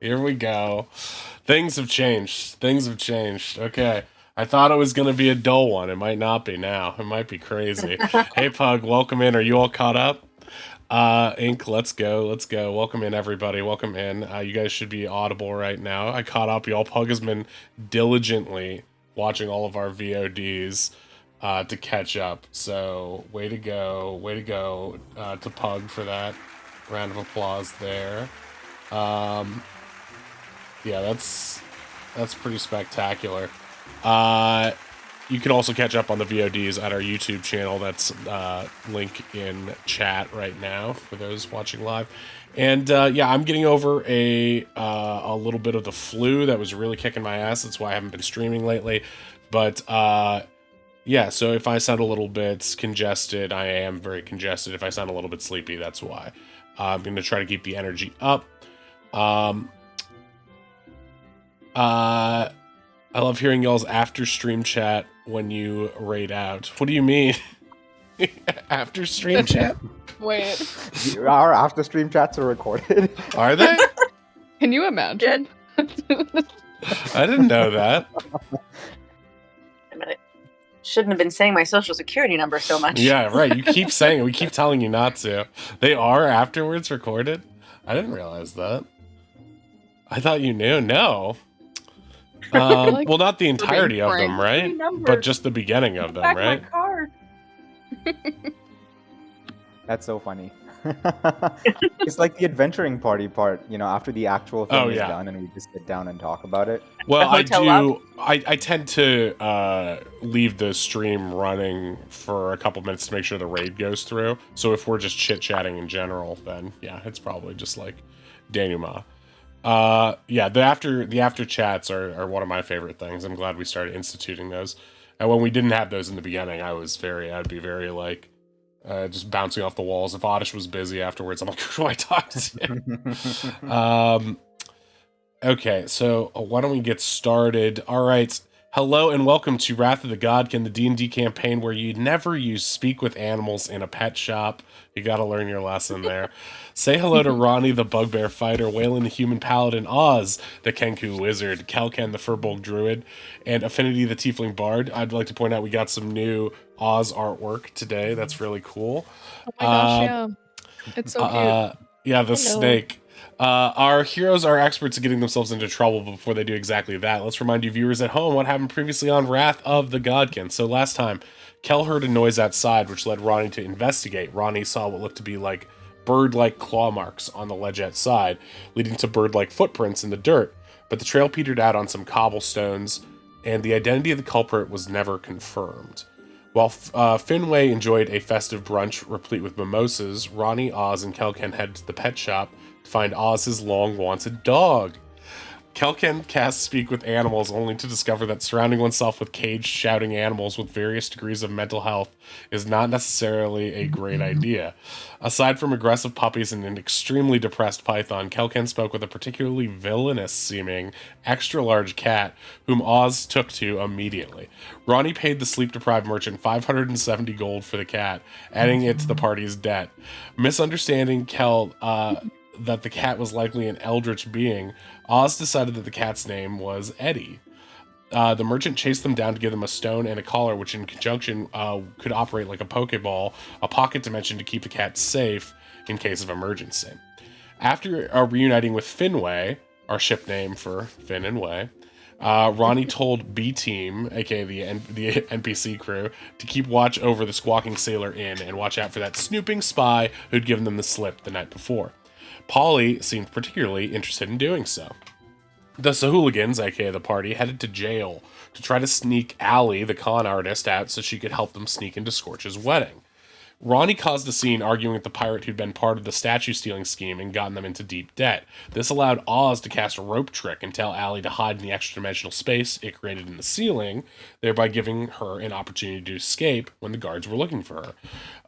Here we go. Things have changed. Things have changed. Okay. I thought it was going to be a dull one. It might not be now. It might be crazy. Hey, Pug, welcome in. Are you all caught up? Ink, let's go. Let's go. Welcome in, everybody. Welcome in. You guys should be audible right now. I caught up. Y'all, Pug has been diligently watching all of our VODs to catch up. So, way to go. Way to go to Pug for that. Round of applause there. Yeah, that's pretty spectacular. You can also catch up on the VODs at our YouTube channel. That's link in chat right now for those watching live. And yeah, I'm getting over a little bit of the flu that was really kicking my ass. That's why I haven't been streaming lately. But yeah, so if I sound a little bit congested, I am very congested. If I sound a little bit sleepy, that's why. I'm going to try to keep the energy up. I love hearing y'all's after stream chat when you raid out. What do you mean? After stream chat? Wait. Our after stream chats are recorded. Are they? Can you imagine? I didn't know that. I mean, I shouldn't have been saying my social security number so much. Yeah, right. You keep saying it. We keep telling you not to. They are afterwards recorded? I didn't realize that. I thought you knew. No. Well, not the entirety of them, right? But just the beginning of them, right? My card. That's so funny. It's like the adventuring party part, you know, after the actual thing is done and we just sit down and talk about it. Well, I tend to leave the stream running for a couple minutes to make sure the raid goes through. So if we're just chit-chatting in general, then yeah, it's probably just like denouement. Yeah, the after chats are one of my favorite things. I'm glad we started instituting those. And when we didn't have those in the beginning, I'd be very like just bouncing off the walls. If Oddish was busy afterwards, I'm like, who do I talk to? Okay, so why don't we get started? All right. Hello and welcome to Wrath of the Godkin, the D&D campaign where you never use speak with animals in a pet shop. You gotta learn your lesson there. Say hello to Ronnie the Bugbear Fighter, Waylon the Human Paladin, Oz the Kenku Wizard, Kelken the Furbolg Druid, and Affinity the Tiefling Bard. I'd like to point out we got some new Oz artwork today. That's really cool. Oh my gosh, yeah. It's so cute. Yeah, the snake. Our heroes are experts at getting themselves into trouble before they do exactly that. Let's remind you viewers at home what happened previously on Wrath of the Godkin. So last time, Kel heard a noise outside, which led Ronnie to investigate. Ronnie saw what looked to be like bird-like claw marks on the ledge outside, leading to bird-like footprints in the dirt. But the trail petered out on some cobblestones, and the identity of the culprit was never confirmed. While Finway enjoyed a festive brunch replete with mimosas, Ronnie, Oz, and Kelken headed to the pet shop to find Oz's long-wanted dog. Kelken casts Speak with Animals only to discover that surrounding oneself with caged, shouting animals with various degrees of mental health is not necessarily a great idea. Aside from aggressive puppies and an extremely depressed python, Kelken spoke with a particularly villainous-seeming, extra-large cat, whom Oz took to immediately. Ronnie paid the sleep-deprived merchant 570 gold for the cat, adding it to the party's debt. Misunderstanding Kel that the cat was likely an eldritch being, Oz decided that the cat's name was Eddie. The merchant chased them down to give them a stone and a collar, which in conjunction could operate like a Pokeball, a pocket dimension to keep the cat safe in case of emergency. After reuniting with Finway, our ship name for Finn and Way, Ronnie told B-Team, aka the NPC crew, to keep watch over the Squawking Sailor Inn and watch out for that snooping spy who'd given them the slip the night before. Polly seemed particularly interested in doing so. The Sahooligans, aka the party, headed to jail to try to sneak Allie, the con artist, out so she could help them sneak into Scorch's wedding. Ronnie caused a scene arguing with the pirate who'd been part of the statue stealing scheme and gotten them into deep debt. This allowed Oz to cast a rope trick and tell Allie to hide in the extra-dimensional space it created in the ceiling, thereby giving her an opportunity to escape when the guards were looking for her.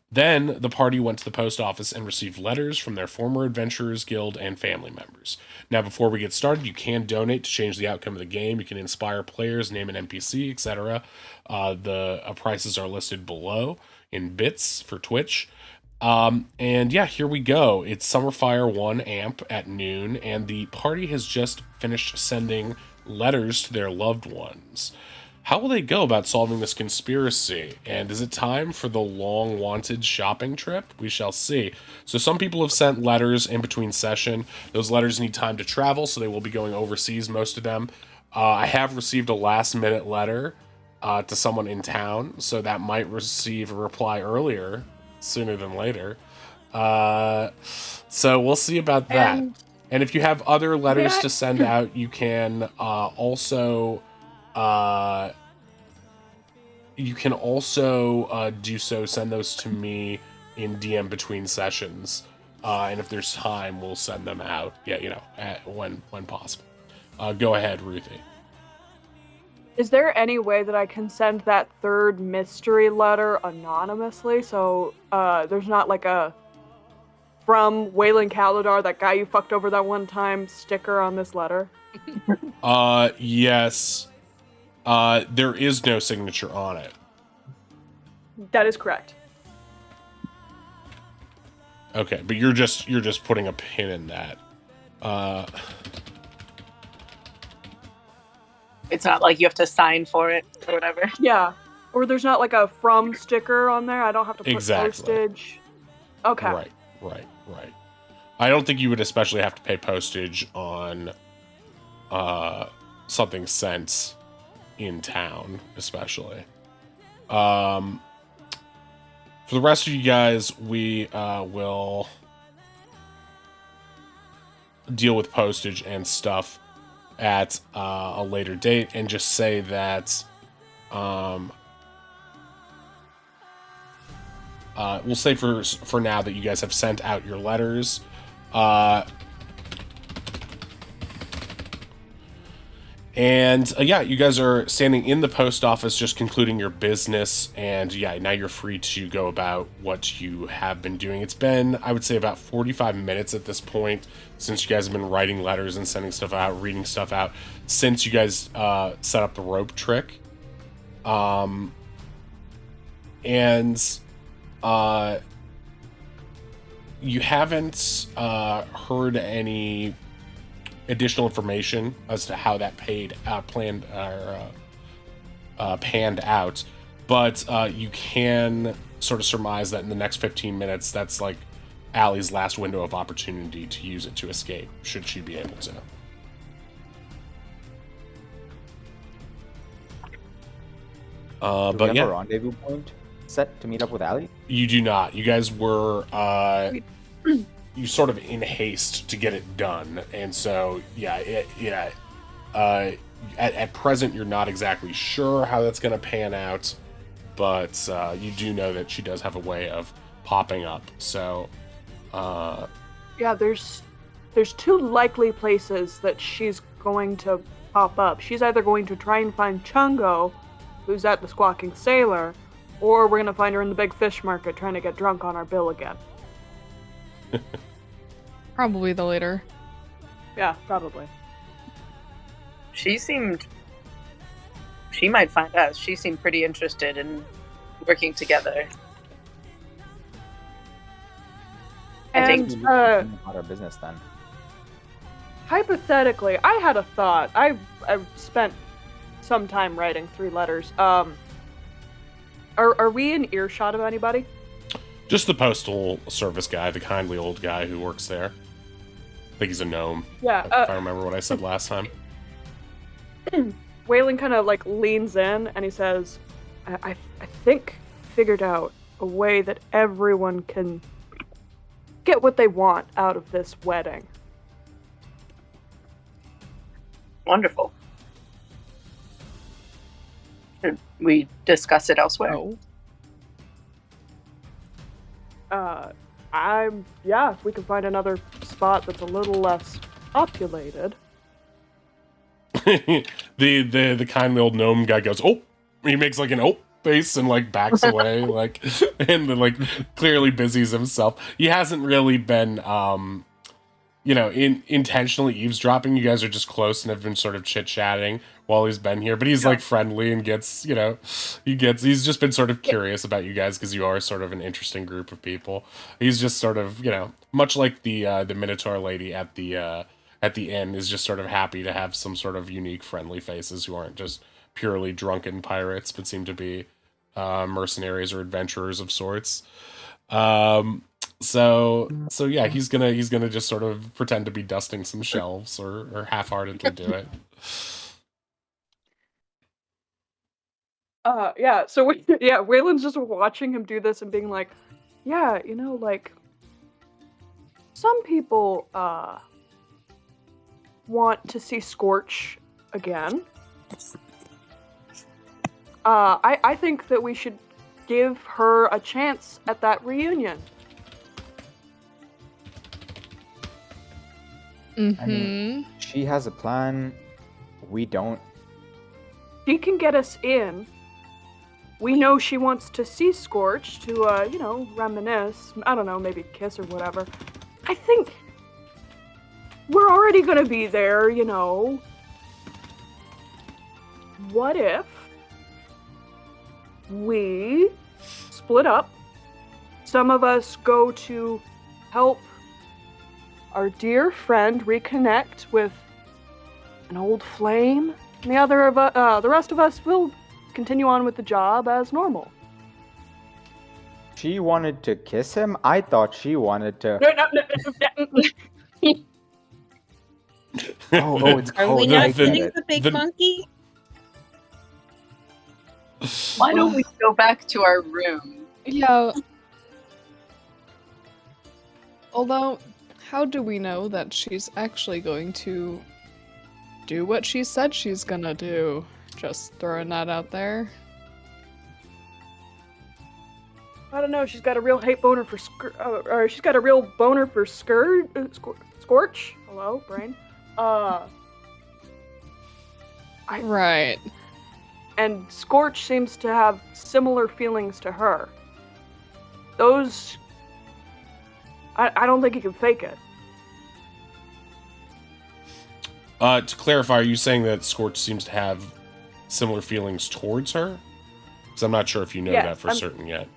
Then, the party went to the post office and received letters from their former Adventurers Guild and family members. Now, before we get started, you can donate to change the outcome of the game. You can inspire players, name an NPC, etc. The prices are listed below in bits for Twitch. And yeah, here we go. It's Summerfire 1 amp at noon, and the party has just finished sending letters to their loved ones. How will they go about solving this conspiracy? And is it time for the long-wanted shopping trip? We shall see. So some people have sent letters in between session. Those letters need time to travel, so they will be going overseas, most of them. I have received a last-minute letter to someone in town, so that might receive a reply earlier, sooner than later. So we'll see about that. And if you have other letters to send out, you can also do so. Send those to me in DM between sessions, and if there's time, we'll send them out. Yeah, when possible. Go ahead, Ruthie. Is there any way that I can send that third mystery letter anonymously? So there's not like a from Wayland Calidar, that guy you fucked over that one time, sticker on this letter? Yes. There is no signature on it. That is correct. Okay, but you're just putting a pin in that. It's not like you have to sign for it or whatever. Yeah. Or there's not like a from sticker on there. I don't have to put postage. Okay. Right. I don't think you would especially have to pay postage on something sent in town, especially. For the rest of you guys, we will deal with postage and stuff at a later date, and just say that we'll say for now that you guys have sent out your letters. Yeah, you guys are standing in the post office just concluding your business, and yeah, now you're free to go about what you have been doing. It's been, I would say, about 45 minutes at this point since you guys have been writing letters and sending stuff out, reading stuff out, since you guys set up the rope trick. You haven't heard any additional information as to how that panned out, but you can sort of surmise that in the next 15 minutes, that's like Allie's last window of opportunity to use it to escape, should she be able to. Do we have a rendezvous point set to meet up with Allie? You do not. You guys were you sort of in haste to get it done, and so at present you're not exactly sure how that's going to pan out, but you do know that she does have a way of popping up. So yeah, there's two likely places that she's going to pop up. She's either going to try and find Chungo, who's at the Squawking Sailor, or we're going to find her in the big fish market trying to get drunk on our bill again. Probably the later. Yeah, probably. She might find us. She seemed pretty interested in working together. And, I think about our business then. Hypothetically, I had a thought. I've spent some time writing 3 letters. Are we in earshot of anybody? Just the postal service guy, the kindly old guy who works there. I think he's a gnome. Yeah. If I remember what I said last time. Waylon kind of like leans in and he says, I think figured out a way that everyone can get what they want out of this wedding. Wonderful. Should we discuss it elsewhere? Oh. If we can find another spot that's a little less populated. the kindly old gnome guy goes, oh, he makes like an oh face and like backs away, like, and then like clearly busies himself. He hasn't really been intentionally eavesdropping. You guys are just close and have been sort of chit-chatting while he's been here, but he's like friendly and he's just been sort of curious about you guys because you are sort of an interesting group of people. He's just sort of, much like the Minotaur lady at the inn is just sort of happy to have some sort of unique friendly faces who aren't just purely drunken pirates, but seem to be mercenaries or adventurers of sorts. So yeah, he's gonna just sort of pretend to be dusting some shelves or half-heartedly do it. Yeah. So Waylon's just watching him do this and being like, yeah, like some people want to see Scorch again. I think that we should give her a chance at that reunion. Mm-hmm. I mean, she has a plan. We don't. She can get us in. We know she wants to see Scorch to, reminisce. I don't know, maybe kiss or whatever. I think we're already gonna be there, What if we split up? Some of us go to help our dear friend reconnect with an old flame, and the rest of us will continue on with the job as normal. She wanted to kiss him? I thought she wanted to... No. Oh, it's Are we cold. not getting the big monkey? Why don't we go back to our room? Yeah. Although, how do we know that she's actually going to do what she said she's gonna do? Just throwing that out there. I don't know. She's got a real hate boner for or she's got a real boner for Scorch. Hello, brain. Right. And Scorch seems to have similar feelings to her. Those... I don't think he can fake it. To clarify, are you saying that Scorch seems to have similar feelings towards her? Because I'm not sure if you know that for certain yet.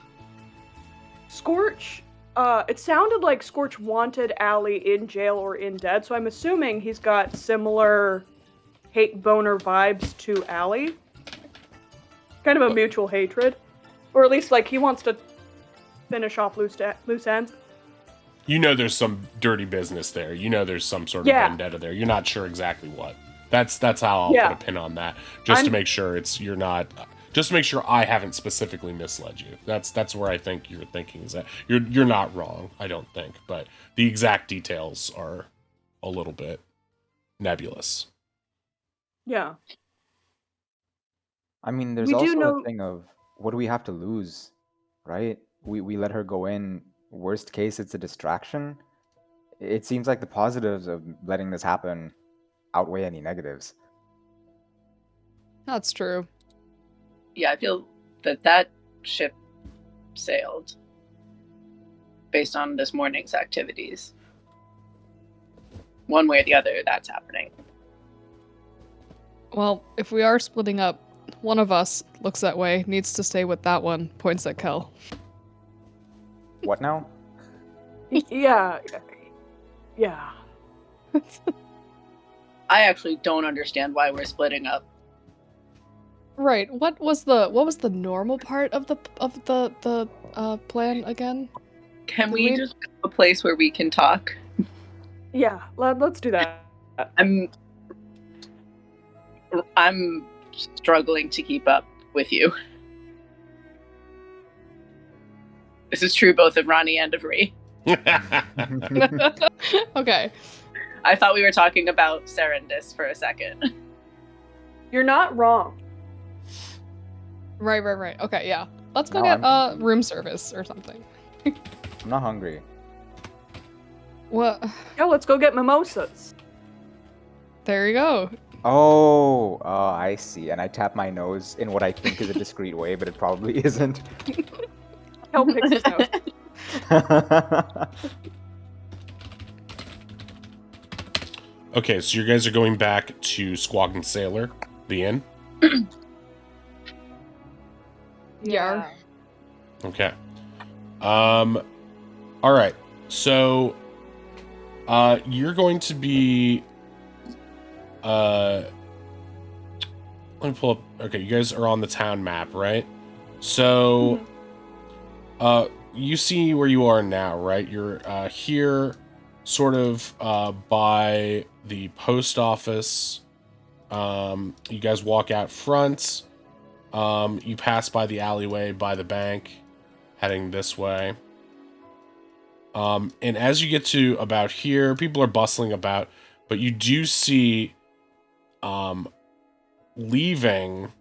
Scorch... it sounded like Scorch wanted Allie in jail or in dead, so I'm assuming he's got similar hate boner vibes to Allie. Kind of a mutual hatred. Or at least, like, he wants to finish off loose ends. There's some dirty business there. There's some sort of vendetta there. You're not sure exactly what. That's how I'll put a pin on that. To make sure you're not... Just to make sure I haven't specifically misled you. That's where I think you're thinking is that. You're not wrong, I don't think. But the exact details are a little bit nebulous. Yeah. I mean, there's also a thing of, what do we have to lose, right? We let her go in. Worst case, it's a distraction. It seems like the positives of letting this happen outweigh any negatives. That's true. Yeah, I feel that ship sailed based on this morning's activities. One way or the other, that's happening. Well, if we are splitting up, one of us looks that way, needs to stay with that one, points at Kel. What now? Yeah. I actually don't understand why we're splitting up. Right. What was the normal part of the plan again? Can we just go to a place where we can talk? Yeah, let's do that. I'm struggling to keep up with you. This is true both of Ronnie and of Ree. Okay. I thought we were talking about Serendis for a second. You're not wrong. Right. Okay, yeah. Let's go get room service or something. I'm not hungry. What? Yeah, let's go get mimosas. There you go. Oh, I see. And I tap my nose in what I think is a discreet way, but it probably isn't. Kel picks his nose. Okay, so you guys are going back to Squawking Sailor, the inn? Yeah. Okay. All right. So, you're going to be, let me pull up. Okay, you guys are on the town map, right? So, you see where you are now, right? You're here, sort of by the post office. You guys walk out front. You pass by the alleyway by the bank, heading this way. And as you get to about here, people are bustling about, but you do see leaving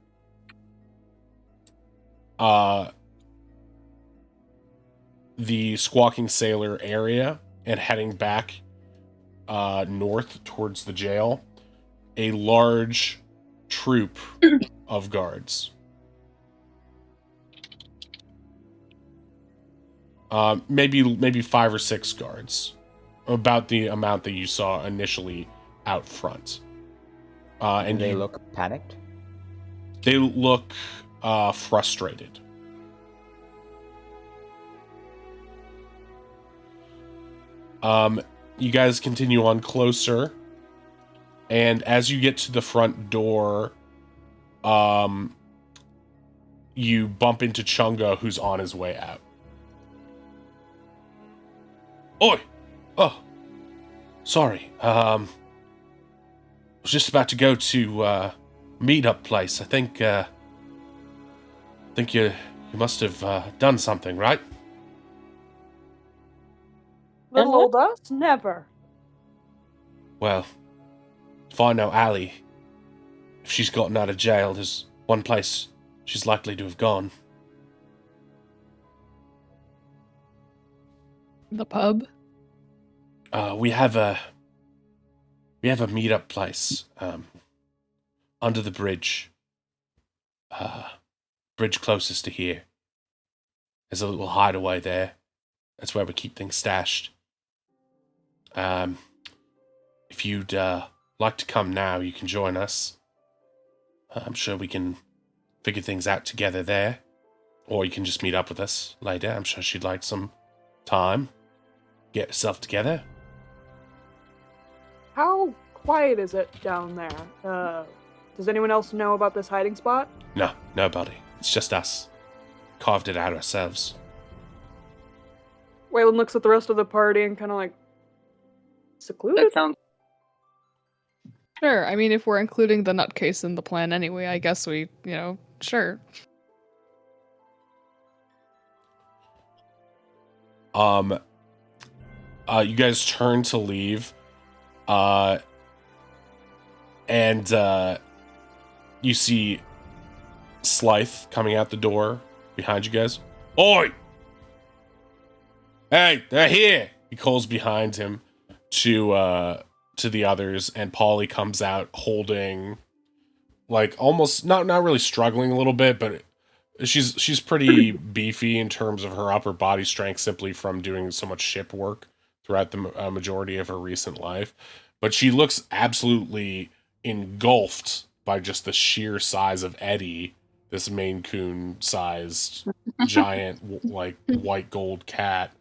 the Squawking Sailor area and heading back north towards the jail, a large troop of guards. Maybe 5 or 6 guards, about the amount that you saw initially out front. And they look panicked? They look frustrated. You guys continue on closer, and as you get to the front door, you bump into Chunga, who's on his way out. Oi! Oh, sorry. Was just about to go to meetup place. I think you must have done something, right? Little old us? Never. Well, if I know Allie, if she's gotten out of jail, there's one place she's likely to have gone. The pub? We have a meetup place under the bridge. Bridge closest to here. There's a little hideaway there. That's where we keep things stashed. If you'd like to come now, you can join us. I'm sure we can figure things out together there. Or you can just meet up with us later. I'm sure she'd like some time. Get herself together. How quiet is it down there? Does anyone else know about this hiding spot? No, nobody. It's just us. Carved it out ourselves. Waylon looks at the rest of the party and kind of like, secluded? That sounds. Sure. I mean, if we're including the nutcase in the plan anyway, I guess we, sure. You guys turn to leave, and you see Slythe coming out the door behind you guys. Oi! Hey, they're here! He calls behind him to the others, and Polly comes out holding, like, almost not really struggling a little bit, but she's pretty beefy in terms of her upper body strength, simply from doing so much ship work throughout the majority of her recent life. But she looks absolutely engulfed by just the sheer size of Eddie, this Maine Coon-sized giant, like, white gold cat,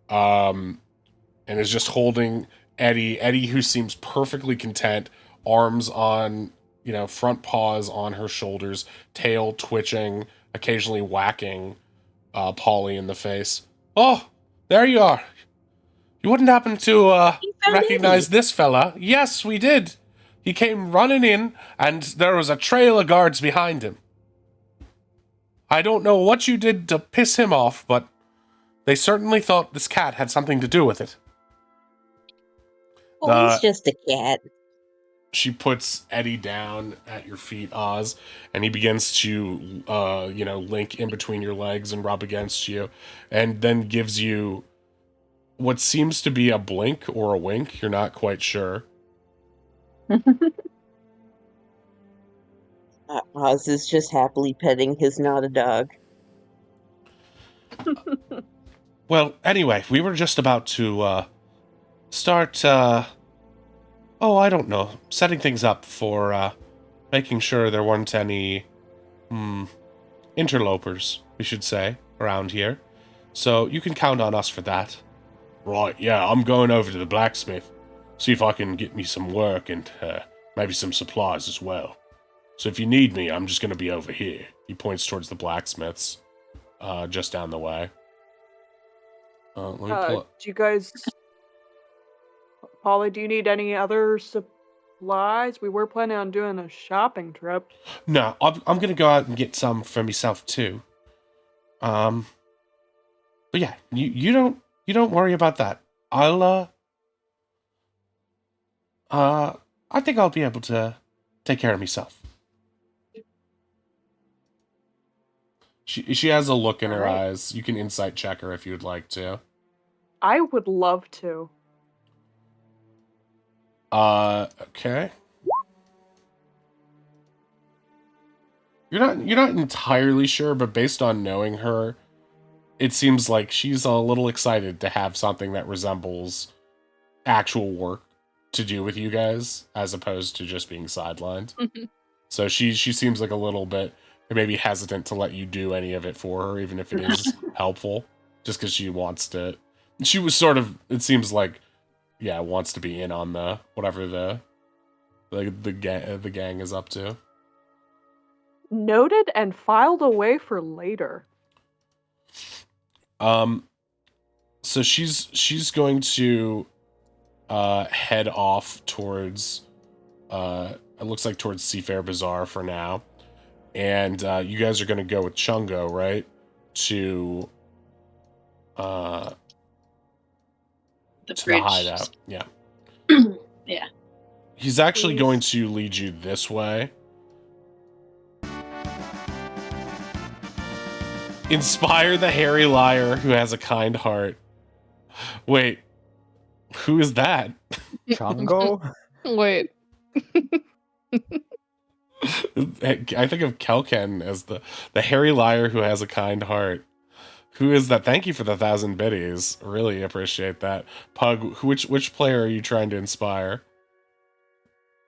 and is just holding Eddie, who seems perfectly content, arms on, front paws on her shoulders, tail twitching, occasionally whacking Polly in the face. Oh, there you are. You wouldn't happen to recognize this fella? Yes, we did. He came running in, and there was a trail of guards behind him. I don't know what you did to piss him off, but they certainly thought this cat had something to do with it. Oh, he's just a cat. She puts Eddie down at your feet, Oz, and he begins to, link in between your legs and rub against you, and then gives you what seems to be a blink or a wink. You're not quite sure. Oz is just happily petting his not a dog. Well, anyway, we were just about to start. Oh, I don't know. Setting things up for making sure there weren't any interlopers, we should say, around here. So you can count on us for that. Right, yeah, I'm going over to the blacksmith. See if I can get me some work and maybe some supplies as well. So if you need me, I'm just going to be over here. He points towards the blacksmiths, just down the way. Let me pull up. Do you guys... Polly, do you need any other supplies? We were planning on doing a shopping trip. No, I'm going to go out and get some for myself too. But yeah, you don't worry about that. I think I'll be able to take care of myself. She has a look in her eyes. You can insight check her if you would like to. I would love to. Okay. You're not entirely sure, but based on knowing her, it seems like she's a little excited to have something that resembles actual work to do with you guys, as opposed to just being sidelined. So she seems like a little bit maybe hesitant to let you do any of it for her, even if it is helpful, just because she wants to. She was sort of, it seems like, yeah, wants to be in on the whatever the gang is up to. Noted and filed away for later. So she's going to head off towards it looks like towards Seafair Bazaar for now. And you guys are going to go with Chungo, right? To The to bridge. the hideout. Yeah. Yeah. He's actually going to lead you this way. Inspire the hairy liar who has a kind heart. Wait, who is that? Chongo? Wait. I think of Kelken as the hairy liar who has a kind heart. Who is that? Thank you for the 1,000 biddies. Really appreciate that. Pug, which player are you trying to inspire?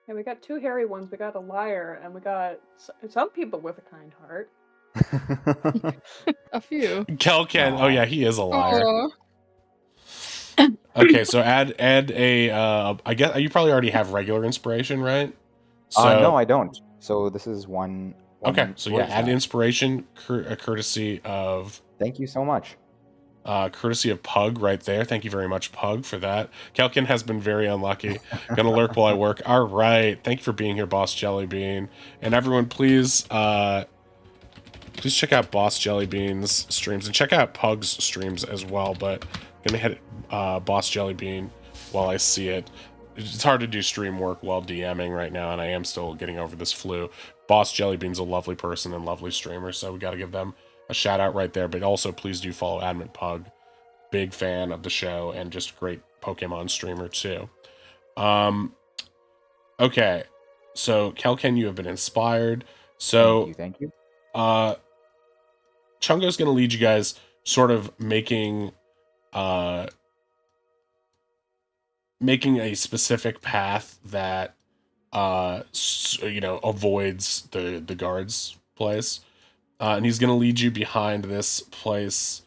Yeah, we got two hairy ones. We got a liar, and we got some people with a kind heart. A few. Kelken. Oh yeah, he is a liar. Aw. Okay, so add a. I guess you probably already have regular inspiration, right? So No, I don't. So this is one okay, so yeah, word add stat. inspiration, courtesy of. Thank you so much. Courtesy of Pug right there. Thank you very much, Pug, for that. Kelkin has been very unlucky. Gonna lurk while I work. All right. Thank you for being here, Boss Jellybean. And everyone, please check out Boss Jellybean's streams and check out Pug's streams as well. But I'm gonna hit Boss Jellybean while I see it. It's hard to do stream work while DMing right now, and I am still getting over this flu. Boss Jellybean's a lovely person and lovely streamer, so we got to give them a shout out right there. But also, please do follow Admin Pug. Big fan of the show and just a great Pokemon streamer too. Okay, so Kelken, you have been inspired. So Thank you. Chungo's going to lead you guys, sort of making a specific path that avoids the guards' place. And he's going to lead you behind this place,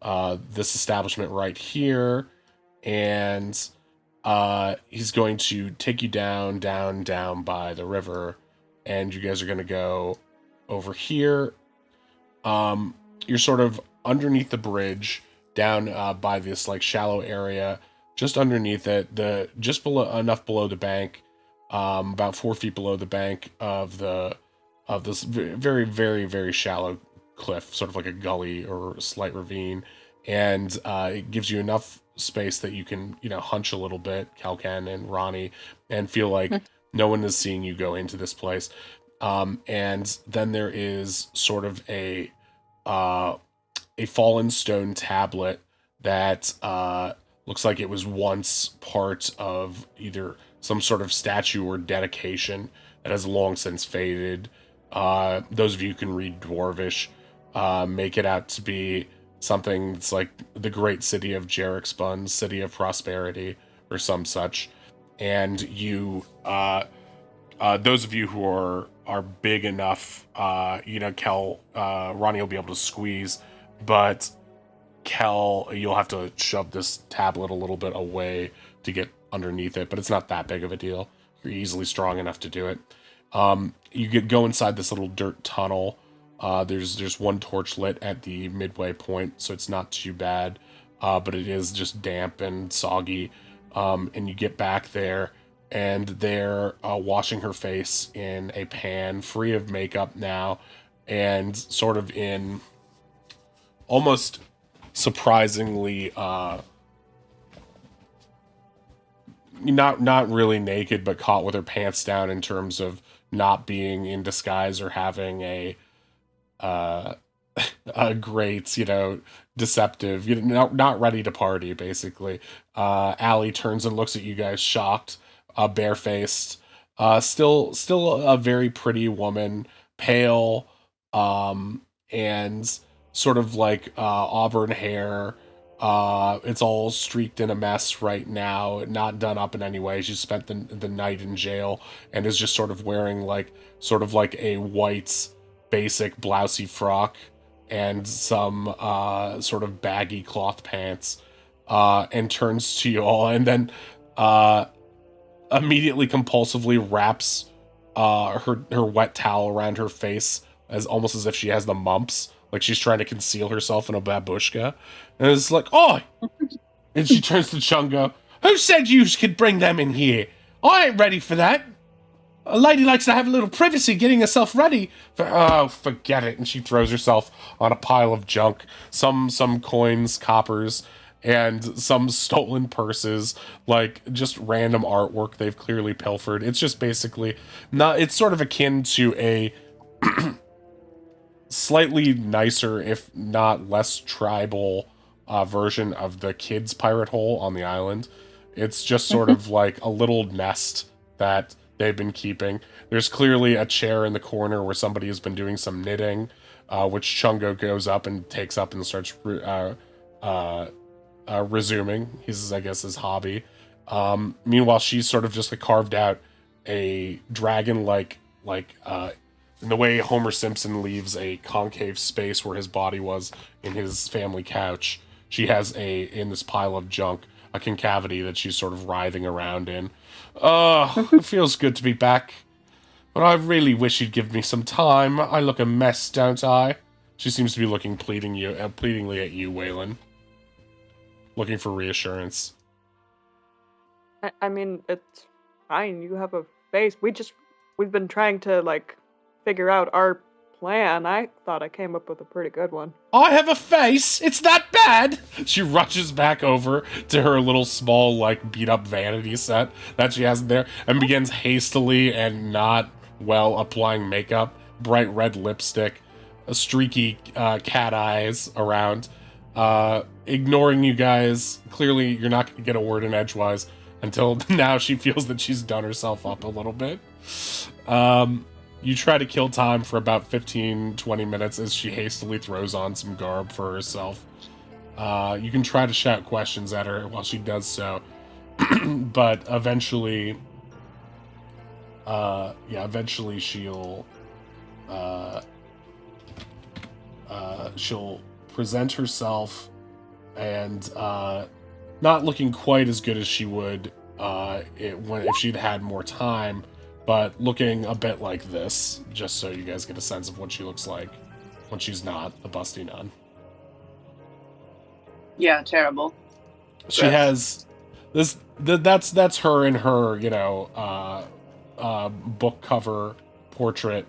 this establishment right here. And he's going to take you down by the river. And you guys are going to go over here. You're sort of underneath the bridge, down by this like shallow area, just underneath it, just below the bank, about 4 feet below the bank of this very, very, very shallow cliff, sort of like a gully or a slight ravine. And it gives you enough space that you can, hunch a little bit, Kalkan and Ronnie, and feel like no one is seeing you go into this place. And then there is sort of a fallen stone tablet that looks like it was once part of either some sort of statue or dedication that has long since faded. Those of you who can read Dwarvish make it out to be something that's like the great city of Jerixbun, city of prosperity, or some such. and you, those of you who are big enough, Ronnie will be able to squeeze, but Kel, you'll have to shove this tablet a little bit away to get underneath it, but it's not that big of a deal. You're easily strong enough to do it. You go inside this little dirt tunnel. There's one torch lit at the midway point, so it's not too bad, but it is just damp and soggy. And you get back there, and they're washing her face in a pan, free of makeup now, and sort of in almost surprisingly not really naked, but caught with her pants down in terms of not being in disguise or having a great, deceptive, not ready to party, basically. Allie turns and looks at you guys shocked, barefaced, still a very pretty woman, pale, and sort of like auburn hair. It's all streaked in a mess right now, not done up in any way. She spent the night in jail and is just sort of wearing like a white basic blousey frock and some sort of baggy cloth pants, and turns to you all and then immediately compulsively wraps her wet towel around her face almost as if she has the mumps, like she's trying to conceal herself in a babushka. And it's like, oh! And she turns to Chungo. Who said you could bring them in here? I ain't ready for that. A lady likes to have a little privacy getting herself ready. Oh, forget it. And she throws herself on a pile of junk. Some coins, coppers, and some stolen purses, like just random artwork they've clearly pilfered. It's just basically it's sort of akin to a slightly nicer, if not less tribal, version of the kids' pirate hole on the island. It's just sort of like a little nest that they've been keeping. There's clearly a chair in the corner where somebody has been doing some knitting, which Chungo goes up and takes up and starts resuming his hobby. Meanwhile, she's sort of just carved out a dragon like in the way Homer Simpson leaves a concave space where his body was in his family couch. She has in this pile of junk, a concavity that she's sort of writhing around in. It feels good to be back. But I really wish you'd give me some time. I look a mess, don't I? She seems to be looking pleadingly at you, Waylon. Looking for reassurance. I mean, it's fine. You have a face. We've been trying to, figure out our plan. I thought I came up with a pretty good one. I have a face? It's that bad? She rushes back over to her little small, beat-up vanity set that she has there and begins hastily and not well applying makeup, bright red lipstick, streaky cat eyes around, ignoring you guys. Clearly, you're not going to get a word in edgewise until now she feels that she's done herself up a little bit. You try to kill time for about 15-20 minutes as she hastily throws on some garb for herself. You can try to shout questions at her while she does so, but eventually she'll present herself and not looking quite as good as she would if she'd had more time, but looking a bit like this, just so you guys get a sense of what she looks like when she's not a busty nun. Yeah, terrible. She has this. That's her in her, book cover portrait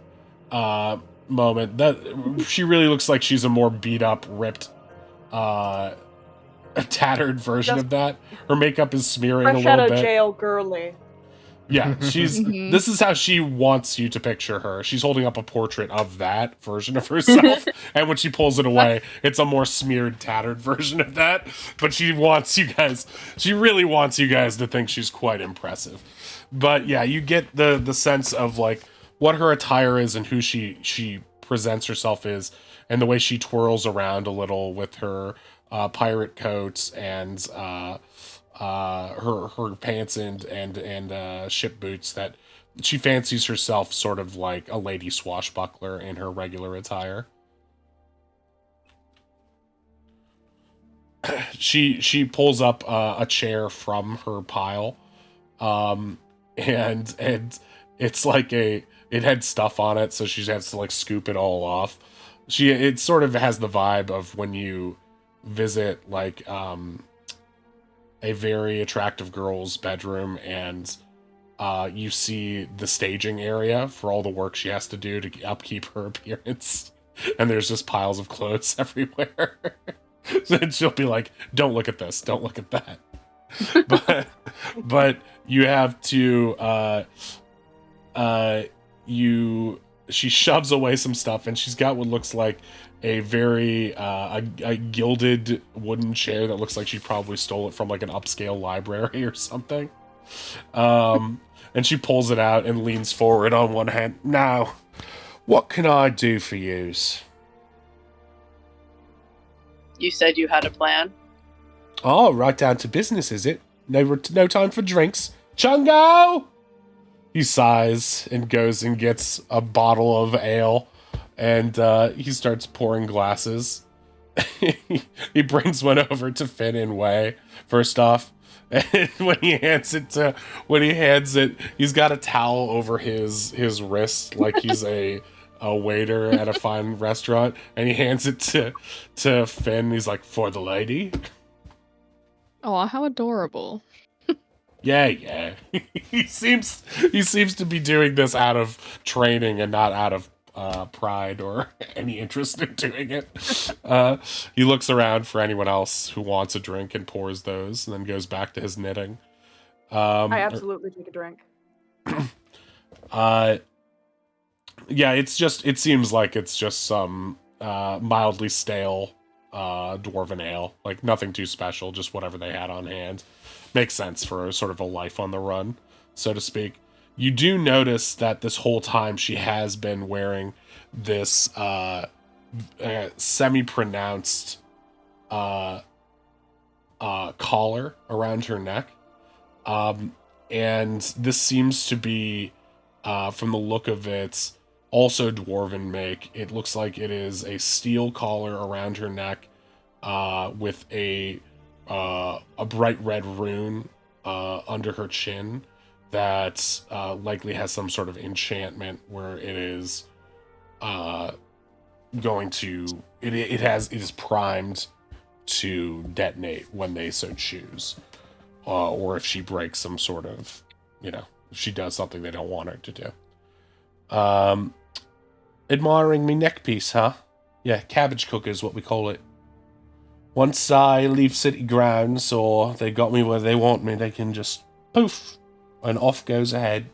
moment. That she really looks like she's a more beat up, ripped, a tattered version of that. Her makeup is smearing Fresh a little out of bit. jail, girly. Yeah, she's. This is how she wants you to picture her. She's holding up a portrait of that version of herself, and when she pulls it away, it's a more smeared, tattered version of that. But she wants you guys. She really wants you guys to think she's quite impressive. But yeah, you get the sense of what her attire is and who she presents herself is, and the way she twirls around a little with her pirate coats and her pants and ship boots, that she fancies herself sort of like a lady swashbuckler in her regular attire. She pulls up a chair from her pile, and it's like it had stuff on it, so she has to like scoop it all off. It sort of has the vibe of when you visit like a very attractive girl's bedroom, and you see the staging area for all the work she has to do to upkeep her appearance, and there's just piles of clothes everywhere. Then she'll be like, "Don't look at this. Don't look at that." but you have to she shoves away some stuff, and she's got what looks like a very a gilded wooden chair that looks like she probably stole it from like an upscale library or something. And she pulls it out and leans forward on one hand. "Now, what can I do for yous?" You said you had a plan? "Oh, right down to business, is it? No time for drinks. Chungo!" He sighs and goes and gets a bottle of ale, and he starts pouring glasses. He brings one over to Finn and Wei, first off. And when he hands it, he's got a towel over his wrist like he's a waiter at a fine restaurant, and he hands it to Finn. He's like, "For the lady." Oh, how adorable. Yeah. he seems to be doing this out of training and not out of pride or any interest in doing it. He looks around for anyone else who wants a drink and pours those, and then goes back to his knitting. I absolutely take a drink. Yeah, it seems like it's just some mildly stale dwarven ale. Like, nothing too special, just whatever they had on hand. Makes sense for sort of a life on the run, so to speak. You do notice that this whole time she has been wearing this semi-pronounced collar around her neck. And this seems to be, from the look of it, also dwarven make. It looks like it is a steel collar around her neck with a bright red rune under her chin that likely has some sort of enchantment where it is going to it is primed to detonate when they so choose, or if she breaks some sort of, if she does something they don't want her to do. Admiring me neck piece, huh? Yeah, cabbage cooker is what we call it. Once I leave city grounds, or they got me where they want me, they can just poof, and off goes a head.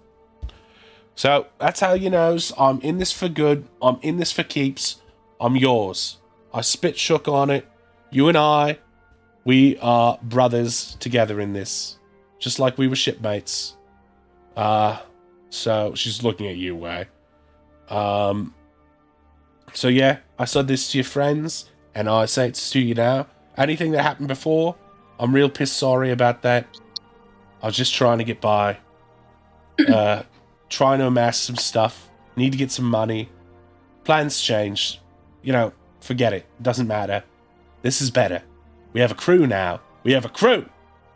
So that's how you knows I'm in this for good. I'm in this for keeps. I'm yours. I spit shook on it. You and I, we are brothers together in this, just like we were shipmates. So she's looking at you, Way. So yeah, I said this to your friends, and I say it to you now. Anything that happened before, I'm real pissed sorry about that. I was just trying to get by. Trying to amass some stuff. Need to get some money. Plans changed. Forget it. Doesn't matter. This is better. We have a crew now. We have a crew!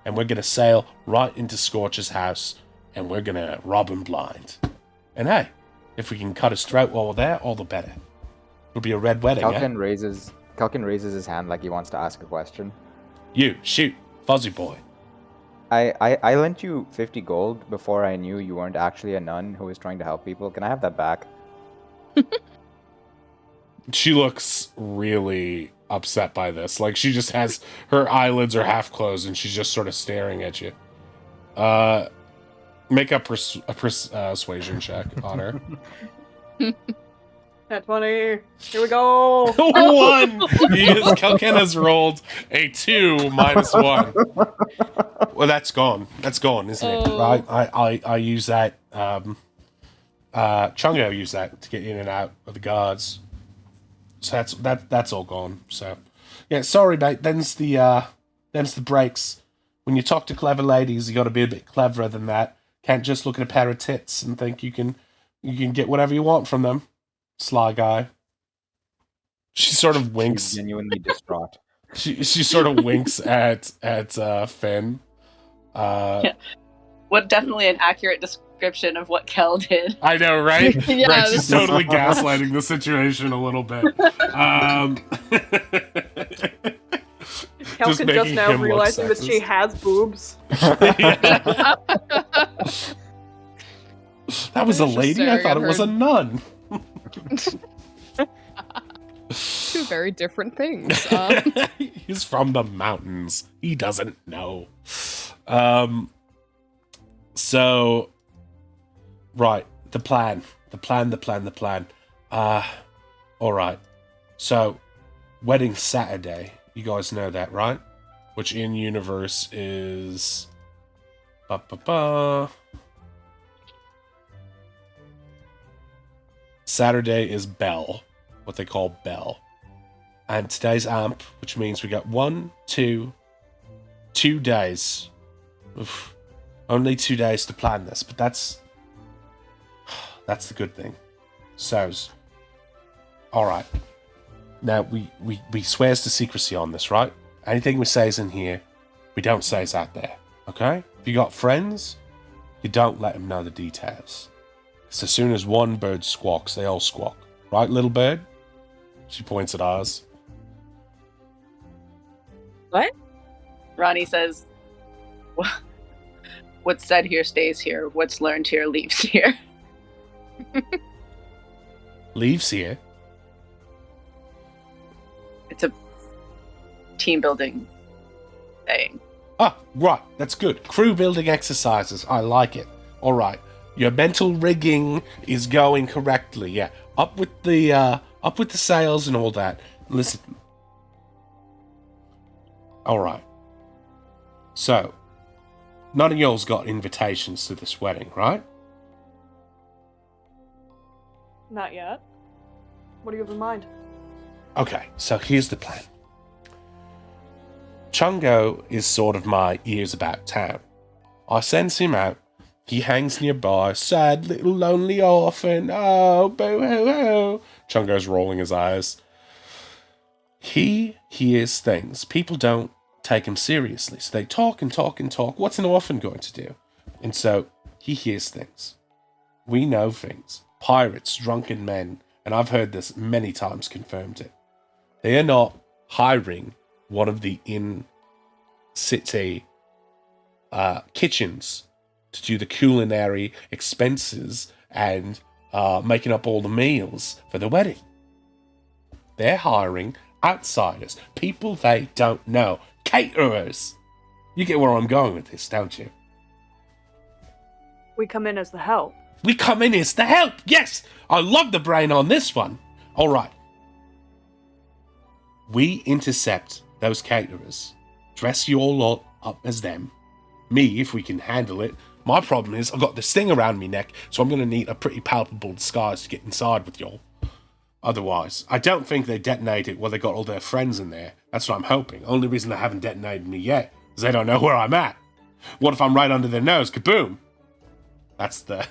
And we're gonna sail right into Scorch's house, and we're gonna rob him blind. And hey, if we can cut his throat while we're there, all the better. It'll be a red wedding, Kelkin raises his hand like he wants to ask a question. You, shoot, Fuzzy Boy. I lent you 50 gold before I knew you weren't actually a nun who was trying to help people. Can I have that back? She looks really upset by this. Like, she just has, her eyelids are half closed and she's just sort of staring at you. Make a persuasion check on her. At 20. Here we go. 1! Kelken has rolled a 2 minus 1. Well, that's gone. That's gone, isn't it? Right? I use that. Chungo used that to get in and out of the guards. So that's all gone. So yeah, sorry, mate. Them's the breaks. when you talk to clever ladies, you got to be a bit cleverer than that. Can't just look at a pair of tits and think you can get whatever you want from them. Sly guy. She sort of She's winks. genuinely distraught. She sort of winks at Finn. Yeah. What definitely an accurate description of what Kel did. I know, right? Yeah, Right. this She's is- totally gaslighting the situation a little bit. Kel Just can just making now him look realizing that she sexist. has boobs. Yeah. That was a Just lady. I staring thought at it was her. a nun. Two very different things. He's from the mountains. He doesn't know. So, right, the plan. All right. So, wedding Saturday. You guys know that, right? Which in universe is Saturday is Bell, what they call Bell. And today's AMP, which means we got 2 days. Oof. Only 2 days to plan this, but that's the good thing. So's, all right. Now we swears to secrecy on this, right? Anything we says in here, we don't says out there. Okay? If you got friends, you don't let them know the details. Because as soon as one bird squawks, they all squawk. Right, little bird? She points at ours. Ronnie says, what's said here stays here. What's learned here leaves here. Leaves here. It's a team building thing. Ah, right. That's good. Crew building exercises. I like it. All right. Your mental rigging is going correctly. Yeah. Up with the sails and all that. Listen. All right. So, none of y'all's got invitations to this wedding, right? Not yet. What do you have in mind? Okay, so here's the plan. Chungo is sort of my ears about town. I sends him out. He hangs nearby, sad little lonely orphan. Oh, boo-hoo-hoo. Chungo's rolling his eyes. He hears things. People don't take him seriously, so they talk and talk and talk. What's an orphan going to do? And so he hears things. We know things. Pirates, drunken men, and I've heard this many times, confirmed it. They are not hiring one of the in-city kitchens to do the culinary expenses and making up all the meals for the wedding. They're hiring outsiders, people they don't know, caterers. You get where I'm going with this, don't you? We come in as the help. We come in as the help. Yes, I love the brain on this one. All right. We intercept those caterers, dress you all up as them. Me, if we can handle it. My problem is I've got this thing around me neck, so I'm going to need a pretty palpable disguise to get inside with y'all. Otherwise, I don't think they detonate it while they got all their friends in there. That's what I'm hoping. Only reason they haven't detonated me yet is they don't know where I'm at. What if I'm right under their nose? Kaboom! That's the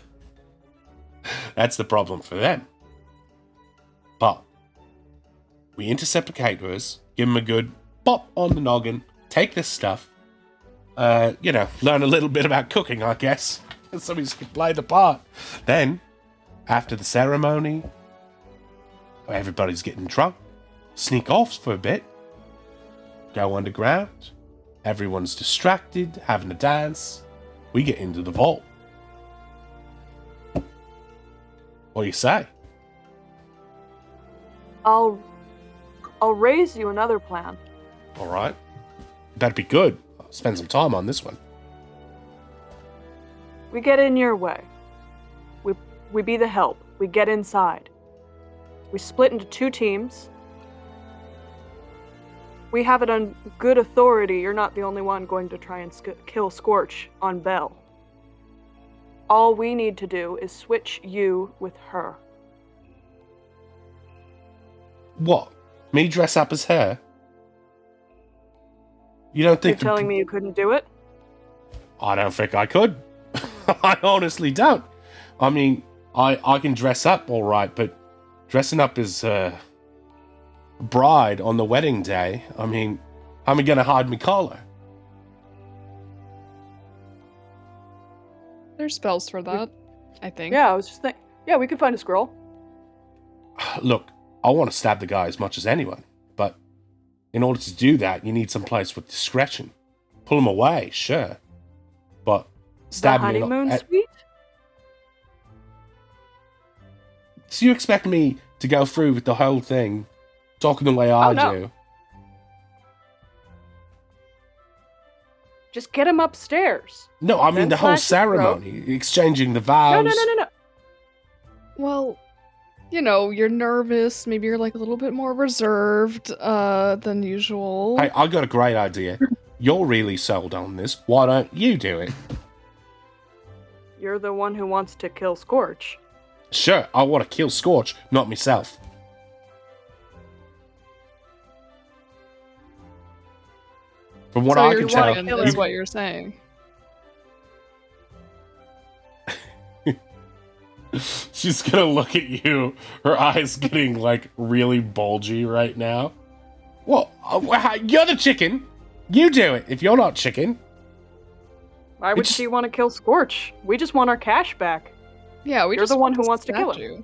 problem for them. But we intercept the caterers, give them a good pop on the noggin, take this stuff, learn a little bit about cooking, I guess, so we can play the part. Then, after the ceremony, everybody's getting drunk, sneak off for a bit, go underground, everyone's distracted, having a dance, we get into the vault. What do you say? I'll raise you another plan. All right. That'd be good. I'll spend some time on this one. We get in your way. We be the help. We get inside. We split into 2 teams. We have it on good authority. You're not the only one going to try and kill Scorch on Bell. All we need to do is switch you with her. What? Me dress up as her? You don't You're think telling me you couldn't do it? I don't think I could. I honestly don't. I mean, I can dress up all right, but dressing up as a bride on the wedding day, I mean, how am I going to hide my collar? There's spells for that, I think. Yeah, I was just thinking. Yeah, we could find a scroll. Look, I want to stab the guy as much as anyone, but in order to do that, you need some place with discretion. Pull him away, sure, but stab the him. honeymoon suite? So you expect me to go through with the whole thing, talking the way I no. do? Just get him upstairs. No, I mean Then the whole slash his throat. ceremony, exchanging the vows. No. Well, you know, you're nervous. Maybe you're like a little bit more reserved than usual. Hey, I got a great idea. You're really sold on this. Why don't you do it? You're the one who wants to kill Scorch. Sure, I want to kill Scorch, not myself. From what so I your can tell, plan is what you're saying. she's gonna look at you. Her eyes getting like really bulgy right now. Well, you're the chicken. You do it. If you're not chicken, Why would It's- she want to kill Scorch? We just want our cash back. Yeah, You're just the one who want wants to kill stab him. you.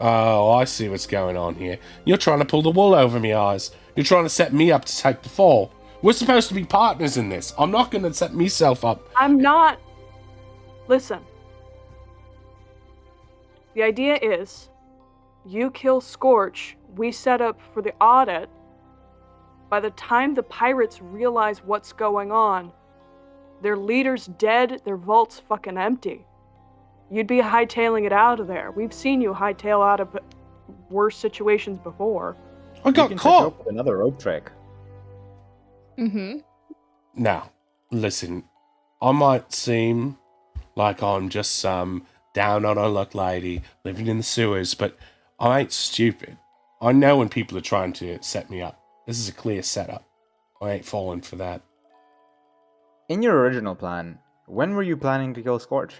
oh, I see what's going on here. You're trying to pull the wool over me eyes. You're trying to set me up to take the fall. We're supposed to be partners in this. I'm not going to set myself up. I'm not. Listen. The idea is you kill Scorch, we set up for the audit. By the time the pirates realize what's going on, their leader's dead, their vault's fucking empty. You'd be hightailing it out of there. We've seen you hightail out of worse situations before. I We got can set you caught. up with another rope trick. Mm-hmm. Now, listen, I might seem like I'm just some down on her luck lady living in the sewers, but I ain't stupid. I know when people are trying to set me up. This is a clear setup. I ain't falling for that. In your original plan, when were you planning to kill Scorch?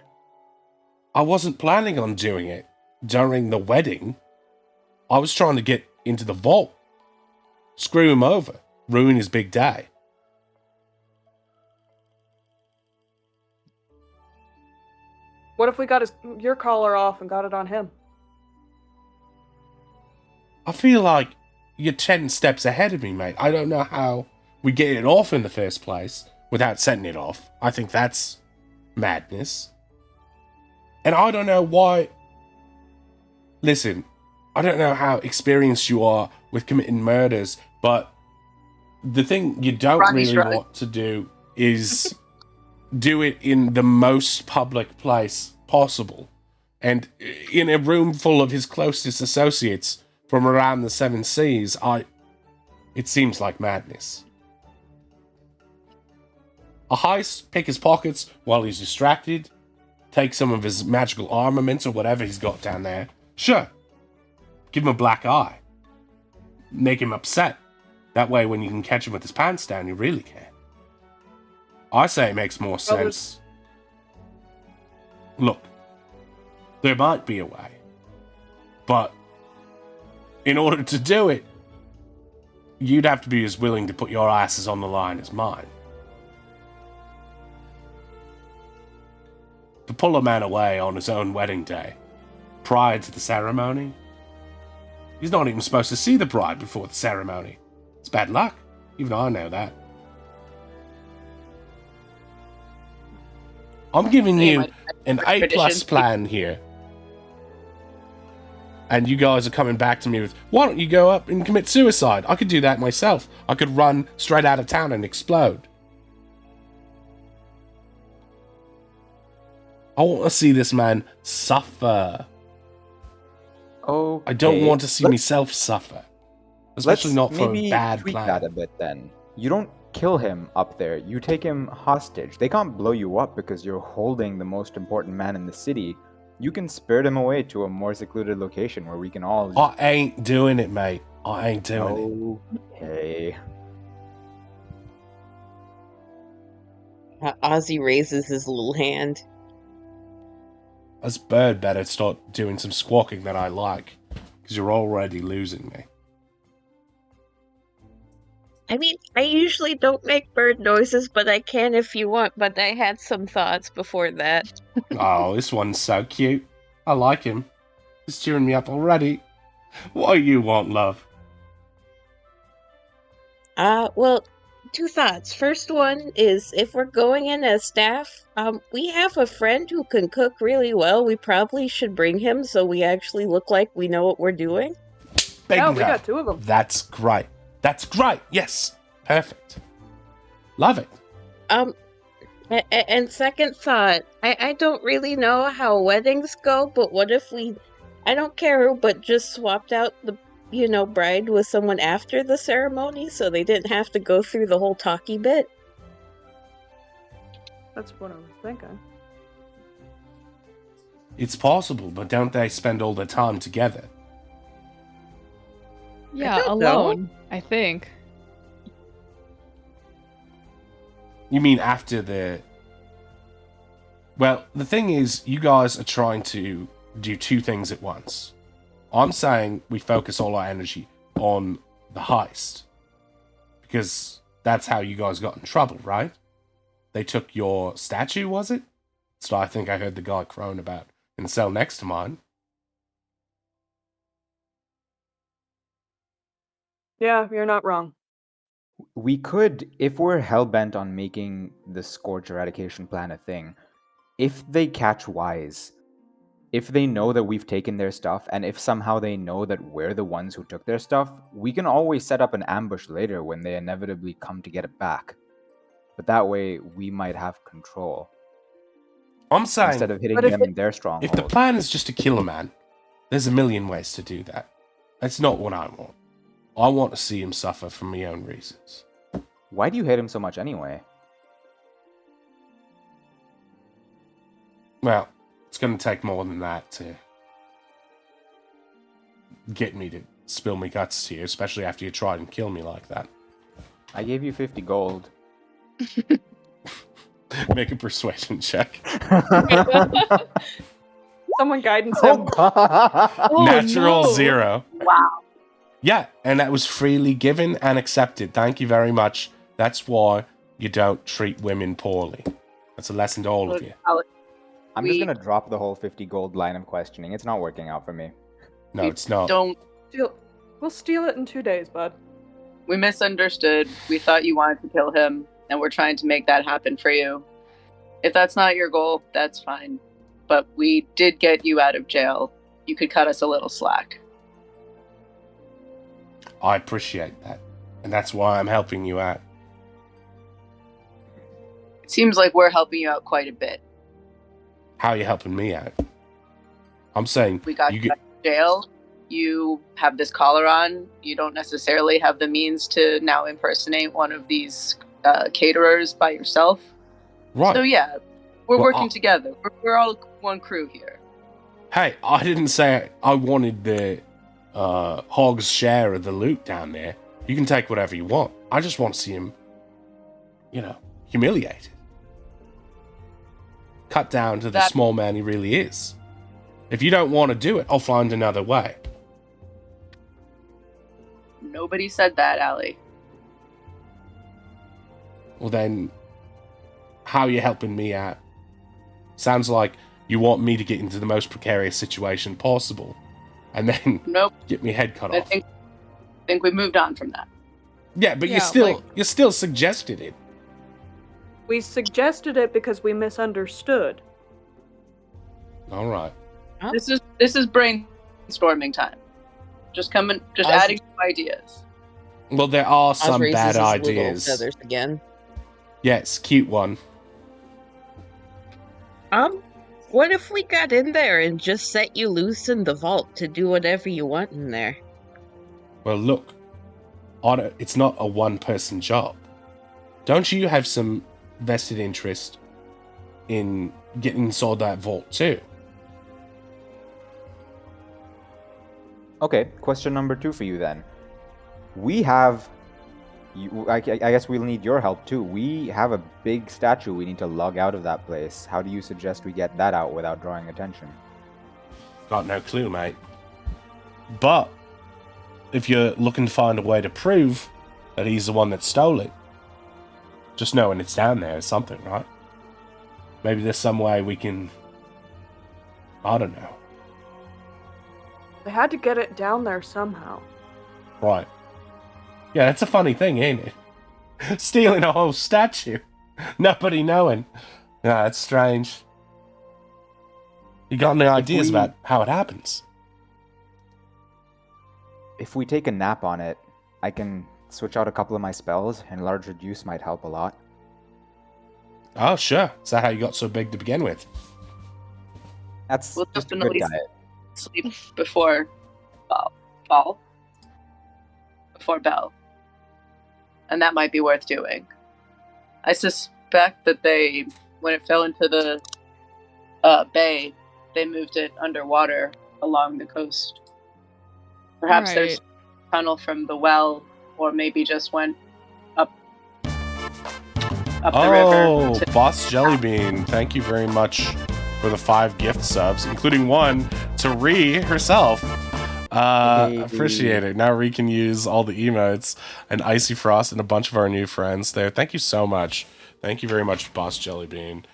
I wasn't planning on doing it during the wedding. I was trying to get into the vault, screw him over, ruin his big day. What if we got your collar off and got it on him? I feel like you're 10 steps ahead of me, mate. I don't know how we get it off in the first place without setting it off. I think that's madness. And I don't know why... Listen, I don't know how experienced you are with committing murders, but the thing you don't Ronnie really shrugged. want to do is do it in the most public place possible. And in a room full of his closest associates from around the Seven Seas, it seems like madness. A heist, pick his pockets while he's distracted, take some of his magical armaments or whatever he's got down there. Sure. Give him a black eye. Make him upset. That way when you can catch him with his pants down, you really can. I say it makes more sense. Look, there might be a way. But in order to do it, you'd have to be as willing to put your asses on the line as mine. To pull a man away on his own wedding day, prior to the ceremony, he's not even supposed to see the bride before the ceremony. It's bad luck. Even I know that. I'm giving you an A+ plan here. And you guys are coming back to me with, why don't you go up and commit suicide? I could do that myself. I could run straight out of town and explode. I want to see this man suffer. Oh, I don't want to see myself suffer. Especially not for a bad tweak plan. that a bit then. You don't kill him up there. You take him hostage. They can't blow you up because you're holding the most important man in the city. You can spirit him away to a more secluded location where we can all just... I ain't doing it, mate. I ain't doing it. Okay. Ozzy raises his little hand. This bird better start doing some squawking that I like, because you're already losing me. I mean, I usually don't make bird noises, but I can if you want, but I had some thoughts before that. Oh, this one's so cute. I like him. He's cheering me up already. What do you want, love? Well, two thoughts. First one is if we're going in as staff, we have a friend who can cook really well. We probably should bring him so we actually look like we know what we're doing. Yeah, Bingo. we got 2 of them. That's great. That's great. Yes. Perfect. Love it. And second thought, I don't really know how weddings go, but what if I don't care who, but just swapped out the, bride with someone after the ceremony so they didn't have to go through the whole talky bit? That's what I was thinking. It's possible, but don't they spend all their time together? Yeah, don't know. alone, I think. You mean after the... Well, the thing is, you guys are trying to do 2 things at once. I'm saying we focus all our energy on the heist. Because that's how you guys got in trouble, right? They took your statue, was it? That's what I think I heard the guy crowing about in the cell next to mine. Yeah, you're not wrong. We could, if we're hell-bent on making the Scourge eradication plan a thing, if they catch Wise, if they know that we've taken their stuff, and if somehow they know that we're the ones who took their stuff, we can always set up an ambush later when they inevitably come to get it back. But that way, we might have control. I'm saying, Instead of hitting But if them in their stronghold. if the plan is just to kill a man, there's a million ways to do that. That's not what I want. I want to see him suffer for my own reasons. Why do you hate him so much anyway? Well, it's going to take more than that to get me to spill my guts to you, especially after you tried and kill me like that. I gave you 50 gold. Make a persuasion check. Someone guidance Oh, him. God. Oh, Natural no. 0. Wow. Yeah, and that was freely given and accepted. Thank you very much. That's why you don't treat women poorly. That's a lesson to all of you. Alex, I'm just going to drop the whole 50 gold line of questioning. It's not working out for me. No, we it's not. Don't. We'll steal it in 2 days, bud. We misunderstood. We thought you wanted to kill him, and we're trying to make that happen for you. If that's not your goal, that's fine. But we did get you out of jail. You could cut us a little slack. I appreciate that. And that's why I'm helping you out. It seems like we're helping you out quite a bit. How are you helping me out? I'm saying We got you you get... out of jail. You have this collar on. You don't necessarily have the means to now impersonate one of these caterers by yourself. Right. So yeah, we're Well, working together. We're all one crew here. Hey, I didn't say I wanted the hog's share of the loot down there. You can take whatever you want. I just want to see him, humiliated. Cut down to the That- small man he really is. If you don't want to do it, I'll find another way. Nobody said that, Allie. Well then, how are you helping me out? Sounds like you want me to get into the most precarious situation possible, and then Nope. get me head cut I off. think we moved on from that. Yeah, but Yeah, you still suggested it. We suggested it because we misunderstood. All right. Huh? This is brainstorming time. Just Ozzy- adding some ideas. Well, there are Oz some raises bad his little ideas. feathers again. Yes, cute one. What if we got in there and just set you loose in the vault to do whatever you want in there? Well, look, it's not a one-person job. Don't you have some vested interest in getting inside that vault too? Okay, question number 2 for you then. We have I guess we'll need your help too. We have a big statue we need to lug out of that place. How do you suggest we get that out without drawing attention? Got no clue, mate. But if you're looking to find a way to prove that he's the one that stole it, just knowing it's down there is something, right? Maybe there's some way we can... I don't know. They had to get it down there somehow. Right. Yeah, that's a funny thing, ain't it? Stealing a whole statue. Nobody knowing. Yeah, that's strange. You got any ideas about how it happens? If we take a nap on it, I can switch out a couple of my spells, and larger use might help a lot. Oh, sure. Is that how you got so big to begin with? That's We'll just a good definitely diet. sleep before fall. Before bell. And that might be worth doing. I suspect that when it fell into the bay, they moved it underwater along the coast. Perhaps there's a tunnel from the well, or maybe just went up the river. Oh, Boss Jellybean, thank you very much for the 5 gift subs, including one to Ree herself. Appreciate it. Now Ree can use all the emotes and Icy Frost and a bunch of our new friends there. Thank you so much. Thank you very much, Boss Jellybean.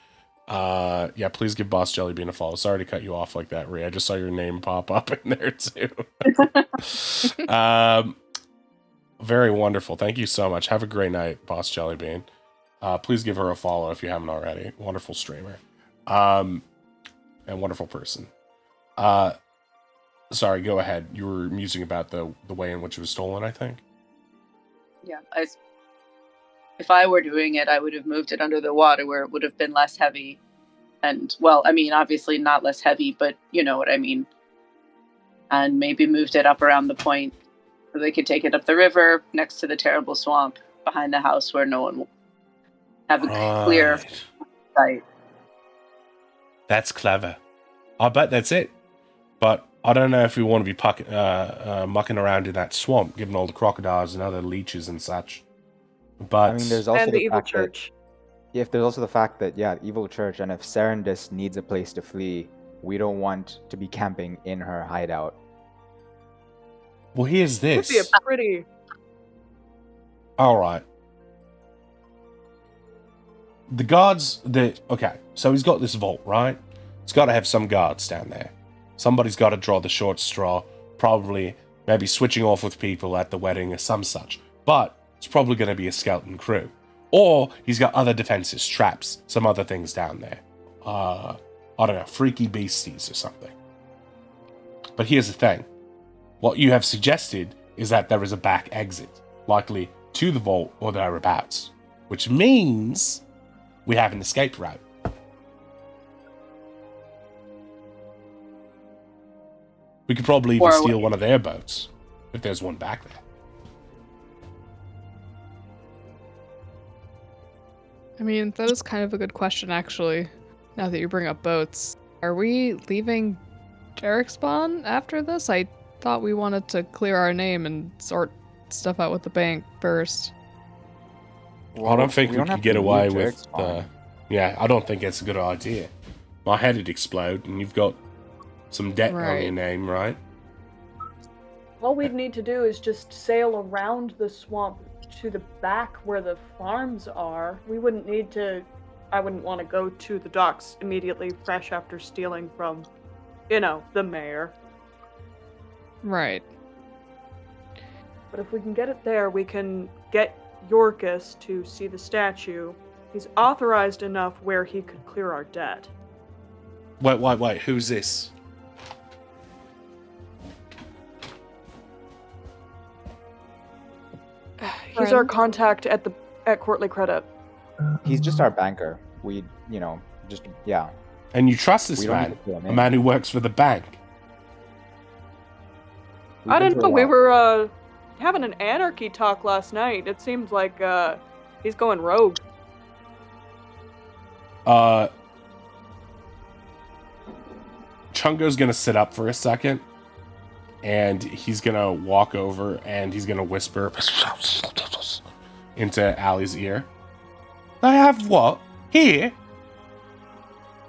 Yeah, please give Boss Jellybean a follow. Sorry to cut you off like that, Ree. I just saw your name pop up in there too. Very wonderful. Thank you so much. Have a great night, Boss Jellybean. Please give her a follow if you haven't already. Wonderful streamer. And wonderful person. Sorry, go ahead. You were musing about the way in which it was stolen, I think. Yeah, if I were doing it, I would have moved it under the water where it would have been less heavy. And, well, I mean, obviously not less heavy, but you know what I mean. And maybe moved it up around the point so they could take it up the river next to the terrible swamp behind the house where no one will have a clear sight. That's clever. I bet that's it. But I don't know if we want to be mucking around in that swamp, given all the crocodiles and other leeches and such. But I mean, there's also And the evil church. If there's also the fact that, yeah, evil church, and if Serendis needs a place to flee, we don't want to be camping in her hideout. well, here's Could this. be a pretty. All right. The guards okay, so he's got this vault, right? He's got to have some guards down there. Somebody's got to draw the short straw, probably maybe switching off with people at the wedding or some such. But it's probably going to be a skeleton crew. Or he's got other defenses, traps, some other things down there. I don't know, freaky beasties or something. But here's the thing. What you have suggested is that there is a back exit, likely to the vault or thereabouts, which means we have an escape route. We could probably even steal one of their boats, if there's one back there. I mean, that is kind of a good question, actually, now that you bring up boats. Are we leaving Jarek Spawn after this? I thought we wanted to clear our name and sort stuff out with the bank first. I don't think we don't could have get to away leave with... Jarek's Spawn. yeah, I don't think it's a good idea. My head would explode, and you've got some debt on Right. your name, right? All we'd need to do is just sail around the swamp to the back where the farms are. We wouldn't need to. I wouldn't want to go to the docks immediately, fresh after stealing from, the mayor. Right. But if we can get it there, we can get Yorkus to see the statue. He's authorized enough where he could clear our debt. Wait, who's this? He's our Friend? contact at Courtly Credit. He's just our banker. We, yeah. And you trust this We don't man? need to pull him A in. man who works for the bank? We've I been didn't through know. a We lot. were having an anarchy talk last night. It seems like he's going rogue. Chungo's gonna sit up for a second, and he's gonna walk over and he's gonna whisper, into Allie's ear. They have what? Here?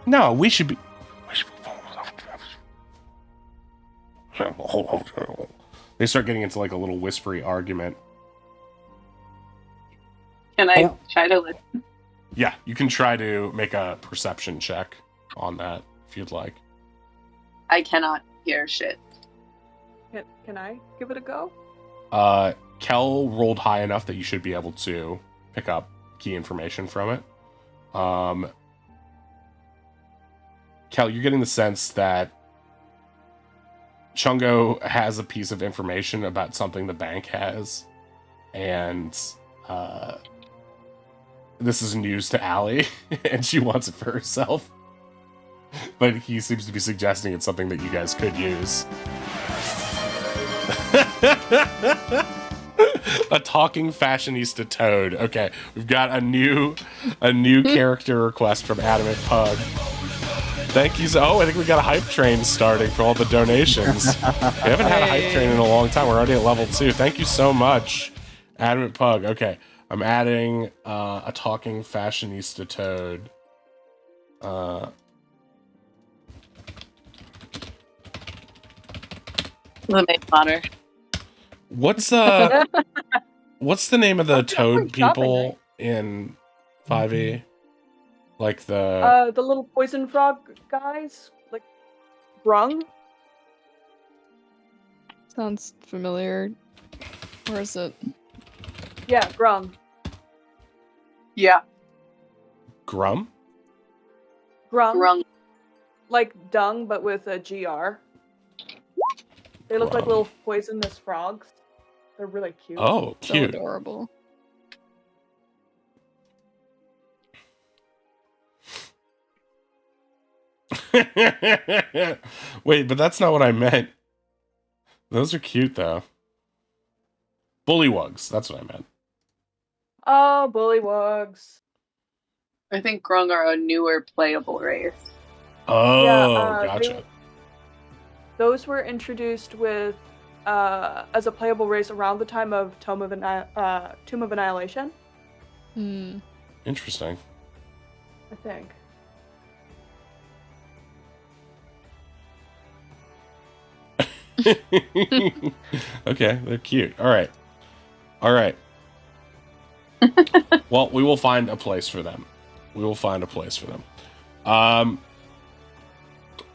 No, we should be... They start getting into like a little whispery argument. Can I try to listen? Yeah, you can try to make a perception check on that if you'd like. I cannot hear shit. Can I give it a go? Kel rolled high enough that you should be able to pick up key information from it. Kel, you're getting the sense that Chungo has a piece of information about something the bank has, and this is news to Allie, and she wants it for herself. But he seems to be suggesting it's something that you guys could use. A talking fashionista toad. Okay, we've got a new character request from Adamant Pug. Thank you. I think we got a hype train starting for all the donations. We haven't had a hype train in a long time. We're already at level 2. Thank you so much, Adamant Pug. Okay, I'm adding a talking fashionista toad. The maid of honor. What's the name of the toad people in 5e? Like the little poison frog guys, like Brung. Sounds familiar. Where is it? Yeah, Grung. Yeah. Grum? Grung. Grung. Like dung, but with a GR. They look like Grung. little poisonous frogs. They're really cute. Oh, So cute. adorable. Wait, but that's not what I meant. Those are cute, though. Bullywugs, that's what I meant. Oh, bullywugs. I think Grung are a newer playable race. Oh, Yeah, gotcha. Those were introduced with as a playable race around the time of Tomb of Annihilation, Hmm. Interesting. I think. Okay, they're cute. All right. Well, we will find a place for them.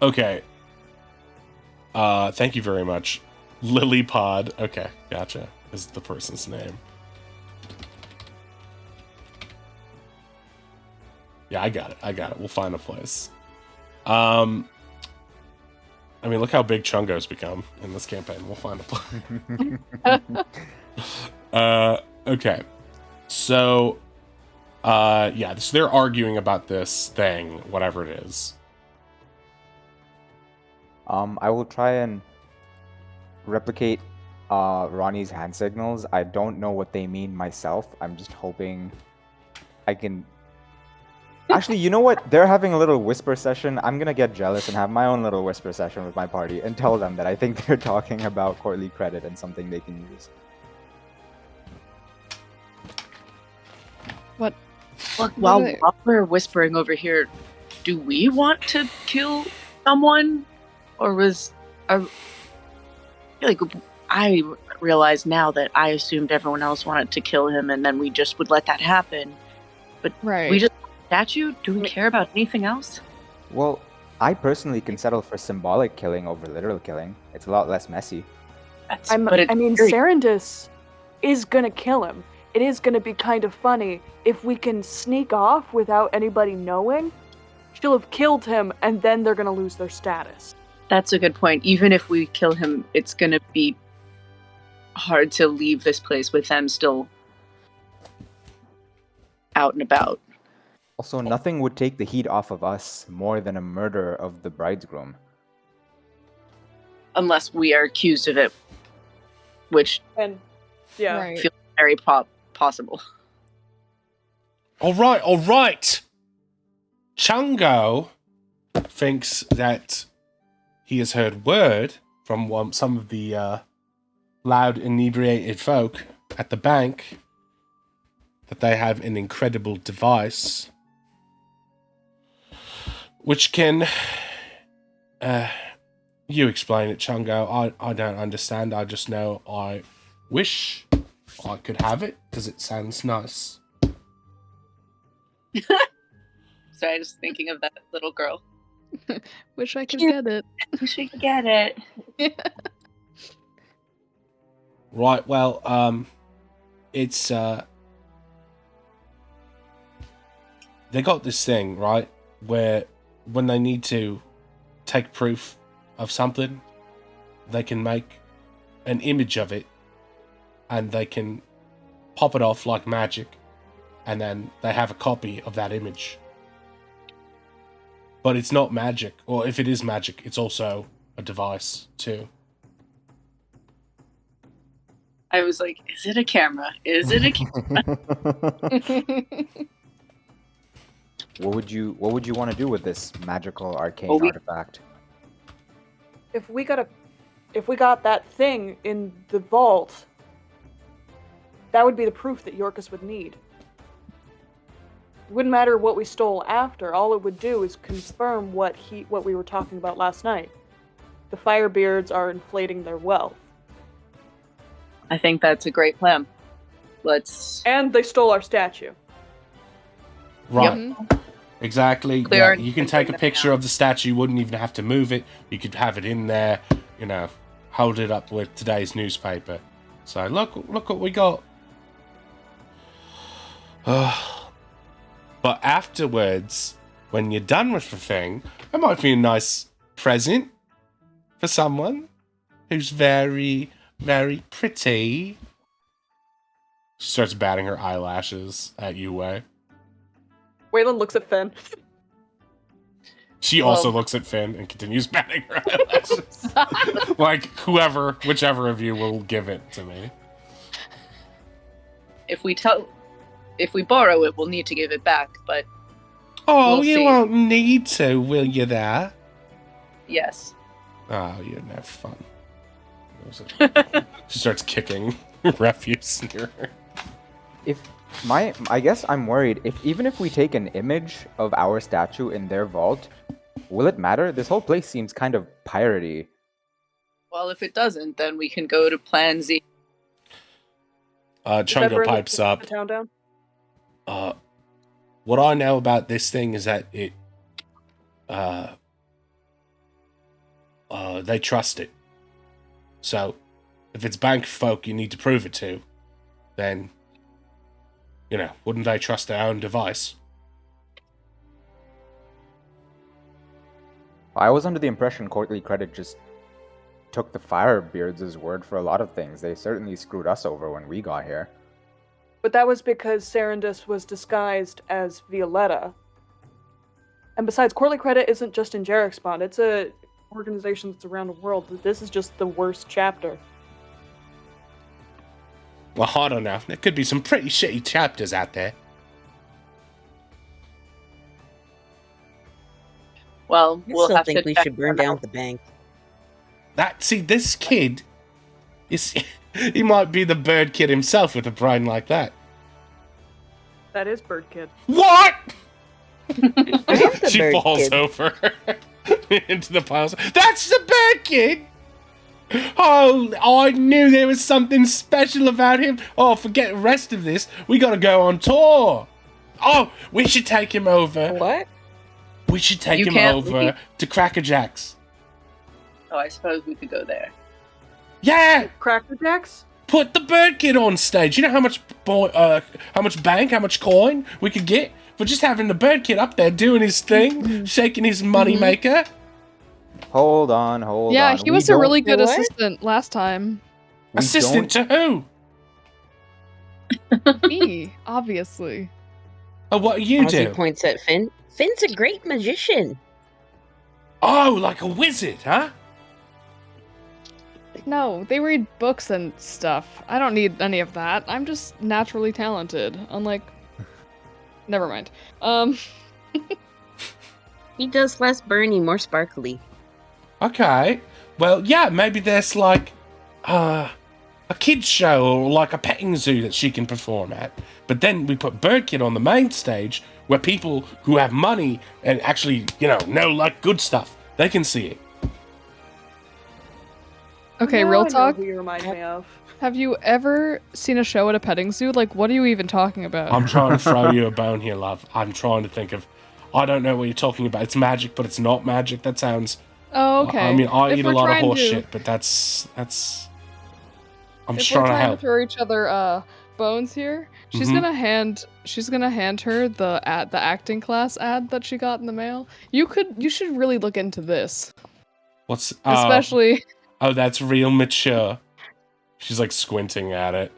Okay. Thank you very much. Lilypod. Okay, gotcha. Is the person's name. Yeah, I got it. We'll find a place. I mean, look how big Chungo's become in this campaign. We'll find a place. Okay. So, yeah, so they're arguing about this thing, whatever it is. I will try and replicate Ronnie's hand signals. I don't know what they mean myself. I'm just hoping I can... Actually, you know what? They're having a little whisper session. I'm gonna get jealous and have my own little whisper session with my party and tell them that I think they're talking about courtly credit and something they can use. What? Look, What while we're whispering over here, do we want to kill someone? Or was... like, I realize now that I assumed everyone else wanted to kill him and then we just would let that happen. But Right. we just... statue? Do we care about anything else? Well, I personally can settle for symbolic killing over literal killing. It's a lot less messy. That's, I mean, very- Serendis is gonna kill him. It is gonna be kind of funny if we can sneak off without anybody knowing. She'll have killed him, and then they're gonna lose their status. That's a good point. Even if we kill him, it's gonna be hard to leave this place with them still out and about. Also, nothing would take the heat off of us more than a murder of the bridegroom. Unless we are accused of it, which And yeah, Right. feels very possible. All right. Chungo thinks that he has heard word from some of the loud, inebriated folk at the bank that they have an incredible device which can... you explain it, Chungo. I don't understand. I just know I wish I could have it because it sounds nice. Sorry, I was thinking of that little girl. Wish I could Cute. get it. Wish we could get it. Right, well, it's, they got this thing, right, where when they need to take proof of something, they can make an image of it, and they can pop it off like magic, and then they have a copy of that image. But it's not magic, or if it is magic, it's also a device, too. I was like, is it a camera? Is it a camera? What would you want to do with this magical arcane Well, we- artifact? If we got that thing in the vault, that would be the proof that Yorkus would need. It wouldn't matter what we stole after. All it would do is confirm what we were talking about last night. The Firebeards are inflating their wealth. I think that's a great plan. Let's... And they stole our statue. Right. Mhm. Exactly. Clear Yeah, you can and take a bring them picture down. of the statue. You wouldn't even have to move it. You could have it in there, you know, hold it up with today's newspaper. So look what we got. But afterwards, when you're done with the thing, it might be a nice present for someone who's very, very pretty. She starts batting her eyelashes at you, Wei. Waylon looks at Finn. She also looks at Finn and continues batting her eyelashes. Like, whichever of you will give it to me. If we borrow it, we'll need to give it back, but Oh, We'll you see. won't need to, will you there? yes. Oh, you'd have fun. She starts kicking refuse near her. I guess I'm worried even if we take an image of our statue in their vault, will it matter? This whole place seems kind of piratey. Well, if it doesn't, then we can go to Plan Z. Does that Chungo burn pipes the up. town down? What I know about this thing is that they trust it. So, if it's bank folk you need to prove it to, then, you know, wouldn't they trust their own device? I was under the impression Courtly Credit just took the Firebeards' word for a lot of things. They certainly screwed us over when we got here. But that was because Serendis was disguised as Violetta. And besides, Courtly Credit isn't just in Jarexpond. It's a organization that's around the world. This is just the worst chapter. Well, I don't know. There could be some pretty shitty chapters out there. Well, I we'll still have think to we check should burn them down out. the bank. This kid is he might be the bird kid himself with a brain like that. That is Bird Kid. What? I am the She bird falls kid. over into the piles. That's the bird kid. Oh, I knew there was something special about him. Oh, forget the rest of this. We gotta go on tour. Oh, we should take him over. What? We should take You him can't over leave. to Cracker Jack's. Oh, I suppose we could go there. Yeah, Cracker Jacks? put the bird kid on stage. You know how much how much coin we could get for just having the bird kid up there doing his thing, shaking his money maker. Hold on. Yeah, he was a really good What? assistant last time. we Assistant don't- to who? Me, obviously. Oh, what you Ozzy do? points at Finn. Finn's a great magician. Oh, like a wizard, huh? No, they read books and stuff. I don't need any of that. I'm just naturally talented. Unlike... Never mind. He does less burny, more sparkly. Okay. Well, yeah, maybe there's like a kids show or like a petting zoo that she can perform at. But then we put Bird Kid on the main stage where people who have money and actually, know like good stuff, they can see it. Okay, Now real I know talk. who you remind me of. Have you ever seen a show at a petting zoo? Like, what are you even talking about? I'm trying to throw you a bone here, love. I'm trying to think of... I don't know what you're talking about. It's magic, but it's not magic. That sounds... Oh, okay. I mean, I If eat a we're lot of trying horse to- shit, but that's... I'm just If we're trying to trying to help. throw each other bones here, she's Mhm. gonna hand her the acting class ad that she got in the mail. You should really look into this. What's... Especially Oh, that's real mature. She's like squinting at it.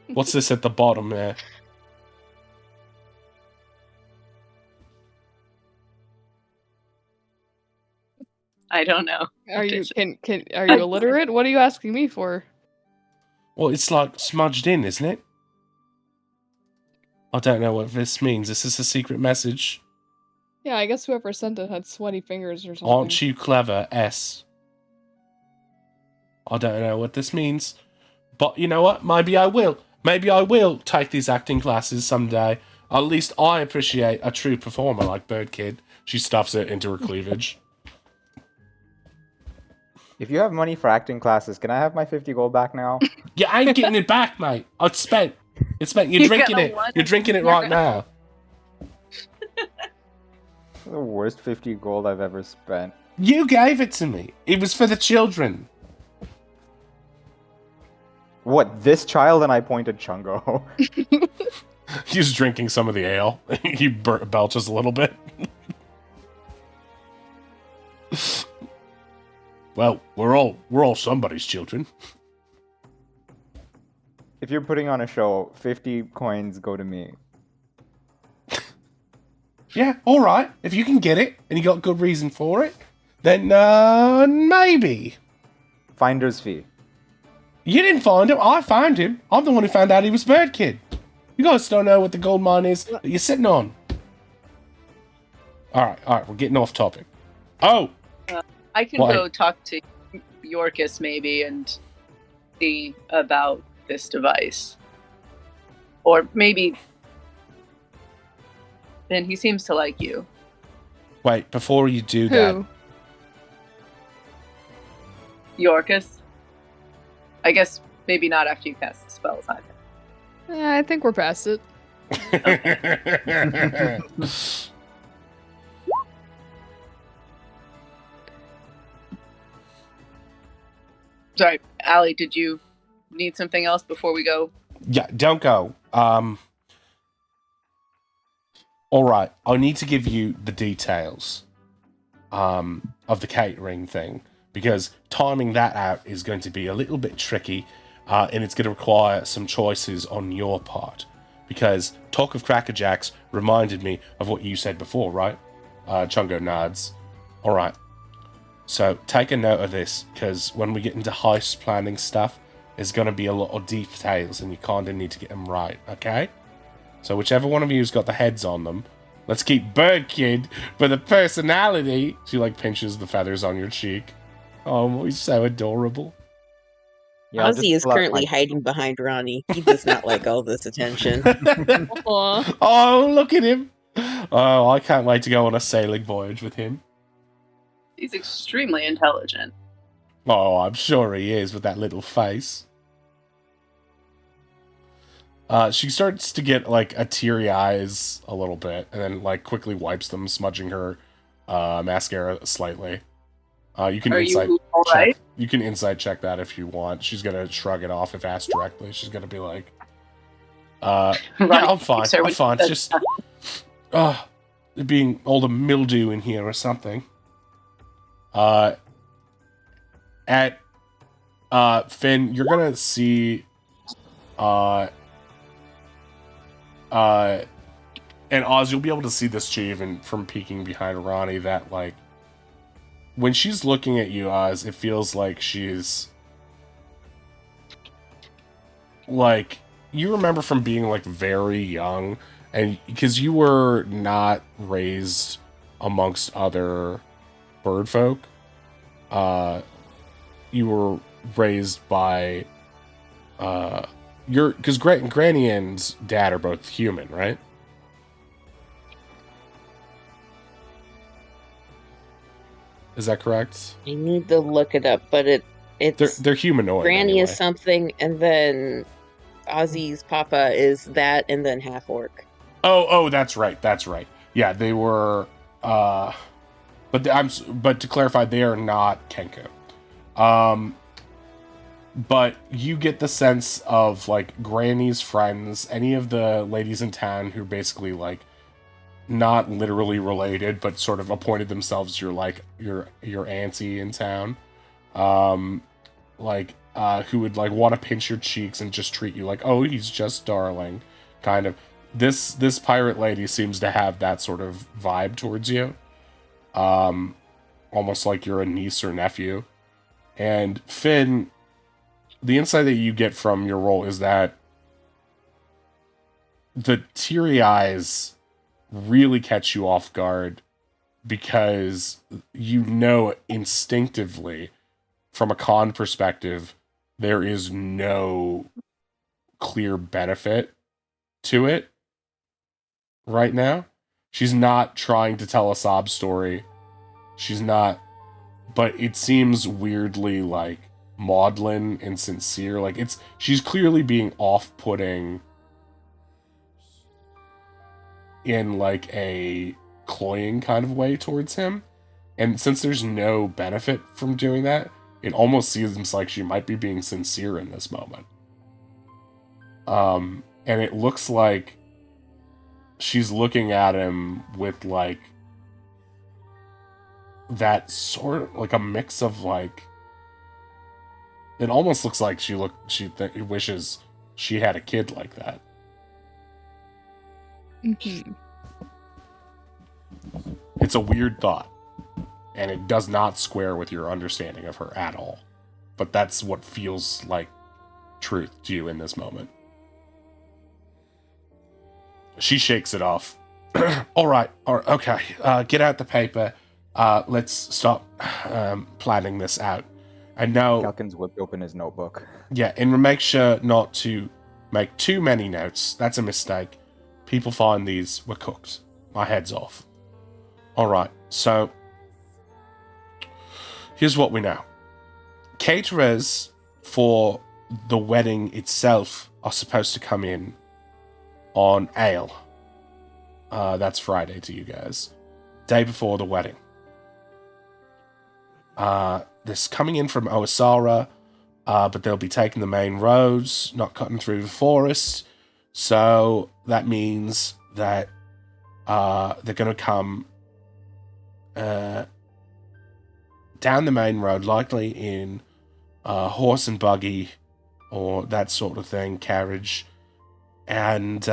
What's this at the bottom there? I don't know. are you illiterate? What are you asking me for? Well, it's like smudged in, isn't it? I don't know what this means. Is this a secret message? Yeah, I guess whoever sent it had sweaty fingers or something. Aren't you clever, S? I don't know what this means. But you know what? Maybe I will. Maybe I will take these acting classes someday. At least I appreciate a true performer like Bird Kid. She stuffs it into her cleavage. If you have money for acting classes, can I have my 50 gold back now? You ain't getting it back, mate. It's spent. It's spent. You're You drinking got it. one You're drinking it in your right now. The worst 50 gold I've ever spent. You gave it to me. It was for the children. What, this child? And I pointed Chungo. He's drinking some of the ale. He belches a little bit. Well, we're all somebody's children. If you're putting on a show, 50 coins go to me. Yeah, all right. If you can get it and you got good reason for it, then maybe. Finder's fee. You didn't find him. I found him. I'm the one who found out he was Bird Kid. You guys don't know what the gold mine is that you're sitting on. All right. We're getting off topic. Oh, I can Why? go talk to Yorkus maybe and see about this device. Or maybe then he seems to like you. wait. Before you do that, Who? Yorkus? I guess maybe not after you cast the spells either. Yeah, I think we're past it. Sorry, Allie, did you need something else before we go? Yeah, don't go. All right, I need to give you the details of the catering thing because timing that out is going to be a little bit tricky, and it's going to require some choices on your part. Because talk of Cracker Jacks reminded me of what you said before, right? Chungo nods. All right. So take a note of this, because when we get into heist planning stuff, there's going to be a lot of details, and you kind of need to get them right, okay? So whichever one of you's got the heads on them, let's keep Bird Kid for the personality. She like pinches the feathers on your cheek. Oh, he's so adorable. Yeah, I'll just Ozzy is pull out currently my- hiding behind Ronnie. He does not like all this attention. Aw. Oh, look at him. Oh, I can't wait to go on a sailing voyage with him. He's extremely intelligent. Oh, I'm sure he is with that little face. She starts to get like a teary eyes a little bit, and then like quickly wipes them, smudging her mascara slightly. You can Are insight you all check. right? You can insight check that if you want. She's gonna shrug it off if asked directly. She's gonna be like, "Yeah, I'm fine. Sir, I'm when fine. he It's says just, there being all the mildew in here or something." At Finn, you're gonna see, and Oz, you'll be able to see this too, even from peeking behind Ronnie, that like when she's looking at you, Oz, it feels like she's like, you remember from being like very young, and because you were not raised amongst other bird folk, you were raised by because Granny and Dad are both human, right? Is that correct? I need to look it up, but it's They're humanoid Granny anyway. is something, and then Ozzy's papa is that, and then half orc. Oh, that's right. Yeah, they were. But to clarify, they are not Kenku. But you get the sense of like Granny's friends, any of the ladies in town who basically like not literally related, but sort of appointed themselves your auntie in town. Who would like want to pinch your cheeks and just treat you like, oh, he's just darling, kind of. This pirate lady seems to have that sort of vibe towards you, almost like you're a niece or nephew. And Finn, the insight that you get from your role is that the teary eyes really catch you off guard because you know instinctively from a con perspective there is no clear benefit to it right now. She's not trying to tell a sob story. She's not, but it seems weirdly like maudlin and sincere. Like she's clearly being off-putting in like a cloying kind of way towards him. And since there's no benefit from doing that, it almost seems like she might be being sincere in this moment. And it looks like she's looking at him with like that sort of like a mix of like, it almost looks like she wishes she had a kid like that. Mm-hmm. It's a weird thought, and it does not square with your understanding of her at all. But that's what feels like truth to you in this moment. She shakes it off. All right, okay. Get out the paper. Let's start planning this out. I know. Calkins whipped open his notebook. Yeah, and make sure not to make too many notes. That's a mistake. People find these were cooked. My head's off. All right, so here's what we know. Caterers for the wedding itself are supposed to come in on Ale. That's Friday to you guys. Day before the wedding. This coming in from Oasara, but they'll be taking the main roads, not cutting through the forest. So that means that they're going to come down the main road, likely in horse and buggy or that sort of thing, carriage, and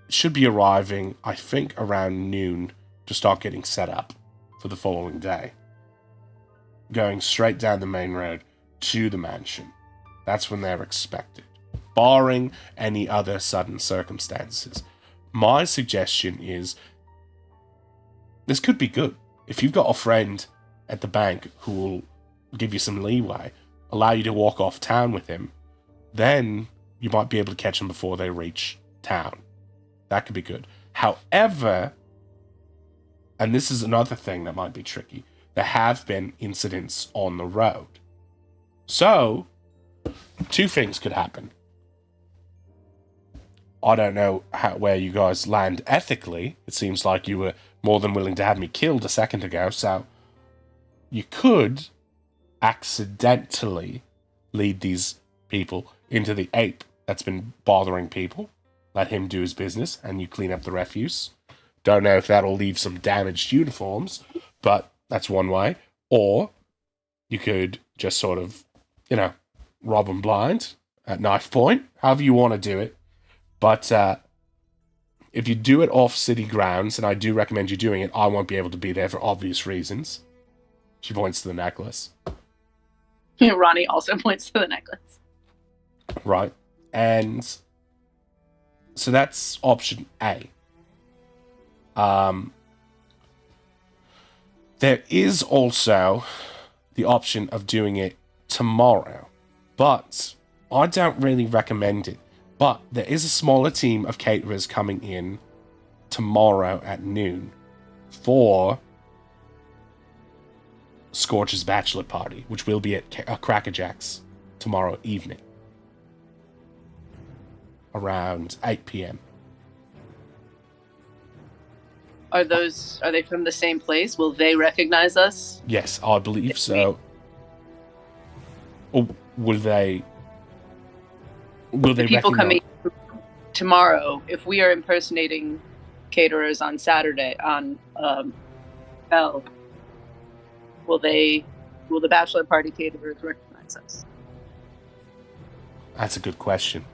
should be arriving, I think, around noon to start getting set up for the following day. Going straight down the main road to the mansion. That's when they're expected, barring any other sudden circumstances. My suggestion is, this could be good. If you've got a friend at the bank who will give you some leeway, allow you to walk off town with him, then you might be able to catch them before they reach town. That could be good. However, and this is another thing that might be tricky, there have been incidents on the road. So, two things could happen. I don't know where you guys land ethically. It seems like you were more than willing to have me killed a second ago, so you could accidentally lead these people into the ape that's been bothering people. Let him do his business, and you clean up the refuse. Don't know if that'll leave some damaged uniforms, but that's one way. Or you could just sort of, rob them blind at knife point, however you want to do it. But if you do it off city grounds, and I do recommend you doing it, I won't be able to be there for obvious reasons. She points to the necklace. Ronnie also points to the necklace. Right. And so that's option A. There is also the option of doing it tomorrow. but I don't really recommend it. But there is a smaller team of caterers coming in tomorrow at noon for Scorch's bachelor party, which will be at Cracker Jack's tomorrow evening around 8 p.m. Are they from the same place? Will they recognize us? Yes, I believe so. Or will they The people recognize... coming tomorrow, if we are impersonating caterers on Saturday on Bell, will the bachelor party caterers recognize us? That's a good question.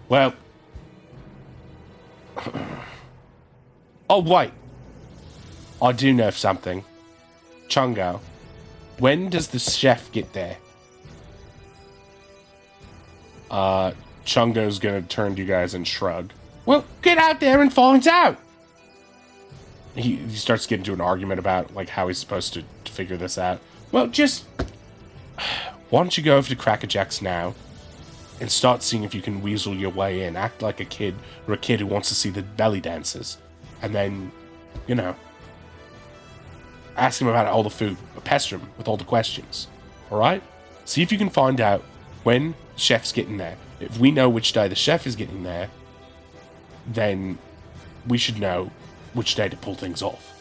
Well... Oh, wait. I do know something. Chungo, when does the chef get there? Chungo's gonna turn to you guys and shrug. Well, get out there and find out! He starts getting into an argument about, like, how he's supposed to figure this out. Well, just... Why don't you go over to Cracker Jack's now and start seeing if you can weasel your way in. Act like a kid, or a kid who wants to see the belly dancers. And then, you know, ask him about all the food. Pester him with all the questions. Alright? See if you can find out when the chef's getting there. If we know which day the chef is getting there, then we should know which day to pull things off.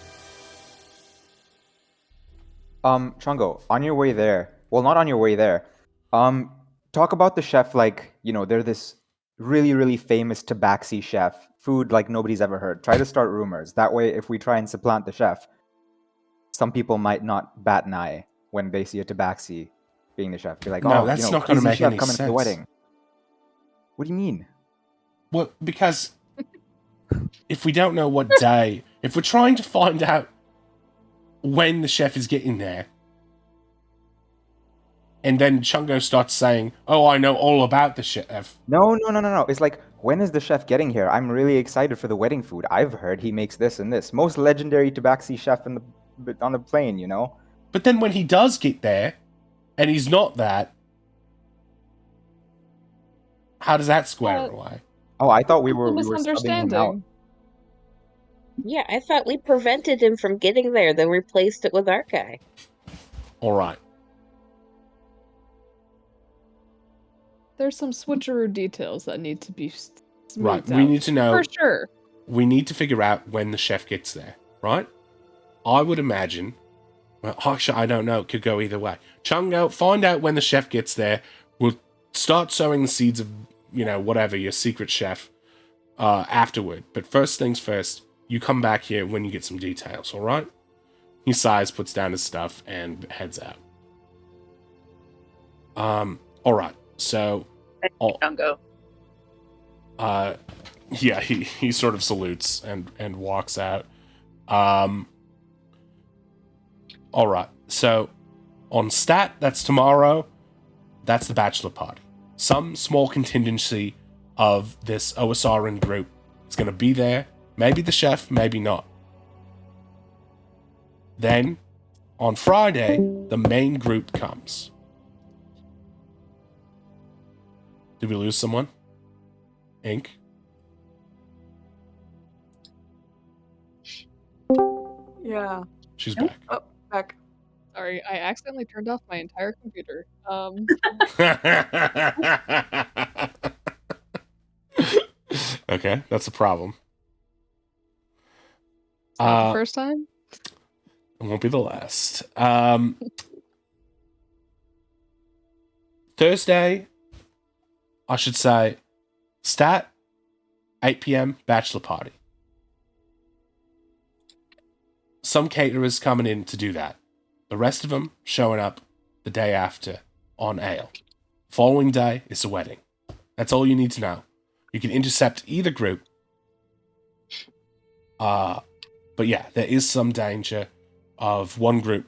Chungo, on your way there, well, not on your way there, talk about the chef like, you know, they're this really, really famous tabaxi chef, food like nobody's ever heard. Try to start rumors. That way, if we try and supplant the chef, some people might not bat an eye when they see a tabaxi being the chef. Be like, No, oh, that's you know, not gonna crazy make chef any coming to the sense. wedding. What do you mean? Well, because if we don't know what day, if we're trying to find out when the chef is getting there, and then Chungo starts saying, oh, I know all about the chef. No. It's like, when is the chef getting here? I'm really excited for the wedding food. I've heard he makes this and this. Most legendary tabaxi chef on the plane, you know? But then when he does get there, and he's not that, how does that square away? Oh, I thought we were subbing him out. misunderstanding. Yeah, I thought we prevented him from getting there, then replaced it with our guy. All right. There's some switcheroo details that need to be smoothed Right. out. We need to know. For sure. We need to figure out when the chef gets there, right? I would imagine. Well, actually, I don't know. It could go either way. Chungo, find out when the chef gets there. We'll start sowing the seeds of, you know, whatever, your secret chef, afterward. But first things first, you come back here when you get some details, all right? He sighs, puts down his stuff, and heads out. All right. So, Chungo. yeah, he sort of salutes and walks out. All right. So, on Stat, that's tomorrow. That's the bachelor party. Some small contingency of this OSRN group is going to be there. Maybe the chef, maybe not. Then, on Friday, the main group comes. Did we lose someone? Ink? Yeah. She's back. Oh, back. Sorry, I accidentally turned off my entire computer. Okay, that's a problem. It's not the first time? It won't be the last. Thursday, I should say, Stat, 8 p.m., bachelor party. Some caterers coming in to do that. The rest of them showing up the day after on Ale. Following day is the wedding. That's all you need to know. You can intercept either group. But yeah, there is some danger of one group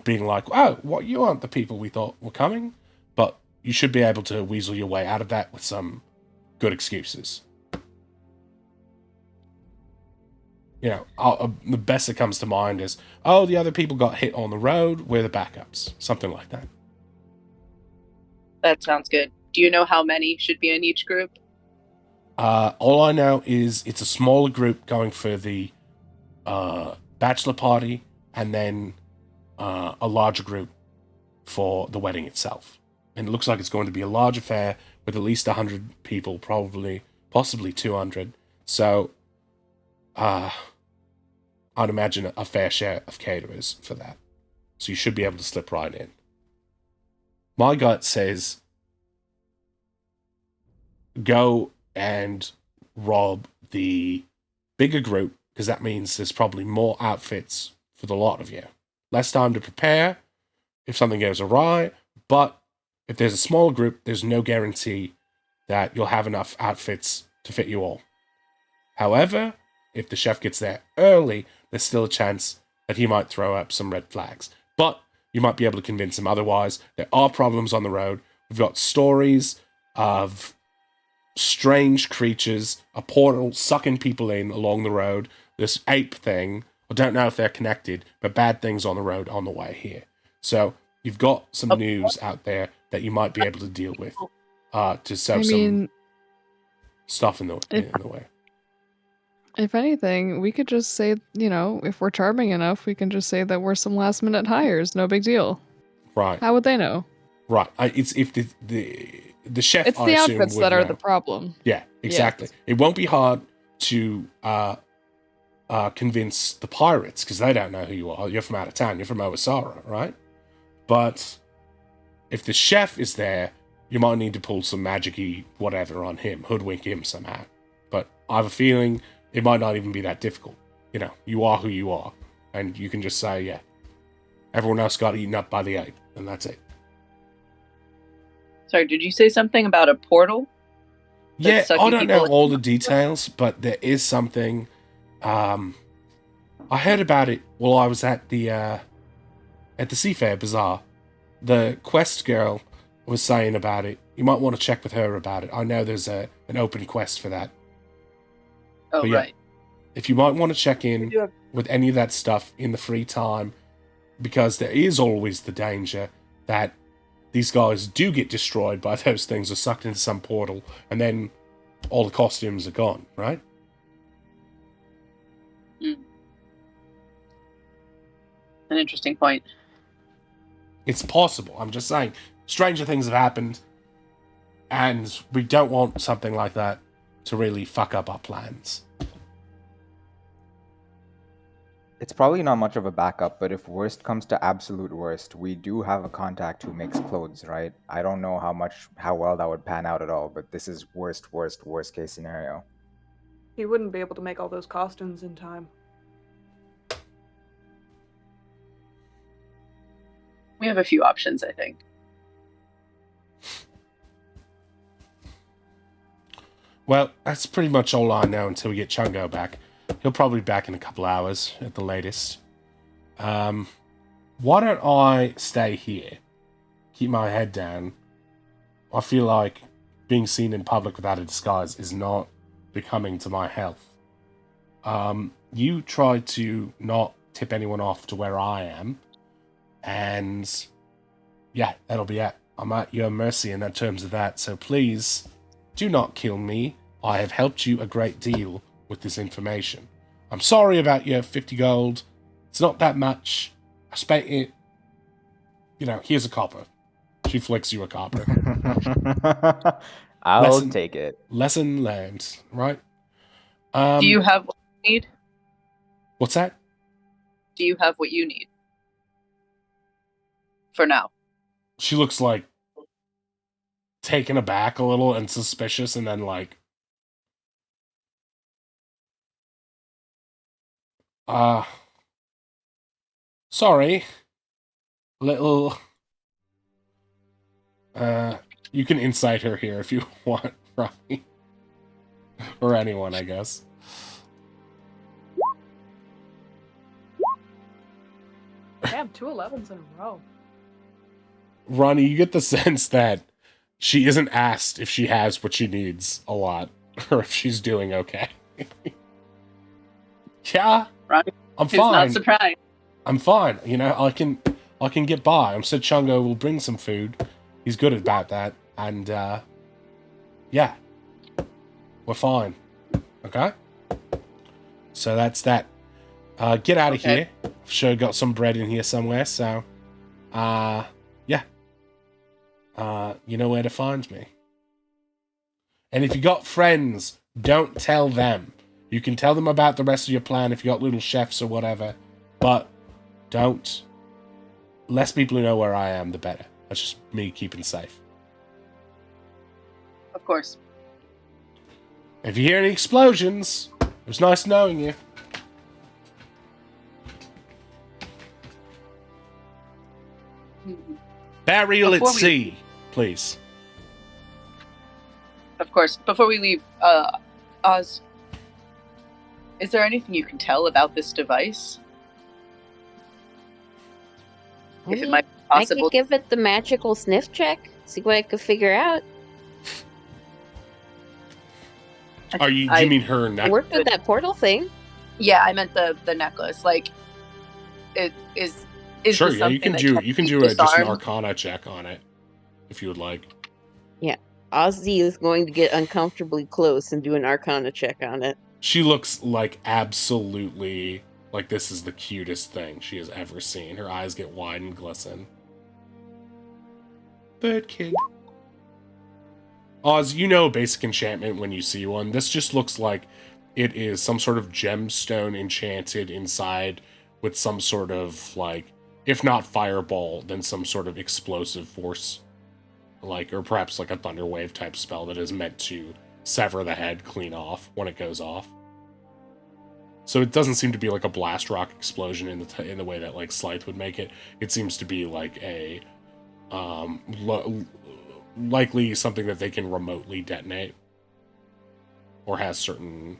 being like, oh, what, you aren't the people we thought were coming? But you should be able to weasel your way out of that with some good excuses. the best that comes to mind is, oh, the other people got hit on the road, we're the backups. Something like that. That sounds good. Do you know how many should be in each group? All I know is it's a smaller group going for the bachelor party, and then a larger group for the wedding itself. And it looks like it's going to be a large affair with at least 100 people, possibly 200. So, I'd imagine a fair share of caterers for that. So you should be able to slip right in. My gut says go and rob the bigger group, because that means there's probably more outfits for the lot of you. Less time to prepare if something goes awry, but if there's a small group, there's no guarantee that you'll have enough outfits to fit you all. However, if the chef gets there early, there's still a chance that he might throw up some red flags. But you might be able to convince him otherwise. There are problems on the road. We've got stories of strange creatures, a portal sucking people in along the road, this ape thing. I don't know if they're connected, but bad things on the road on the way here. So you've got some news out there that you might be able to deal with to sow some stuff in the way. If anything, we could just say, if we're charming enough, we can just say that we're some last minute hires. No big deal. Right. How would they know? Right. It's if the chef. It's the outfits that are the problem. Yeah, exactly. Yeah. It won't be hard to convince the pirates, because they don't know who you are. You're from out of town. You're from Owasara, right? But if the chef is there, you might need to pull some magic-y whatever on him, hoodwink him somehow. But I have a feeling it might not even be that difficult. You are who you are, and you can just say, yeah, everyone else got eaten up by the ape, and that's it. Sorry, did you say something about a portal? Yeah, I don't know all the details, but there is something. I heard about it while I was at the Seafair Bazaar. The quest girl was saying about it. You might want to check with her about it. I know there's an open quest for that. Oh, but yeah, right. If you might want to check in with any of that stuff in the free time, because there is always the danger that these guys do get destroyed by those things or sucked into some portal, and then all the costumes are gone, right? Mm. An interesting point. It's possible. I'm just saying, stranger things have happened, and we don't want something like that to really fuck up our plans. It's probably not much of a backup, but if worst comes to absolute worst, we do have a contact who makes clothes, right? I don't know how well that would pan out at all, but this is worst case scenario. He wouldn't be able to make all those costumes in time. We have a few options, I think. Well, that's pretty much all I know until we get Chungo back. He'll probably be back in a couple hours at the latest. Why don't I stay here? Keep my head down. I feel like being seen in public without a disguise is not becoming to my health. You try to not tip anyone off to where I am. And yeah, that'll be it. I'm at your mercy in terms of that. So please, do not kill me. I have helped you a great deal with this information. I'm sorry about your 50 gold. It's not that much. I spent it. Here's a copper. She flicks you a copper. I'll take it. Lesson learned, right? Do you have what you need? What's that? Do you have what you need? For now. She looks like taken aback a little and suspicious, and then sorry. Little you can incite her here if you want, right? Or anyone, I guess. Damn, 2 11s in a row. Ronnie, you get the sense that she isn't asked if she has what she needs a lot, or if she's doing okay. Yeah, Ronnie I'm is not fine. surprised. I'm fine. You know, I can get by. I'm said Chungo will bring some food. He's good about that. And yeah. We're fine. Okay? So that's that. Get out of Okay. here. I'm sure I got some bread in here somewhere, so yeah. You know where to find me. And if you got friends, don't tell them. You can tell them about the rest of your plan if you got little chefs or whatever, but don't. Less people who know where I am, the better. That's just me keeping safe. Of course. If you hear any explosions, it was nice knowing you. Burial at Before we- sea, please. Of course. Before we leave, Oz, is there anything you can tell about this device? If it might be I possible. could give it the magical sniff check, see what I could figure out. Do you mean her I worked with that portal thing. Yeah, I meant the necklace. Like, it is. Sure, this yeah, you something can that do can be just an disarmed? Arcana check on it, if you would like. Ozzy is going to get uncomfortably close and do an Arcana check on it. She looks like absolutely like this is the cutest thing she has ever seen. Her eyes get wide and glisten. Bird kid. Oz, you know basic enchantment when you see one. This just looks like it is some sort of gemstone enchanted inside with some sort of, like, if not fireball, then some sort of explosive force. Like, or perhaps like a thunder wave type spell that is meant to sever the head clean off when it goes off. So it doesn't seem to be like a blast rock explosion in the way that like Scythe would make it. It seems to be like a likely something that they can remotely detonate, or has certain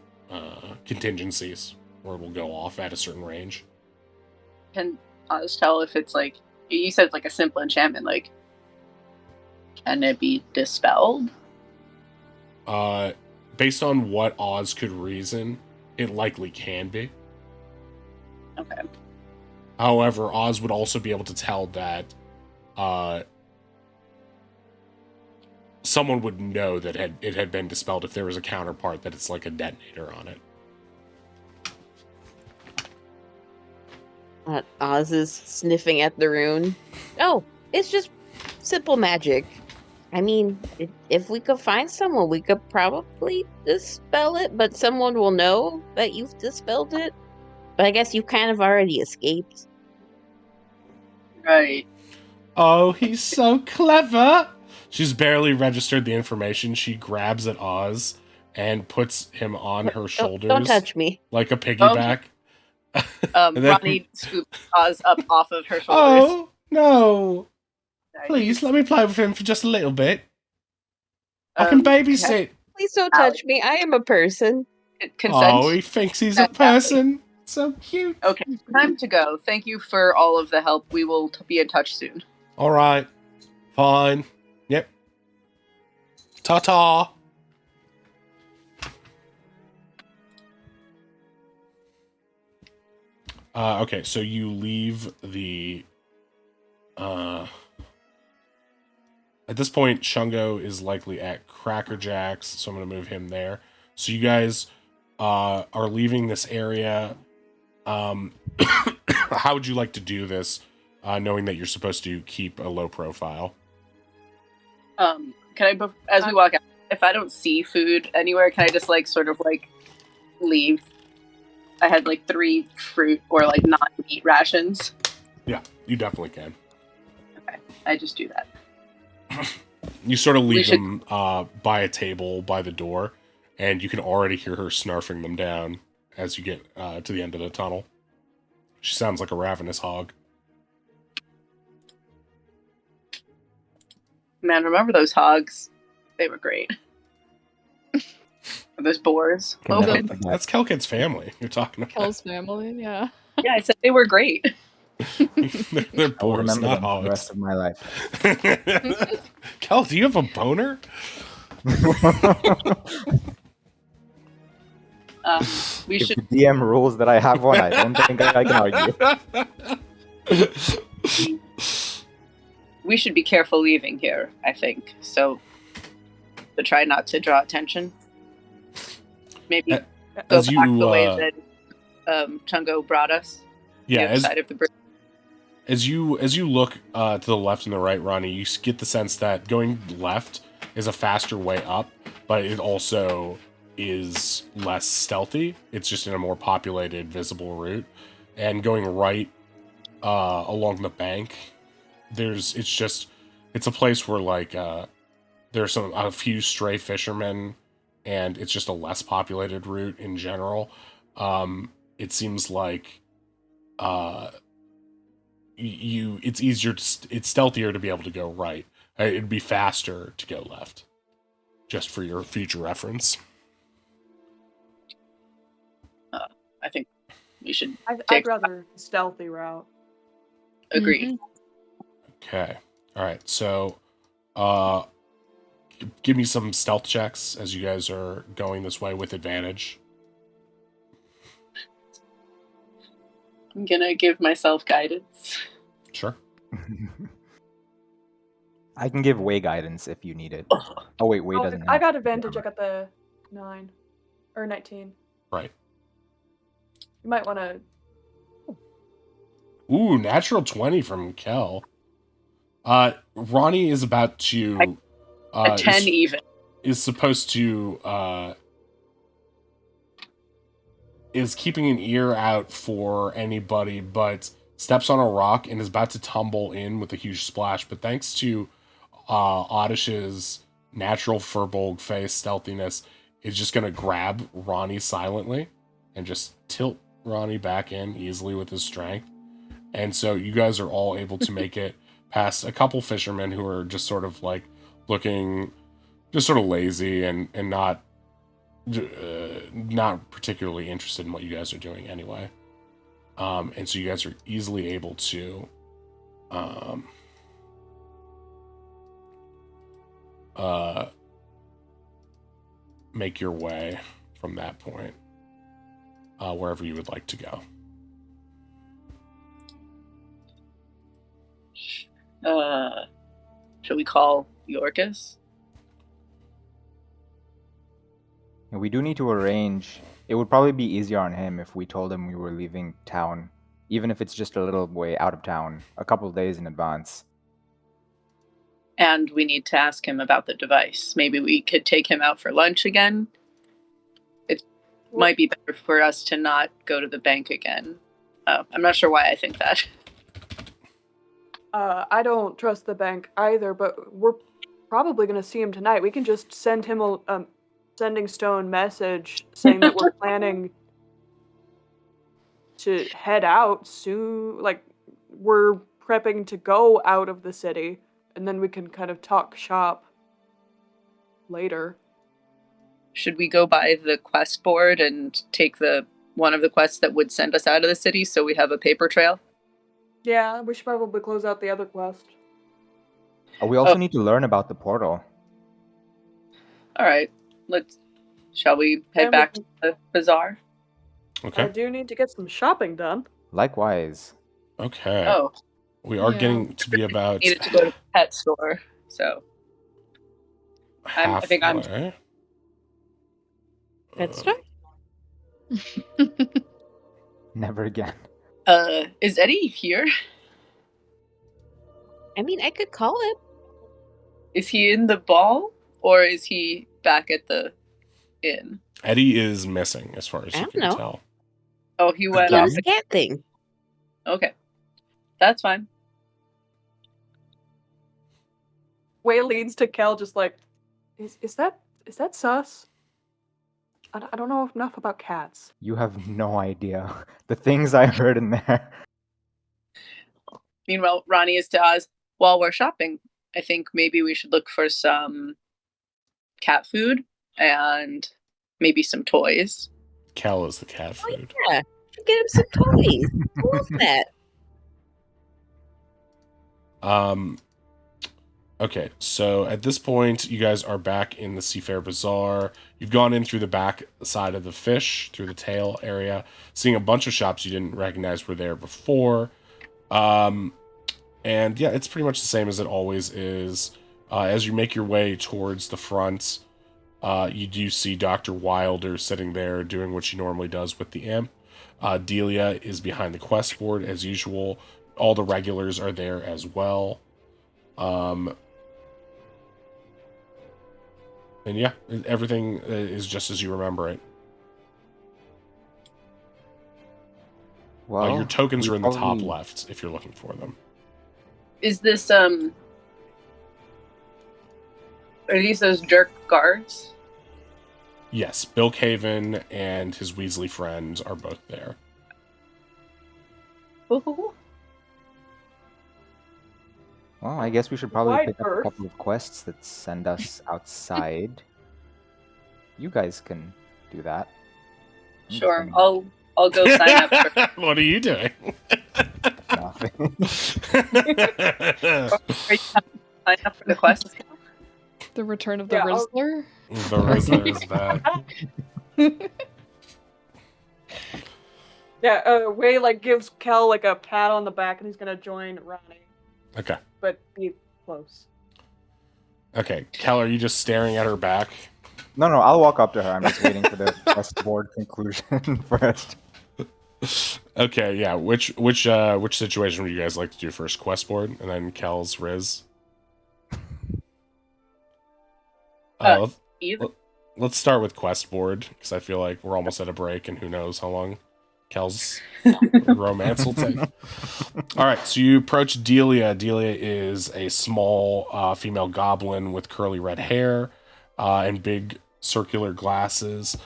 contingencies where it will go off at a certain range. Can Oz tell if it's like, you said it's like a simple enchantment, like, can it be dispelled? Based on what Oz could reason, it likely can be. Okay. However, Oz would also be able to tell that someone would know that it had been dispelled if there was a counterpart that it's like a detonator on it. Oz is sniffing at the rune. Oh, it's just simple magic. I mean, if we could find someone, we could probably dispel it, but someone will know that you've dispelled it. But I guess you kind of already escaped. Right. Oh, he's so clever! She's barely registered the information. She grabs at Oz and puts him on her shoulders. Don't touch me. Like a piggyback. And then- Ronnie scoops Oz up off of her shoulders. Oh, no! Nice. Please, let me play with him for just a little bit. I can babysit. Please don't touch me. I am a person. Consent. Oh, he thinks he's a person. So cute. Okay, time to go. Thank you for all of the help. We will be in touch soon. All right. Fine. Yep. Ta-ta. Okay, so you leave the... At this point, Shungo is likely at Cracker Jack's, so I'm going to move him there. So you guys are leaving this area. How would you like to do this, knowing that you're supposed to keep a low profile? Can I, as we walk out, if I don't see food anywhere, can I just like sort of like leave? I had like 3 fruit or like non-meat rations. Yeah, you definitely can. Okay, I just do that. You sort of leave them by a table by the door, and you can already hear her snarfing them down as you get to the end of the tunnel. She sounds like a ravenous hog. Man, remember those hogs? They were great. Those boars. Can Oh, never yeah, forget. That's Kelkit's family you're talking about. Kel's family, yeah. I said they were great. They're I will boars, remember not them for the hogs. rest of my life. Kel, do you have a boner? We If should the DM rules that I have one, I don't think I can argue. we should be careful leaving here, I think. So to try not to draw attention. Maybe A- go as back you, the way that Chungo brought us. Yeah, the other side of the bridge. as you look to the left and the right, Ronnie, you get the sense that going left is a faster way up, but it also is less stealthy. It's just in a more populated, visible route. And going right along the bank, it's a place where like there's a few stray fishermen, and it's just a less populated route in general. It seems like it's stealthier to be able to go right. It'd be faster to go left, just for your future reference. I think we should I'd rather stealthy route. agree. Mhm. Okay. All right. So, give me some stealth checks as you guys are going this way with advantage. I'm gonna give myself guidance. Sure. I can give way guidance if you need it. Oh wait, way doesn't. I have got it. advantage. I got the 9 or 19. Right. You might want to. Ooh, natural 20 from Kel. Ronnie is about to A 10 even. is supposed to is keeping an ear out for anybody, but steps on a rock and is about to tumble in with a huge splash. But thanks to Oddish's natural furbolg face stealthiness, is just gonna grab Ronnie silently and just tilt Ronnie back in easily with his strength. And so you guys are all able to make it past a couple fishermen who are just sort of like looking just sort of lazy and not particularly interested in what you guys are doing anyway. And so you guys are easily able to make your way from that point wherever you would like to go. Shall we call Yorkus? We do need to arrange. It would probably be easier on him if we told him we were leaving town, even if it's just a little way out of town, a couple of days in advance. And we need to ask him about the device. Maybe we could take him out for lunch again. It might be better for us to not go to the bank again. I'm not sure why I think that. I don't trust the bank either, but we're probably going to see him tonight. We can just send him a sending stone message saying that we're planning to head out soon. Like, we're prepping to go out of the city, and then we can kind of talk shop later. Should we go by the quest board and take one of the quests that would send us out of the city so we have a paper trail? Yeah, we should probably close out the other quest. We also need to learn about the portal. All right. Shall we head back to the bazaar? Okay. I do need to get some shopping done. Likewise. Okay. Oh, We are Yeah. getting to be about needed to go to the pet store, so I think I'm- halfway. Pet store? Never again. is Eddie here? I mean, I could call him. Is he in the ball or is he back at the inn? Eddie is missing, as far as I you don't can know. tell. Oh, he went Doing off. his cat thing. Okay, that's fine. Way leads to Kel just like, is that sus? I don't know enough about cats. You have no idea. The things I heard in there. Meanwhile, Ronnie is to us, while we're shopping, I think maybe we should look for some cat food and maybe some toys. Kel is the cat food. Yeah, get him some toys. I love that. Okay, so at this point, you guys are back in the Seafair Bazaar. You've gone in through the back side of the fish, through the tail area, seeing a bunch of shops you didn't recognize were there before. And yeah, it's pretty much the same as it always is. As you make your way towards the front, you do see Dr. Wilder sitting there doing what she normally does with the imp. Delia is behind the quest board as usual. All the regulars are there as well. And yeah, everything is just as you remember it. Well, Your tokens we are in the top probably- left if you're looking for them. Is this are these those jerk guards? Yes, Bill Caven and his Weasley friends are both there. Ooh. Well, I guess we should probably Wide pick up a berth. couple of quests that send us outside. You guys can do that. I'm just Sure, gonna- I'll go sign up for What are you doing? Nothing. sign up for the quest. The return of the Yeah, I'll- Rizzler? The Rizzler is bad. Yeah, Way like gives Kel like a pat on the back, and he's gonna join Ronnie, Okay. but be close. Okay. Kel, are you just staring at her back? No, I'll walk up to her. I'm just waiting for the quest board conclusion first. Okay, yeah. Which situation would you guys like to do first? Quest board and then Kel's Riz? Either. Let's start with quest board because I feel like we're almost at a break and who knows how long Kel's romance will take. All right, so you approach Delia. Delia is a small female goblin with curly red hair and big circular glasses.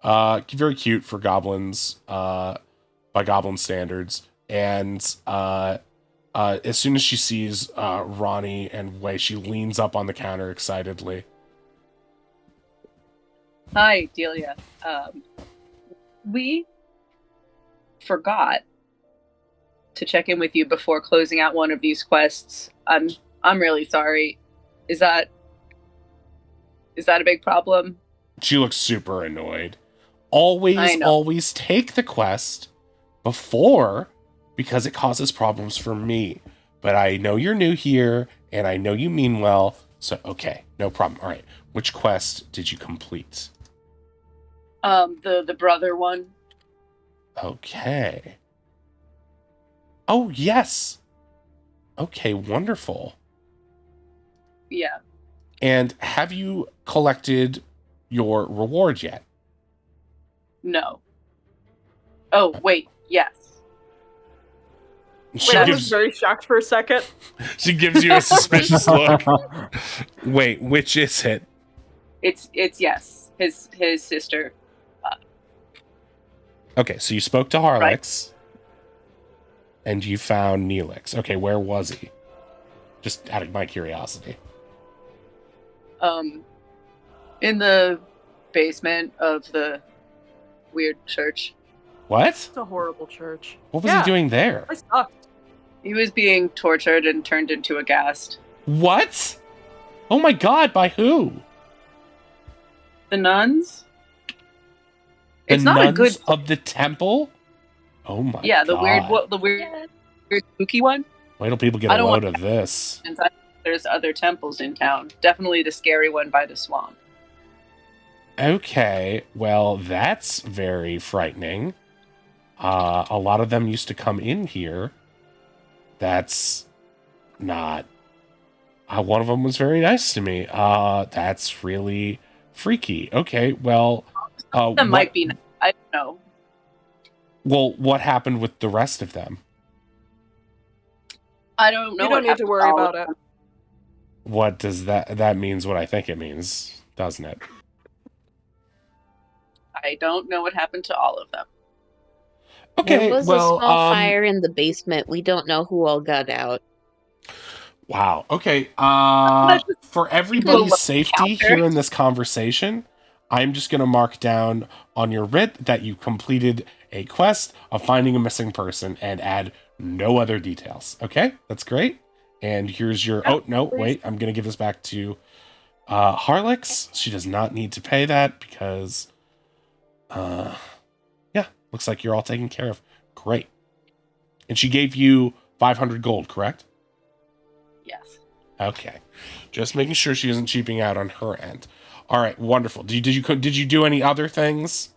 Very cute for goblins by goblin standards. And as soon as she sees Ronnie and Wei, she leans up on the counter excitedly. Hi, Delia. We forgot to check in with you before closing out one of these quests. I'm really sorry. Is that a big problem? She looks super annoyed. Always take the quest before because it causes problems for me. But I know you're new here and I know you mean well. So, okay, no problem. All right. Which quest did you complete? The brother one. Okay. Oh, yes. Okay, wonderful. Yeah. And have you collected your reward yet? No. Oh, wait. Yes. She I was gives, very shocked for a second. she gives you a suspicious look. Wait, which is it? It's yes. His sister. Okay, so you spoke to Harlex. And you found Neelix. Okay, where was he? Just out of my curiosity. In the basement of the weird church. What? It's a horrible church. What was he doing there? I sucked. He was being tortured and turned into a ghast. What? Oh my god, by who? The nuns? The It's not nuns a good. of the temple? Oh my Yeah, god. the weird spooky one. Wait till people get I a don't load want- of this. Inside, there's other temples in town. Definitely the scary one by the swamp. Okay, well, that's very frightening. A lot of them used to come in here. That's not... one of them was very nice to me. That's really freaky. Okay, well... That might be. I don't know. Well, what happened with the rest of them? I don't know. You what don't need to happened worry all about of it. them. What does that means what I think it means, doesn't it? I don't know what happened to all of them. Okay, There was well, a small fire in the basement. We don't know who all got out. wow. Okay, for Little everybody's safety counter. here in this conversation, I'm just going to mark down on your writ that you completed a quest of finding a missing person and add no other details. Okay, that's great. And here's your. Yeah, Oh no, please. wait! I'm gonna give this back to Harlix. She does not need to pay that because, yeah, looks like you're all taken care of. Great. And she gave you 500 gold, correct? Yes. Okay, just making sure she isn't cheaping out on her end. All right, wonderful. Did you do any other things?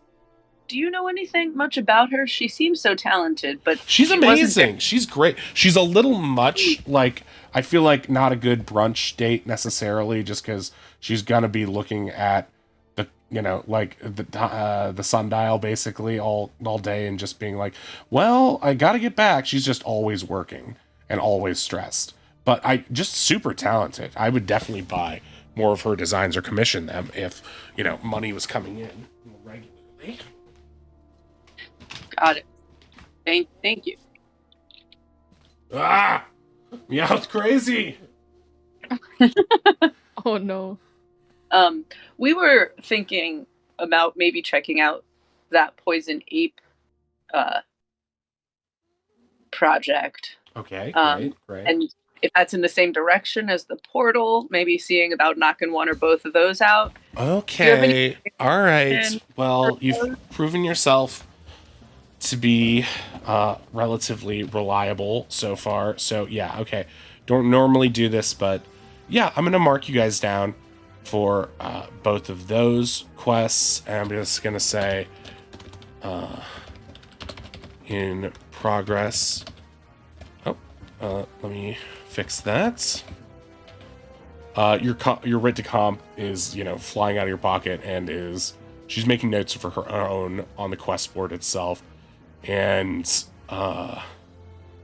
Do you know anything much about her? She seems so talented, but She's she wasn't amazing. She's great. She's a little much. Like, I feel like not a good brunch date necessarily, just because she's gonna be looking at the, like the sundial basically all day and just being like, well, I gotta get back. She's just always working and always stressed. But just super talented. I would definitely buy more of her designs or commission them if money was coming in regularly. Got it. Thank you. Ah, Meowth crazy. Oh no. We were thinking about maybe checking out that poison ape project. Okay, great. And if that's in the same direction as the portal, maybe seeing about knocking one or both of those out. Okay, all right. information Well, you've proven yourself to be relatively reliable so far. So yeah, okay. Don't normally do this, but yeah, I'm gonna mark you guys down for both of those quests, and I'm just gonna say in progress. Let me fix that. Your writ to comp is flying out of your pocket and she's making notes for her own on the quest board itself, and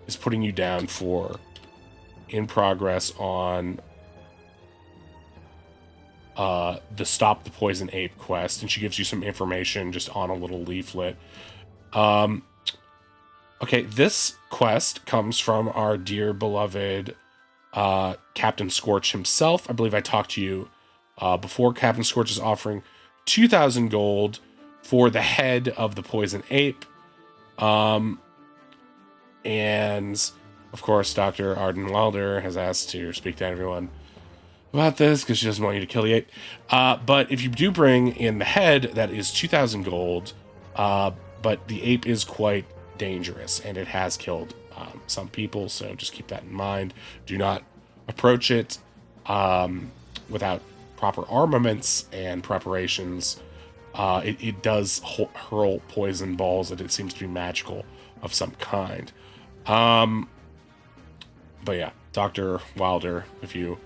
is putting you down for in progress on the Stop the Poison Ape quest, and she gives you some information just on a little leaflet. Okay, this quest comes from our dear beloved Captain Scorch himself. I believe I talked to you before. Captain Scorch is offering 2,000 gold for the head of the poison ape. And of course, Dr. Arden Wilder has asked to speak to everyone about this because she doesn't want you to kill the ape. But if you do bring in the head, that is 2,000 gold. But the ape is quite dangerous and it has killed some people, so just keep that in mind. Do not approach it without proper armaments and preparations. It does hurl poison balls, and it seems to be magical of some kind. But yeah, Dr. Wilder, if you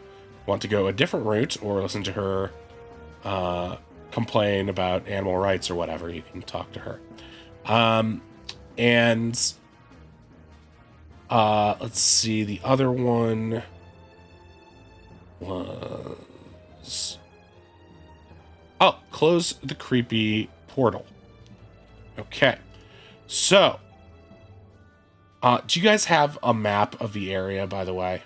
want to go a different route or listen to her complain about animal rights or whatever, you can talk to her. And let's see, the other one was close the creepy portal. Okay, so do you guys have a map of the area, by the way?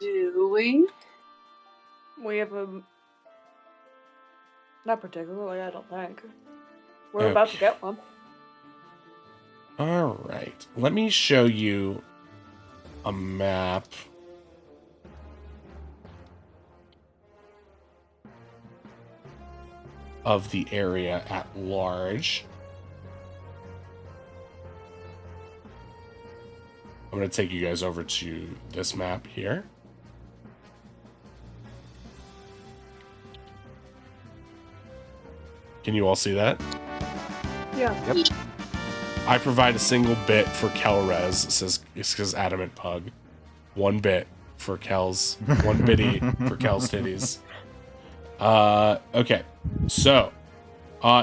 Doing? We have a. Not particularly, I don't think. We're Okay. about to get one. All right, let me show you a map. Of the area at large. I'm going to take you guys over to this map here. Can you all see that? Yeah. Yep. I provide a single bit for Kelrez. It says Adamant Pug. 1 bit for Kel's. 1 bitty for Kel's titties. Okay. So,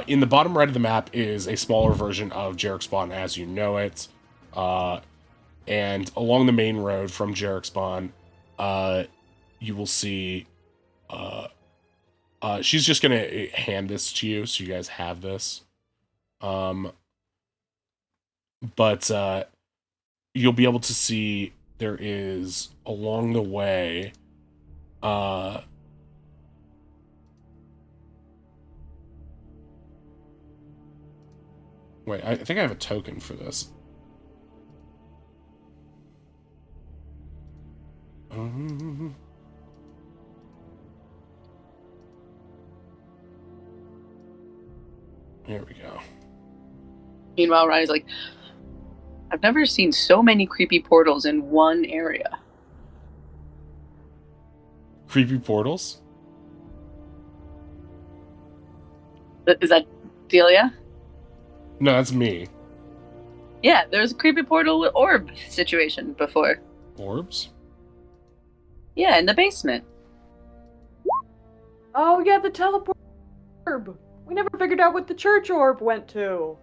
in the bottom right of the map is a smaller version of Jarek Spawn as you know it. And along the main road from Jarek Spawn, you will see, she's just going to hand this to you so you guys have this. But you'll be able to see there is along the way, wait, I think I have a token for this. Here we go. Meanwhile, Ronnie's like, I've never seen so many creepy portals in one area. Creepy portals? Is that Delia? No, that's me. Yeah, there was a creepy portal orb situation before. Orbs? Yeah, in the basement. Oh yeah, the teleport orb. We never figured out what the church orb went to.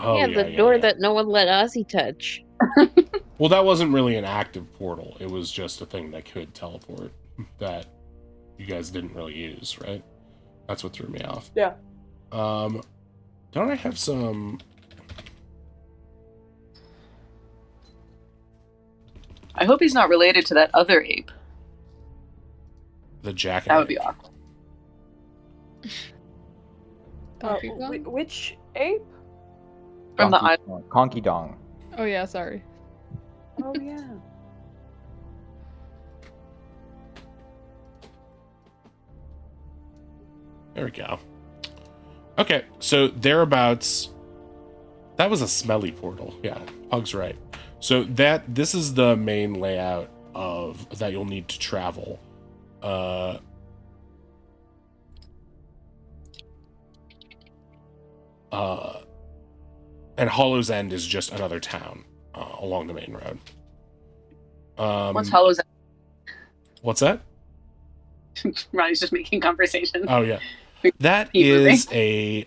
Oh, yeah, the door that no one let Ozzy touch. Well, that wasn't really an active portal. It was just a thing that could teleport that you guys didn't really use, right? That's what threw me off. Yeah. Don't I have some... I hope he's not related to that other ape. The jacket? That would be awesome. Donkey Kong? Which ape? From the Donkey island. Kong. Conky Dong. Oh yeah, sorry. Oh yeah. There we go. Okay, so thereabouts... That was a smelly portal. Yeah, Pug's right. So this is the main layout of that you'll need to travel. And Hollow's End is just another town along the main road. What's Hollow's What's that? Ronnie's just making conversation. Oh yeah, that Keep is a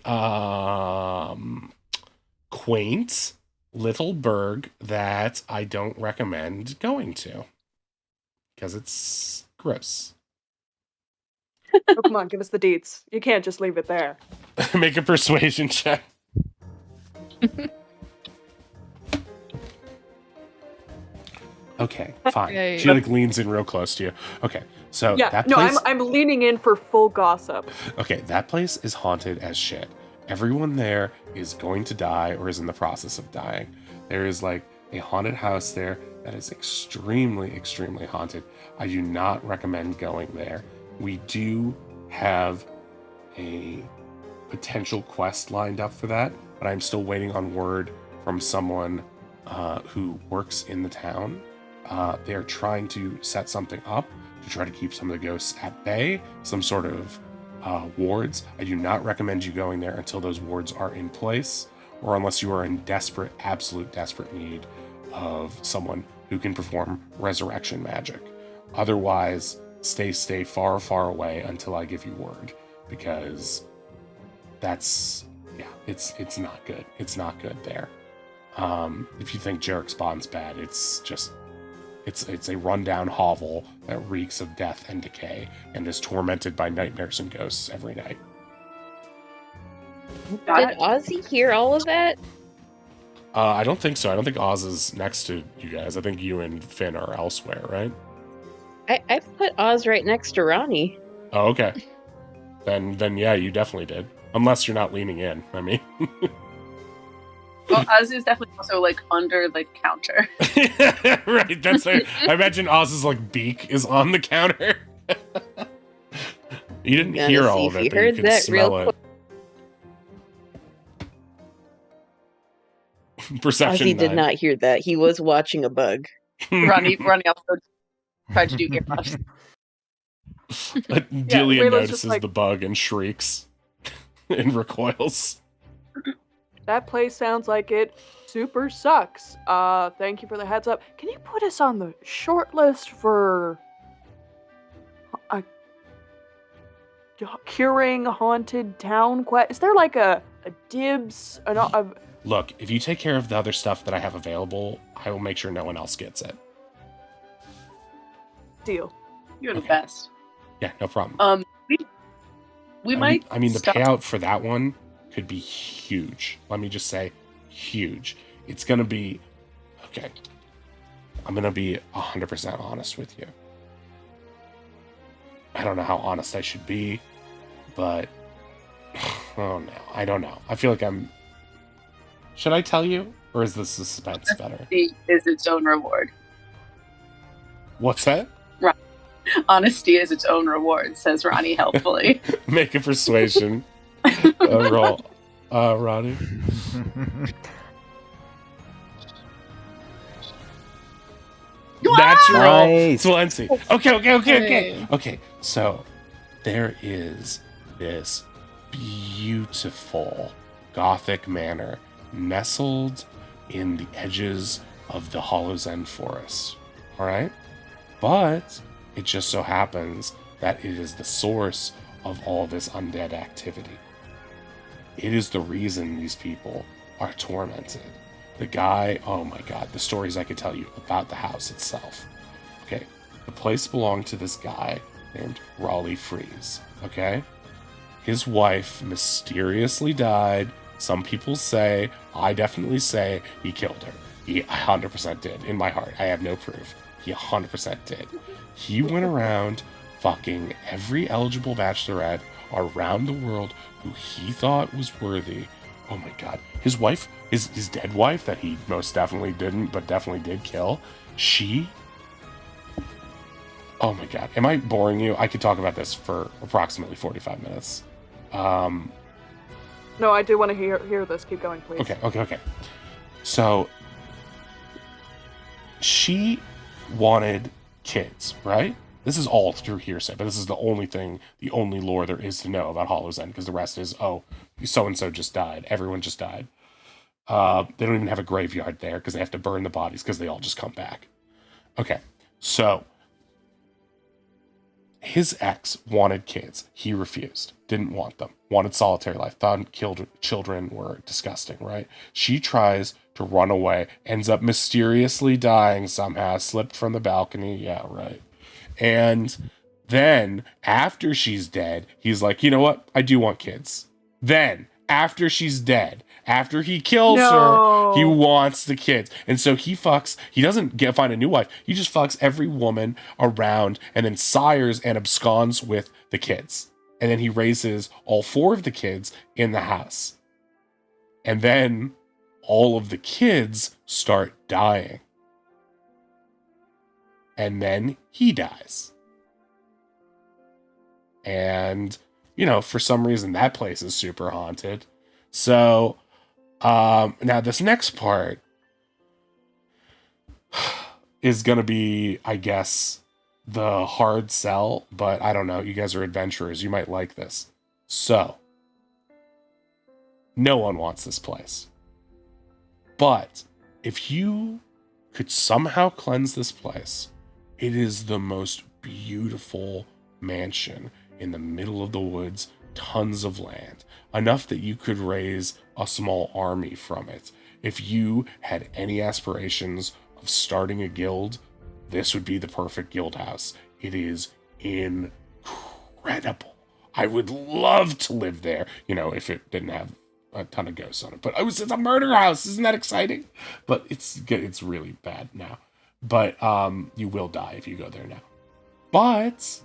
quaint little burg that I don't recommend going to because it's gross. Oh come on, give us the deets. You can't just leave it there. Make a persuasion check. Okay, fine. Yay. She like leans in real close to you. Okay, so Yeah, that no, place. I'm leaning in for full gossip. Okay, that place is haunted as shit. Everyone there is going to die or is in the process of dying. There is like a haunted house there that is extremely, extremely haunted. I do not recommend going there. We do have a potential quest lined up for that, but I'm still waiting on word from someone who works in the town. They're trying to set something up to try to keep some of the ghosts at bay, some sort of wards. I do not recommend you going there until those wards are in place, or unless you are in desperate, absolute desperate need of someone who can perform resurrection magic. Otherwise, stay far, far away until I give you word, because that's, yeah, it's not good. It's not good there. If you think Jarek Spawn's bad, it's just, it's a rundown hovel that reeks of death and decay and is tormented by nightmares and ghosts every night. Did Ozzy hear all of that? I don't think so. I don't think Oz is next to you guys. I think you and Finn are elsewhere, right? I put Oz right next to Ronnie. Oh, okay. Then yeah, you definitely did. Unless you're not leaning in. I mean. Well, Oz is definitely also like under the counter. Right. That's I imagine Oz's like beak is on the counter. You didn't Gonna hear see all if of he it, but you heard could that real smell it. Perception. Ozzy did 9. not hear that. He was watching a bug. Ronnie also tried to do earmuffs. Delia Rayla's notices just like- the bug and shrieks and recoils. That place sounds like it super sucks. Thank you for the heads up. Can you put us on the short list for curing haunted town quest? Is there like a dibs? Look, if you take care of the other stuff that I have available, I will make sure no one else gets it. Deal. You're the Okay. best. Yeah, no problem. We might. I mean, the stop. payout for that one could be huge. Let me just say, huge. It's gonna be okay. I'm gonna be 100% honest with you. I don't know how honest I should be, but oh no, I don't know. I feel like I'm. Should I tell you, or is the suspense better? Is its own reward. What's that? Honesty is its own reward, says Ronnie helpfully. Make a persuasion roll. Ronnie. Natural Nice. 20. Okay. Hey. Okay, so there is this beautiful Gothic manor nestled in the edges of the Hollow's End forest. All right? But it just so happens that it is the source of all this undead activity. It is the reason these people are tormented. The guy, oh my god, the stories I could tell you about the house itself. Okay, the place belonged to this guy named Raleigh Freeze, okay? His wife mysteriously died. Some people say, I definitely say, he killed her. He 100% did, in my heart. I have no proof. He 100% did. He went around fucking every eligible bachelorette around the world who he thought was worthy. Oh my god. His wife, his dead wife that he most definitely didn't, but definitely did kill, she... Oh my god. Am I boring you? I could talk about this for approximately 45 minutes. No, I do want to hear this. Keep going, please. Okay. So, she wanted kids, right? This is all through hearsay, but this is the only lore there is to know about Hollow's End, because the rest is, oh, so-and-so just died. Everyone just died. They don't even have a graveyard there, because they have to burn the bodies, because they all just come back. Okay, so... his ex wanted kids. He refused. Didn't want them. Wanted solitary life. Thought children were disgusting, right? She tries to run away. Ends up mysteriously dying somehow. Slipped from the balcony. Yeah, right. And then, after she's dead, he's like, you know what? I do want kids. Then, after she's dead, after he kills her, he wants the kids. And so he doesn't find a new wife. He just fucks every woman around and then sires and absconds with the kids. And then he raises all 4 of the kids in the house. And then all of the kids start dying. And then he dies. And, for some reason that place is super haunted. So, now this next part is going to be, I guess, the hard sell, but I don't know. You guys are adventurers. You might like this. So, no one wants this place. But if you could somehow cleanse this place, it is the most beautiful mansion in the middle of the woods, tons of land, enough that you could raise a small army from it. If you had any aspirations of starting a guild, this would be the perfect guild house. It is incredible. I would love to live there, if it didn't have a ton of ghosts on it. But it's a murder house. Isn't that exciting? But it's really bad now. But you will die if you go there now. But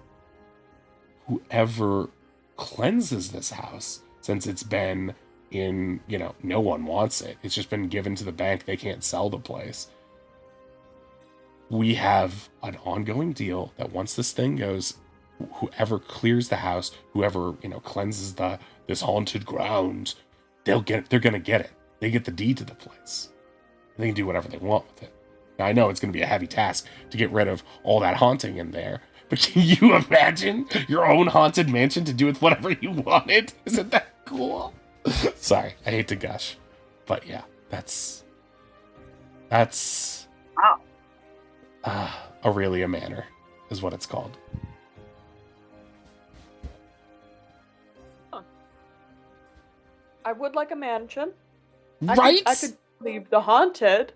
whoever cleanses this house, since it's been in, no one wants it. It's just been given to the bank. They can't sell the place. We have an ongoing deal that once this thing goes, whoever clears the house, whoever, cleanses this haunted ground, they're going to get it. They get the deed to the place. They can do whatever they want with it. Now, I know it's going to be a heavy task to get rid of all that haunting in there, but can you imagine your own haunted mansion to do with whatever you wanted? Isn't that cool? Sorry, I hate to gush. But yeah, that's Wow. Aurelia Manor is what it's called. I would like a mansion. Right? I could leave the haunted.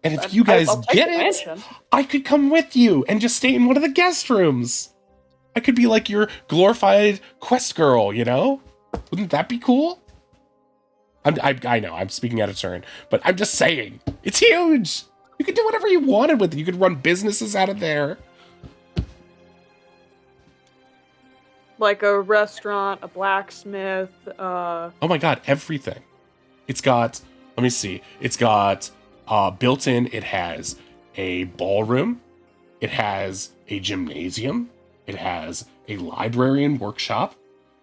And if you guys I'll take get the it, mansion. I could come with you and just stay in one of the guest rooms. I could be like your glorified quest girl, Wouldn't that be cool? I know, I'm speaking out of turn, but I'm just saying, it's huge. You could do whatever you wanted with it. You could run businesses out of there. Like a restaurant, a blacksmith, Oh my god, everything. It's got, let me see, it's got built in, it has a ballroom, It has a gymnasium. It has a library and workshop.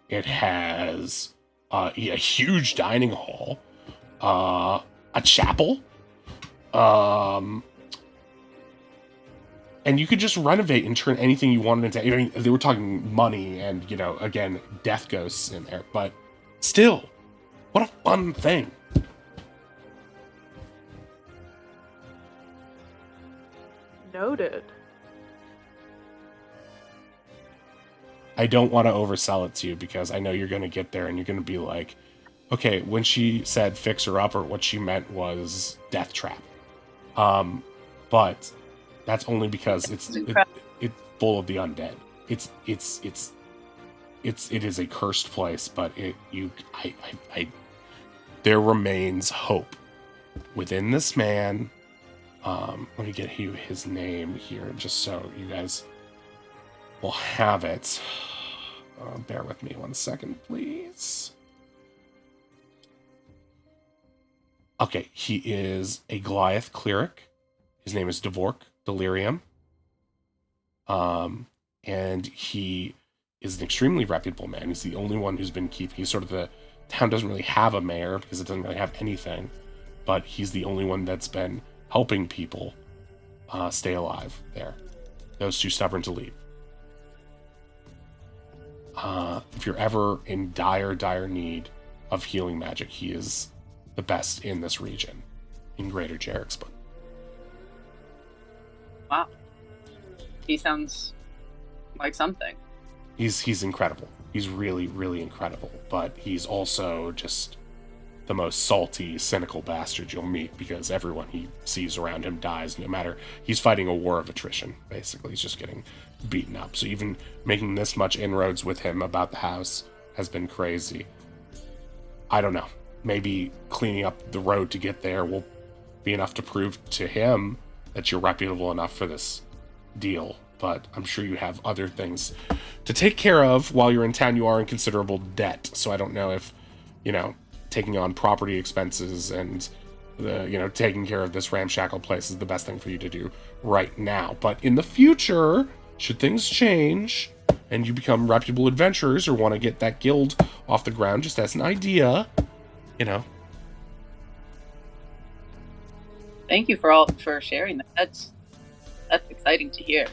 It has a huge dining hall, a chapel, and you could just renovate and turn anything you wanted into. I mean, they were talking money and, again, death ghosts in there, but still, what a fun thing. Noted. I don't want to oversell it to you because I know you're going to get there and you're going to be like, okay, when she said fix her up, or what she meant was death trap. But that's only because it's full of the undead. It is a cursed place, but there remains hope within this man. Let me get you his name here, just so you guys will have it. Bear with me 1 second, please. Okay, he is a Goliath cleric. His name is Dvork Delirium. And he is an extremely reputable man. He's the only one who's been keeping. He's sort of the town doesn't really have a mayor because it doesn't really have anything, but he's the only one that's been helping people stay alive there. Those too stubborn to leave. If you're ever in dire need of healing magic, he is the best in this region, in Greater Jarexbun. Wow. He sounds like something. He's incredible. He's really, really incredible. But he's also just the most salty, cynical bastard you'll meet, because everyone he sees around him dies, no matter. He's fighting a war of attrition, basically. He's just getting beaten up. So even making this much inroads with him about the house has been crazy. I don't know. Maybe cleaning up the road to get there will be enough to prove to him that you're reputable enough for this deal. But I'm sure you have other things to take care of while you're in town. You are in considerable debt. So I don't know if, taking on property expenses and taking care of this ramshackle place is the best thing for you to do right now. But in the future, should things change and you become reputable adventurers or want to get that guild off the ground, just as an idea, Thank you for sharing that. That's exciting to hear.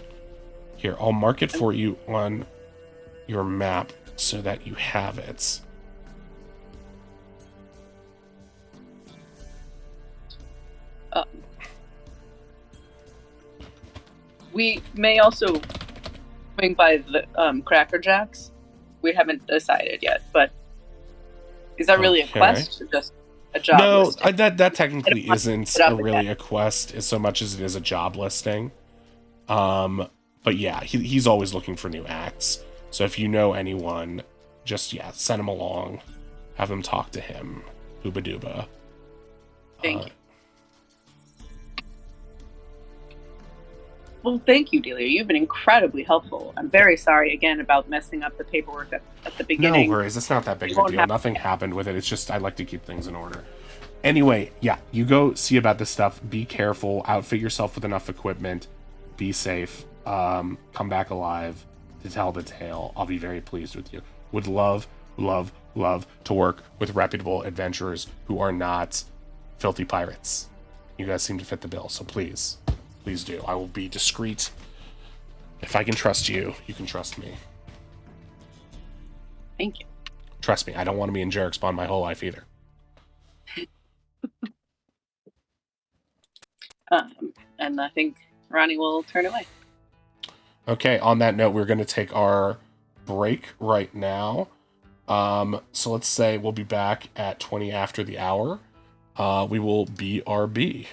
Here, I'll mark it for you on your map so that you have it. We may also swing by the Cracker Jacks. We haven't decided yet, but is that really a quest or just a job listing? No, that technically isn't really a quest as so much as it is a job listing. But yeah, he's always looking for new acts. So if you know anyone, just send him along. Have him talk to him. Hooba dooba. Thank you. Well, thank you, Delia. You've been incredibly helpful. I'm very sorry again about messing up the paperwork at the beginning. No worries. It's not that big of a deal. Nothing happened with it. It's just I like to keep things in order. Anyway, you go see about this stuff. Be careful. Outfit yourself with enough equipment. Be safe. Come back alive to tell the tale. I'll be very pleased with you. Would love to work with reputable adventurers who are not filthy pirates. You guys seem to fit the bill, so please do. I will be discreet. If I can trust you, you can trust me. Thank you. Trust me, I don't want to be in Jarexbun my whole life either. And I think Ronnie will turn away. Okay, on that note, we're going to take our break right now. So let's say we'll be back at 20 after the hour. We will BRB.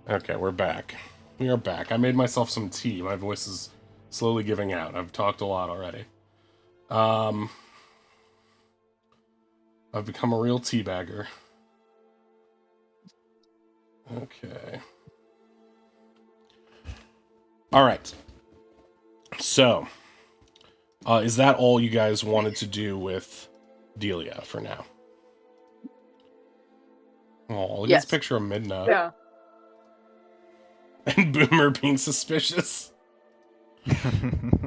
Okay, we're back. We are back. I made myself some tea. My voice is slowly giving out. I've talked a lot already. I've become a real teabagger. Okay. All right. So, is that all you guys wanted to do with Delia for now? Oh, look at Yes. this picture of Midna. Yeah. And Boomer being suspicious.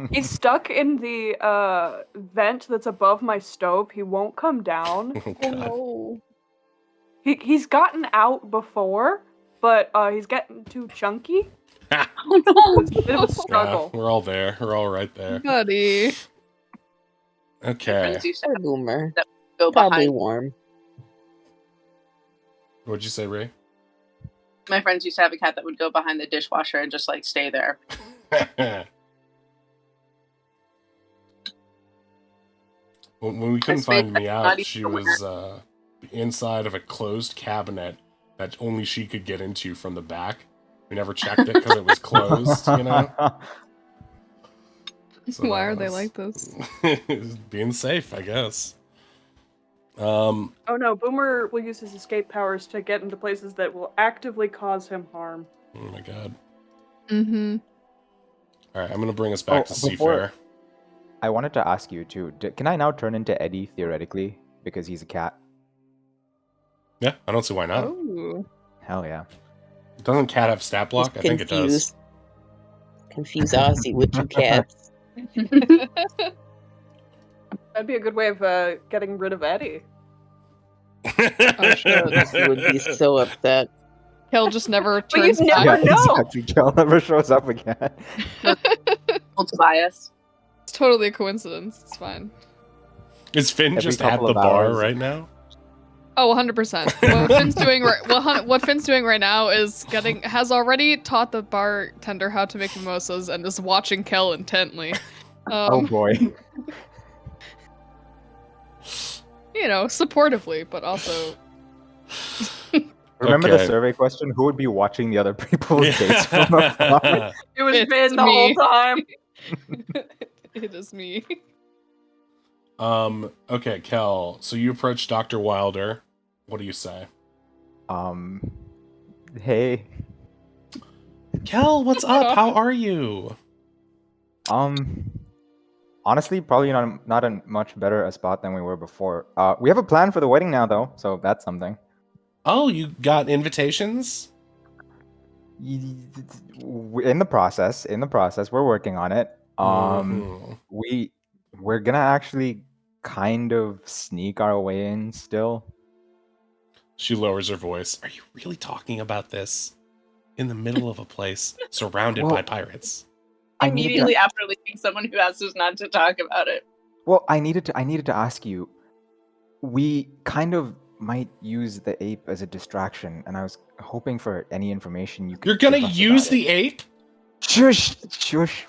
He's stuck in the vent that's above my stove. He won't come down. Oh, Oh God. no. He's gotten out before, but he's getting too chunky. Oh no! It's a bit of a Yeah, struggle. we're all there. We're all right there. Buddy. My Okay. friends used to Poor have Boomer. that go Probably behind. warm. What'd you say, Ray? My friends used to have a cat that would go behind the dishwasher and just like stay there. When we couldn't That's fake. find That's Meow, not even she a winner. was inside of a closed cabinet that only she could get into from the back. We never checked it because it was closed, you know? So Why that are they was- like this? Being safe, I guess. Oh no, Boomer will use his escape powers to get into places that will actively cause him harm. Oh my god. Mm-hmm. Alright, I'm gonna bring us back to Seafarer. I wanted to ask you too. Can I now turn into Eddie theoretically because he's a cat? Yeah, I don't see why not. Oh. Hell yeah. Doesn't cat have stat block? I Just think it does. Confuse Ozzy with two cats. That'd be a good way of getting rid of Eddie. Oh, shit. Ozzy would be so upset. Kel just never But you turns never back. know. Exactly. Kel never shows up again. It's bias. It's totally a coincidence. It's fine. Is Finn Every just at couple the of bar hours. right now? Oh, 100%. What Finn's doing what Finn's doing right now is has already taught the bartender how to make mimosas and is watching Kel intently. Oh boy. You know, supportively, but also Remember Okay. the survey question? Who would be watching the other people's dates from afar? It was It's Finn the me. whole time. it is me. Okay, Kel. So you approach Dr. Wilder. What do you say? Hey. Kel, what's up? How are you? Honestly, probably not in much better a spot than we were before. We have a plan for the wedding now, though, so that's something. Oh, you got invitations? In the process, we're working on it. Mhm. We're gonna actually kind of sneak our way in still. She lowers her voice. Are you really talking about this? In the middle of a place surrounded by Well, pirates. I needed to- Immediately after leaving someone who asked us not to talk about it. Well, I needed to ask you. We kind of might use the ape as a distraction, and I was hoping for any information you could. You're gonna give us use about the ape? it. Shush,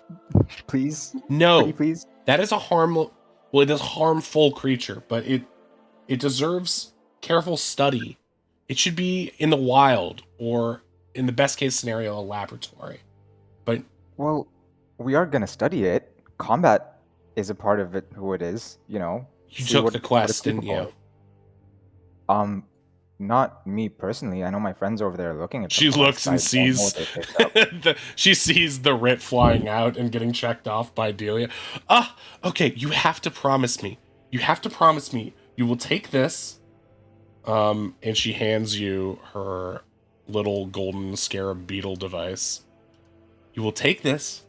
please. No. Pretty please. That is a it is a harmful creature, but it deserves careful study. It should be in the wild, or in the best case scenario, a laboratory. But Well, we are gonna study it. Combat is a part of it. Who it is, you know. you see took what- the what quest, it's didn't capable you? of. Not me personally. I know my friends over there looking at. She the looks quest. and I don't know sees what they picked up. she sees the writ flying out and getting checked off by Delia. Okay, you have to promise me. You have to promise me you will take this. And she hands you her little golden scarab beetle device. You will take this.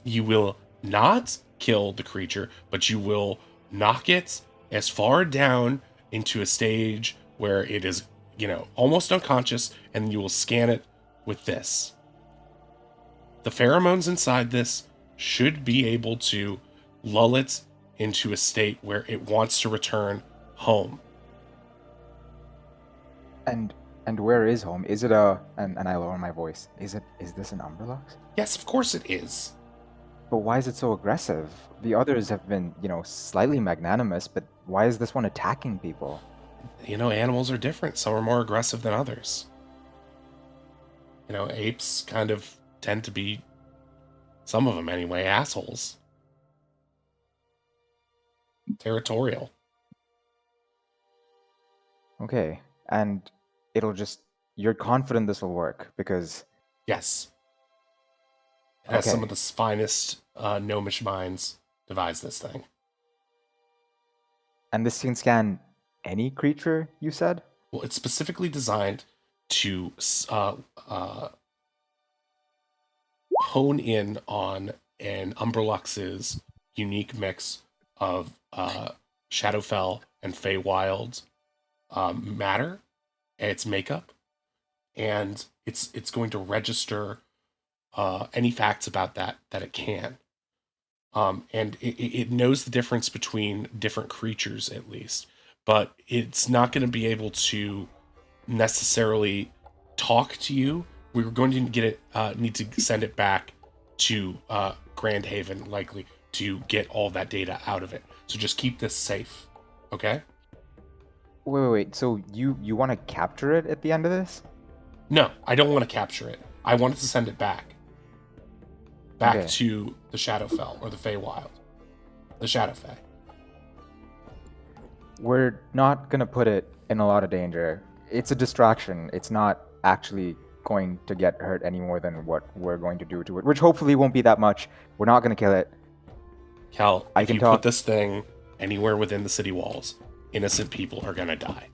You will not kill the creature, but you will knock it as far down into a stage where it is, almost unconscious, and you will scan it with this. The pheromones inside this should be able to lull it into a state where it wants to return home. And where is home? Is it a? And I lower my voice. Is this an Umbrelux? Yes, of course it is. But why is it so aggressive? The others have been, slightly magnanimous, but why is this one attacking people? Animals are different. Some are more aggressive than others. apes kind of tend to be, some of them anyway, assholes. Territorial. Okay, and you're confident this will work because, Yes. It has some Okay. of the finest gnomish minds devise this thing. and this can scan any creature, you said? Well, it's specifically designed to hone in on an Umberlux's unique mix of Shadowfell and Feywild matter and its makeup, and it's going to register any facts about that it can. And it knows the difference between different creatures, at least, but it's not going to be able to necessarily talk to you. We were going to need to send it back to Grand Haven, likely, to get all that data out of it. So just keep this safe, okay? Wait. So you want to capture it at the end of this? No, I don't want to capture it. I wanted to send it back Okay. to the Shadowfell or the Feywild, the Shadowfey. We're not gonna put it in a lot of danger. It's a distraction. It's not actually going to get hurt any more than what we're going to do to it, which hopefully won't be that much. We're not gonna kill it. Cal, I if can you talk- put this thing anywhere within the city walls, innocent people are gonna die.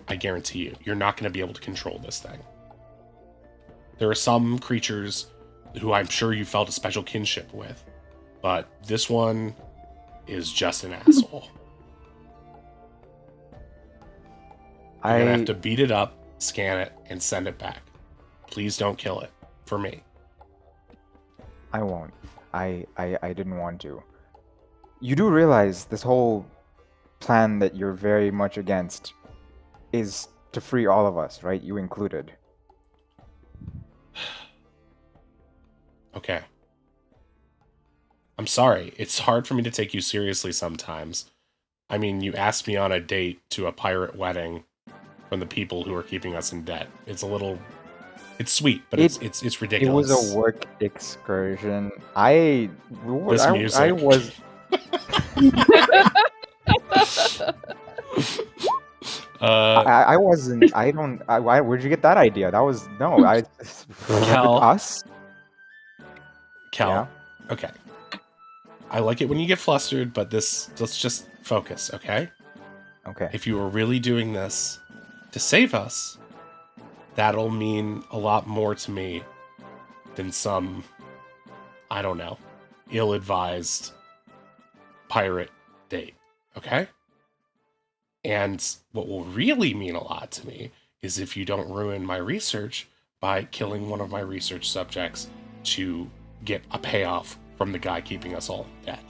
I guarantee you. You're not gonna be able to control this thing. There are some creatures who I'm sure you felt a special kinship with, but this one is just an asshole. You're gonna have to beat it up, scan it, and send it back. Please don't kill it. For me. I won't. I didn't want to. You do realize this whole plan that you're very much against is to free all of us, right? You included. Okay. I'm sorry. It's hard for me to take you seriously sometimes. I mean, you asked me on a date to a pirate wedding from the people who are keeping us in debt. It's sweet, but it's It ridiculous. was a work excursion. I music. was I wasn't. I don't. Why? Where'd you get that idea? That was no. Cal. Us. Cal. Yeah. Okay. I like it when you get flustered, but let's just focus, okay? Okay. If you were really doing this to save us, that'll mean a lot more to me than some, I don't know, ill-advised pirate date, okay? And what will really mean a lot to me is if you don't ruin my research by killing one of my research subjects to get a payoff from the guy keeping us all in debt.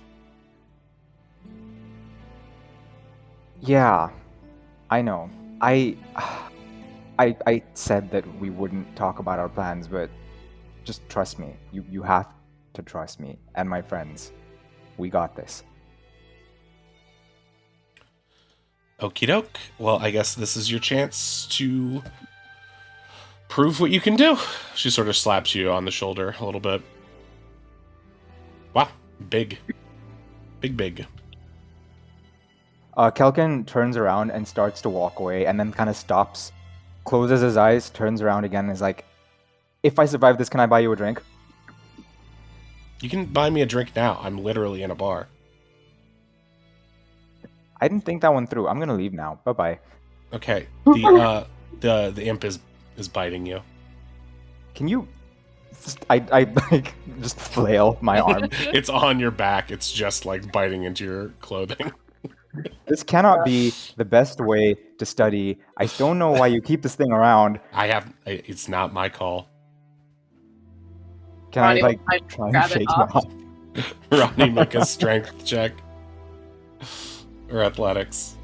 Yeah, I know. I said that we wouldn't talk about our plans, but just trust me. You have to trust me and my friends. We got this. Okie doke. Well, I guess this is your chance to prove what you can do. She sort of slaps you on the shoulder a little bit. Wow, big. Big. Kelkin turns around and starts to walk away, and then kind of stops, closes his eyes, turns around again, and is like, "If I survive this, can I buy you a drink?" You can buy me a drink now. I'm literally in a bar. I didn't think that one through. I'm gonna leave now. Bye bye. Okay. The imp is biting you. Can you? I like just flail my arm. It's on your back. It's just like biting into your clothing. This cannot be the best way to study. I don't know why you keep this thing around. It's not my call. Can Ronnie I like will try and grab it shake it off. off? Ronnie, make a strength check. Or athletics.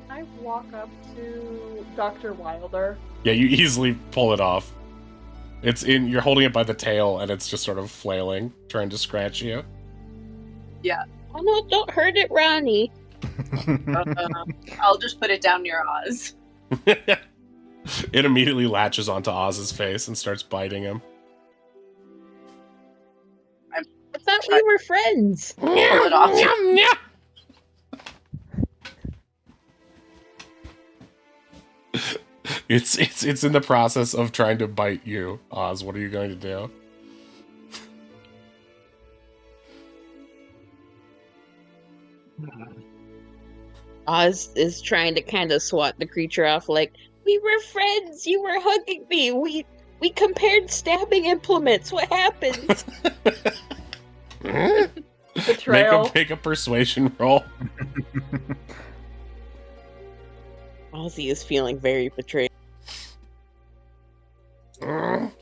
I walk up to Dr. Wilder. Yeah, you easily pull it off. You're holding it by the tail and it's just sort of flailing, trying to scratch you. Oh no, don't hurt it, Ronnie. I'll just put it down near Oz. It immediately latches onto Oz's face and starts biting him. I thought we were friends. Pull it off. It's in the process of trying to bite you, Oz. What are you going to do? Oz is trying to kind of swat the creature off, like, we were friends. You were hugging me. We compared stabbing implements. What happened? Betrayal. Make a persuasion roll. Ozzy is feeling very betrayed.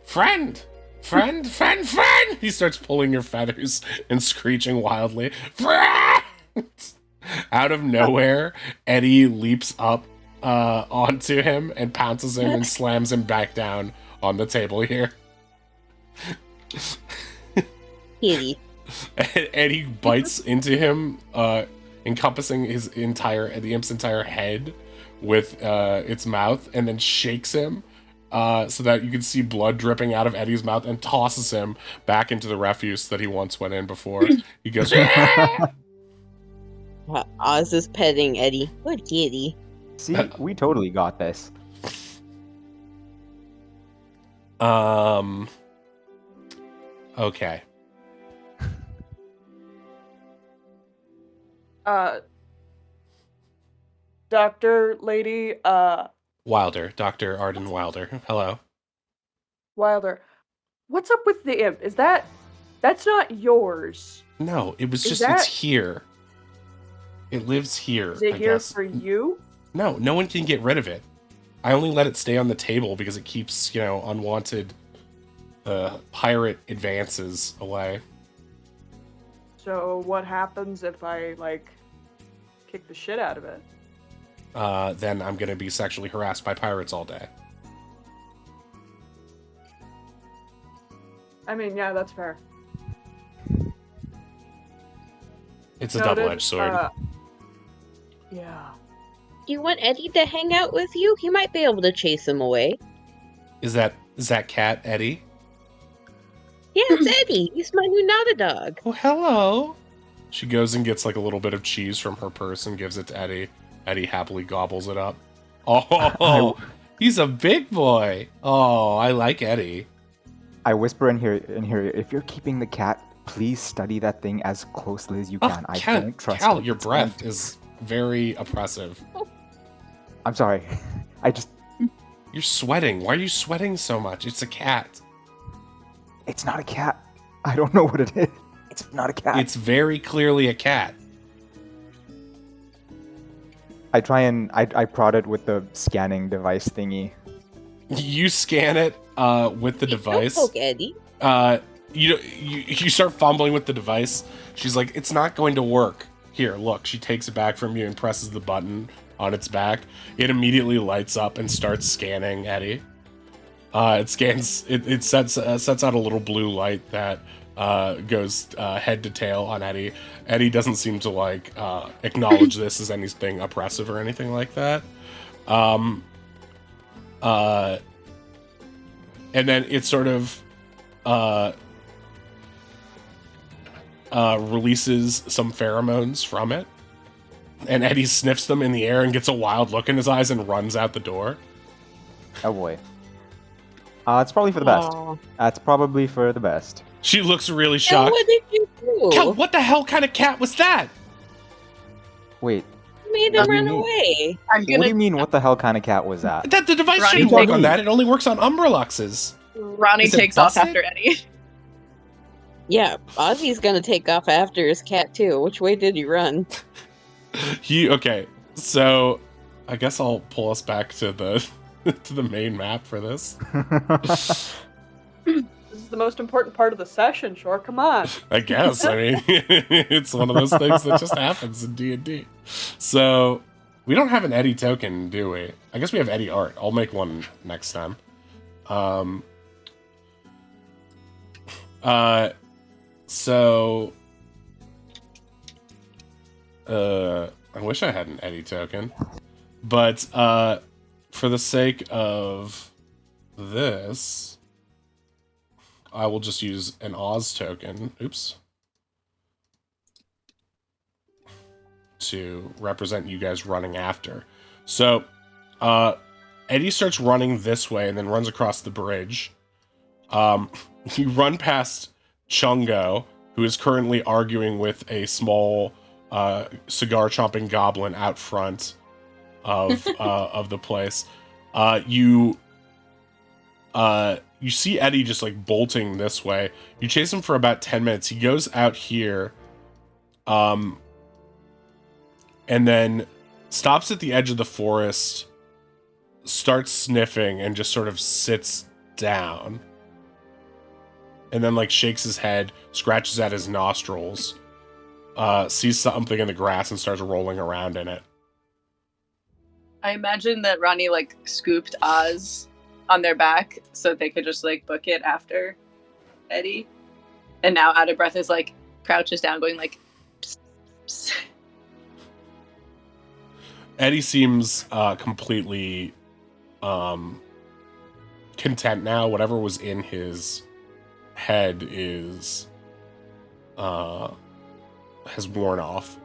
Friend! He starts pulling your feathers and screeching wildly. Friend! Out of nowhere, Eddie leaps up onto him and pounces him and slams him back down on the table here. Kitty. Eddie bites into him, encompassing the imp's entire head with its mouth, and then shakes him so that you can see blood dripping out of Eddie's mouth, and tosses him back into the refuse that he once went in before. He goes, Oz is petting Eddie. Good kitty. See, we totally got this. Okay. Doctor Lady, Wilder, Dr. Arden Wilder. Hello. Wilder. What's up with the imp? That's not yours. No, it was Is just, that- it's here. It lives here, Is it I here guess. for you? No, no one can get rid of it. I only let it stay on the table because it keeps, unwanted pirate advances away. So what happens if I, kick the shit out of it? Then I'm gonna be sexually harassed by pirates all day. I mean, yeah, that's fair. It's a Noted. double-edged sword. Yeah. Do you want Eddie to hang out with you? He might be able to chase him away. Is that cat Eddie? Yeah, it's Eddie. He's my new Nada dog. Oh, hello. She goes and gets a little bit of cheese from her purse and gives it to Eddie. Eddie happily gobbles it up. Oh, he's a big boy. Oh, I like Eddie. I whisper in here, if you're keeping the cat, please study that thing as closely as you can. I don't trust Cal, it. your It's breath going is very oppressive. I'm sorry. You're sweating. Why are you sweating so much? It's a cat. It's not a cat. I don't know what it is. It's not a cat. It's very clearly a cat. I try and I prod it with the scanning device thingy. You scan it with the device. Don't poke Eddie. You start fumbling with the device. She's like, it's not going to work. Here, look. She takes it back from you and presses the button on its back. It immediately lights up and starts scanning Eddie. It scans. It sets out a little blue light that goes head to tail on Eddie. Eddie doesn't seem to acknowledge this as anything oppressive or anything like that. And then it sort of releases some pheromones from it, and Eddie sniffs them in the air and gets a wild look in his eyes and runs out the door. Oh boy. It's probably for the best. Aw. That's probably for the best. She looks really And shocked. what did you do? Cal, what the hell kind of cat was that? Wait, You made What him do you run mean? away. I'm what do you gonna. mean? What the hell kind of cat was that? That the device Ronnie shouldn't work takes- on that. It only works on Umbraluxes. Ronnie Is it takes off busted? after Eddie. Yeah, Ozzy's gonna take off after his cat too. Which way did he run? Okay, so I guess I'll pull us back to the to the main map for this. This is the most important part of the session, Shore. Come on. I guess. I mean, it's one of those things that just happens in D&D. So we don't have an Eddie token, do we? I guess we have Eddie art. I'll make one next time. So I wish I had an Eddie token, but for the sake of this, I will just use an Oz token. Oops. To represent you guys running after. So, Eddie starts running this way and then runs across the bridge. You run past Chungo, who is currently arguing with a small cigar chomping goblin out front of the place. You see Eddie just like bolting this way. You chase him for about 10 minutes. He goes out here, and then stops at the edge of the forest, starts sniffing, and just sort of sits down. And then, like, shakes his head, scratches at his nostrils, sees something in the grass, and starts rolling around in it. I imagine that Ronnie, like, scooped Oz on their back so they could just, like, book it after Eddie. And now, out of breath, is, like, crouches down, going, like, psst, psst. Eddie seems completely content now. Whatever was in his head is has worn off.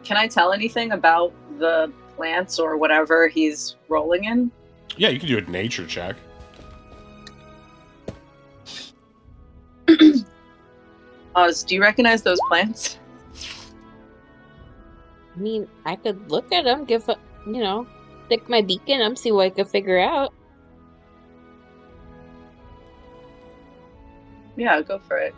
Can I tell anything about the plants or whatever he's rolling in? Yeah, you can do a nature check. Oz, do you recognize those plants? I mean, I could look at them, stick my beak in them, see what I could figure out. Yeah, go for it.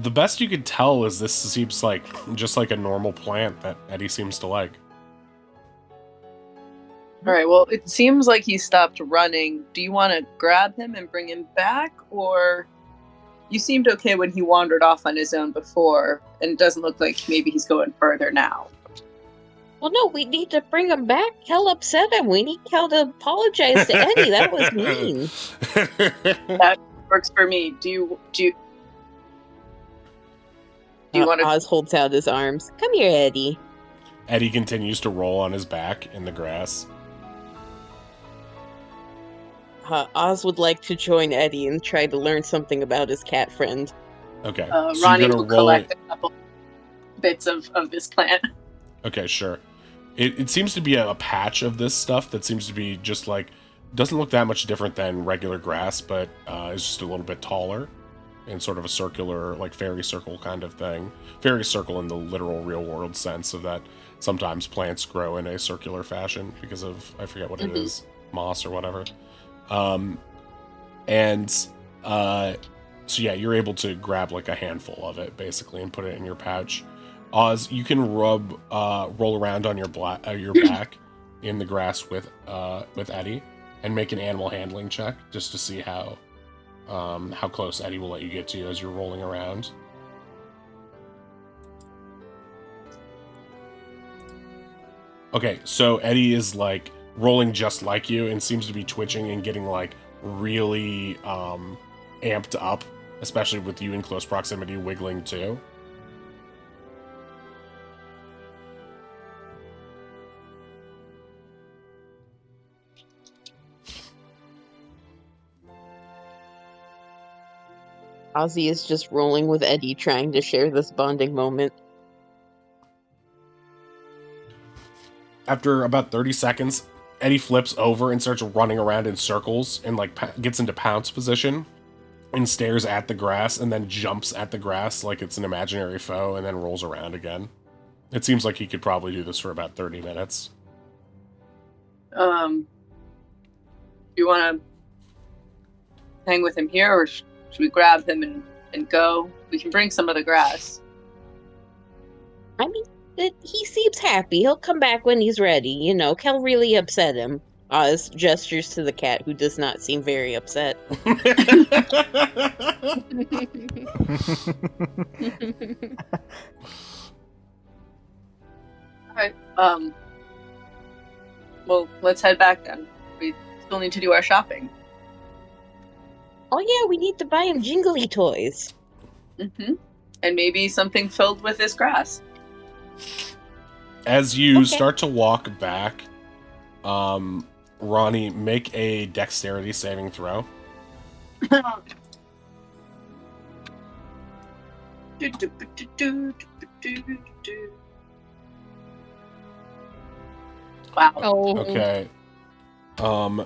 The best you could tell is this seems like just like a normal plant that Eddie seems to like. All right, well, it seems like he stopped running. Do you want to grab him and bring him back, or you seemed okay when he wandered off on his own before, and it doesn't look like maybe he's going further now. Well, no, we need to bring him back. Kel upset him. We need Kel to apologize to Eddie. That was mean. That works for me. Do you want to? Oz holds out his arms. Come here, Eddie. Eddie continues to roll on his back in the grass. Oz would like to join Eddie and try to learn something about his cat friend. Okay. Ronnie you're gonna will roll collect a couple bits of this plant. Okay, sure. It seems to be a patch of this stuff that seems to be just like, doesn't look that much different than regular grass, but is just a little bit taller in sort of a circular, like fairy circle kind of thing. Fairy circle in the literal real world sense of that sometimes plants grow in a circular fashion because of, I forget what it is, moss or whatever. So yeah, you're able to grab like a handful of it basically and put it in your pouch. Oz, you can roll around on your back in the grass with Eddie and make an animal handling check just to see how close Eddie will let you get to you as you're rolling around. Okay, so Eddie is like rolling just like you and seems to be twitching and getting like really amped up, especially with you in close proximity wiggling too. Ozzy is just rolling with Eddie, trying to share this bonding moment. After about 30 seconds, Eddie flips over and starts running around in circles and like gets into pounce position and stares at the grass and then jumps at the grass like it's an imaginary foe and then rolls around again. It seems like he could probably do this for about 30 minutes. Do you want to hang with him here, or should we grab him and go? We can bring some of the grass. I mean, he seems happy. He'll come back when he's ready. Kel really upset him. Oz gestures to the cat, who does not seem very upset. Alright, well, let's head back then. We still need to do our shopping. Oh yeah, we need to buy him jingly toys. And maybe something filled with this grass. As you Okay. start to walk back, Ronnie, make a dexterity saving throw. Wow. Oh, Okay.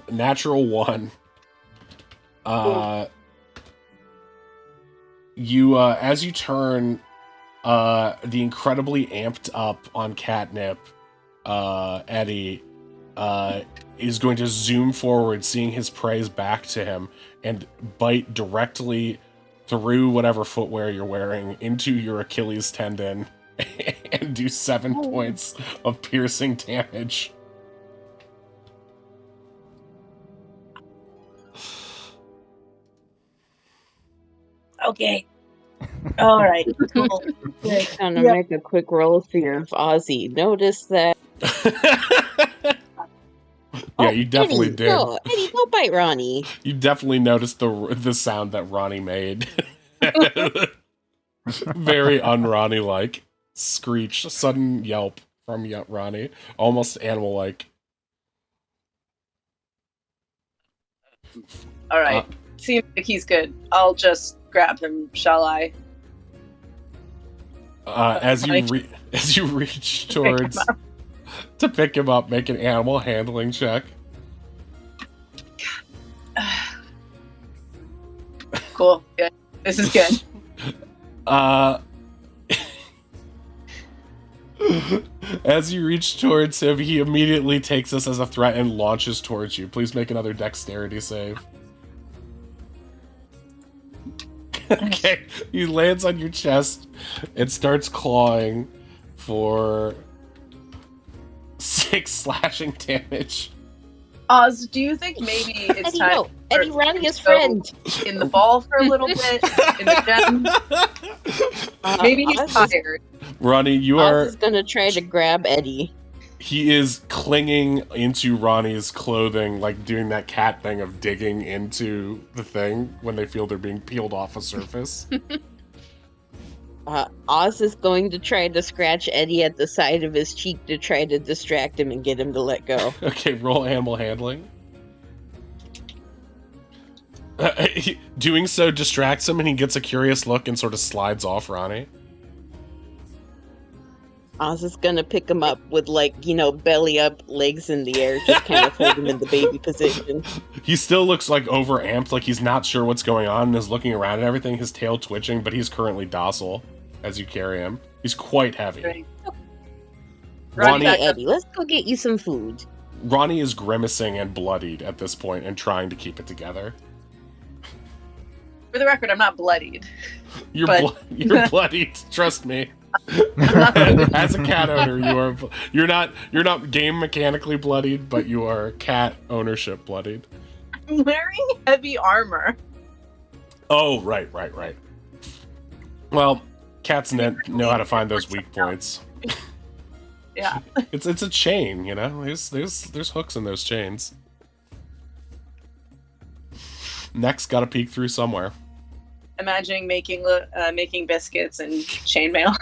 Natural 1. You as you turn, the incredibly amped up on catnip, Eddie, is going to zoom forward, seeing his prey's back to him, and bite directly through whatever footwear you're wearing into your Achilles tendon and do 7 points of piercing damage. Okay. All right. Cool. I'm gonna Yeah. make a quick roll for your Ozzy. Notice that. Yeah, you definitely Eddie, did. No, Eddie, don't bite Ronnie. You definitely noticed the sound that Ronnie made. Very un-Ronnie like screech, sudden yelp from Ronnie, almost animal like. All right. Seems like he's good. I'll just grab him, shall I? As you reach towards to pick him up, make an animal handling check. Cool. Good. This is good. As you reach towards him, he immediately takes this as a threat and launches towards you. Please make another dexterity save. Okay, he lands on your chest and starts clawing for 6 slashing damage. Oz, do you think maybe it's Eddie, time no. Eddie, for Ronnie is to go friend. in the ball for a little bit in the gym? Maybe he's tired. Ronnie, you Oz are... is gonna try to grab Eddie. He is clinging into Ronnie's clothing, like doing that cat thing of digging into the thing when they feel they're being peeled off a surface. Oz is going to try to scratch Eddie at the side of his cheek to try to distract him and get him to let go. Okay, roll animal handling. Doing so distracts him and he gets a curious look and sort of slides off Ronnie. Oz is gonna pick him up with, like, belly up, legs in the air, just kind of hold him in the baby position. He still looks like overamped, like he's not sure what's going on and is looking around and everything, his tail twitching, but he's currently docile as you carry him. He's quite heavy. Right. Ronnie, Okay, Eddie, let's go get you some food. Ronnie is grimacing and bloodied at this point and trying to keep it together. For the record, I'm not bloodied. You're But- you're bloodied, trust me. As a cat owner, you're not game mechanically bloodied, but you are cat ownership bloodied. I'm wearing heavy armor. Oh, right. Well, cats know how to find those weak points. Yeah. It's a chain, you know. There's hooks in those chains. Next, got to peek through somewhere. Imagining making biscuits and chainmail.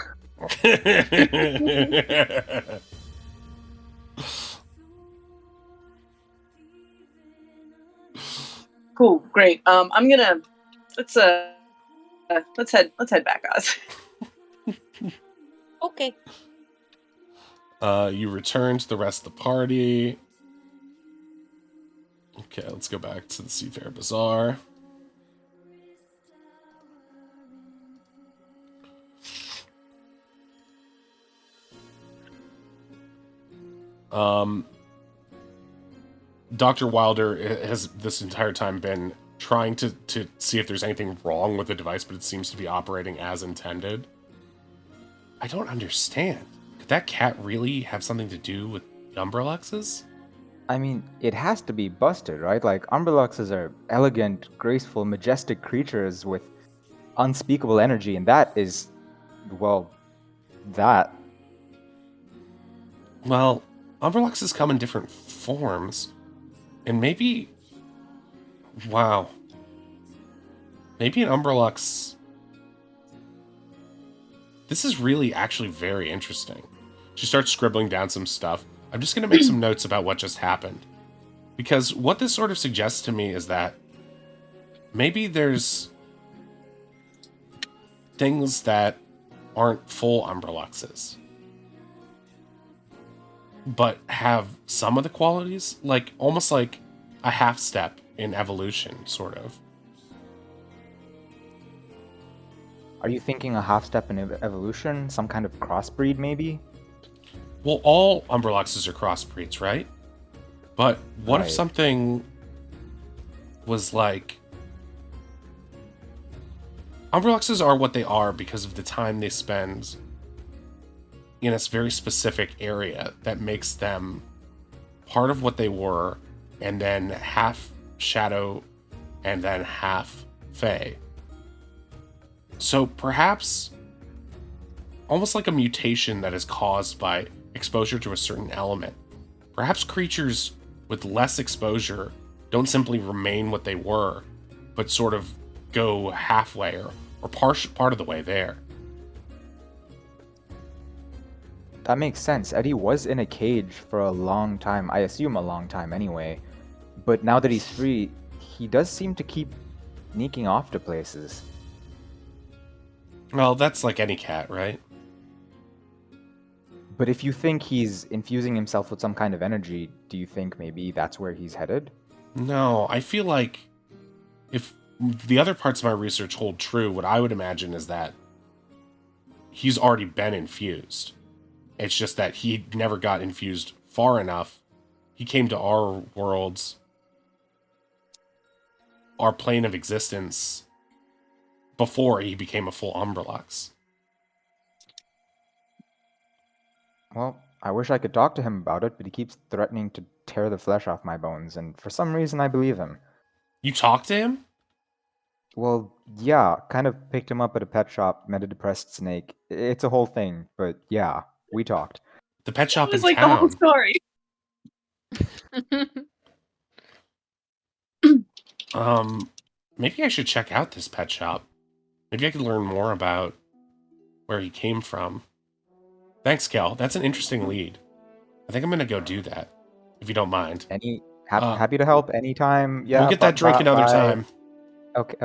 Cool, great. I'm gonna let's head back, Oz. Okay. You return to the rest of the party. Okay, let's go back to the Seafair Bazaar. Dr. Wilder has this entire time been trying to see if there's anything wrong with the device, but it seems to be operating as intended. I don't understand. Could that cat really have something to do with Umbreluxes? I mean, it has to be busted, right? Like, Umbreluxes are elegant, graceful, majestic creatures with unspeakable energy, and that is, well, that. Well, Umbreluxes come in different forms. And maybe... Wow. Maybe an Umbrelux... This is really actually very interesting. She starts scribbling down some stuff. I'm just going to make some notes about what just happened. Because what this sort of suggests to me is that maybe there's things that aren't full Umbraluxes, but have some of the qualities, like almost like a half step in evolution, sort of. Are you thinking a half step in evolution? Some kind of crossbreed, maybe? Well, all Umbraluxes are crossbreeds, right? But what if Right. something was like... Umbraluxes are what they are because of the time they spend in a very specific area that makes them part of what they were, and then half shadow and then half Fey. So perhaps almost like a mutation that is caused by exposure to a certain element. Perhaps creatures with less exposure don't simply remain what they were, but sort of go halfway or part of the way there. That makes sense. Eddie was in a cage for a long time. I assume a long time anyway. But now that he's free, he does seem to keep sneaking off to places. Well, that's like any cat, right? But if you think he's infusing himself with some kind of energy, do you think maybe that's where he's headed? No, I feel like if the other parts of my research hold true, what I would imagine is that he's already been infused. It's just that he never got infused far enough. He came to our worlds, our plane of existence, before he became a full Umbralux. Well, I wish I could talk to him about it, but he keeps threatening to tear the flesh off my bones, and for some reason I believe him. You talked to him? Well, yeah, kind of picked him up at a pet shop, met a depressed snake. It's a whole thing, but yeah, we talked. The pet It shop in was like the whole town. story. Maybe I should check out this pet shop. Maybe I could learn more about where he came from. Thanks, Kel. That's an interesting lead. I think I'm gonna go do that, if you don't mind. Happy to help anytime. Yeah, We'll get that drink another time. Okay.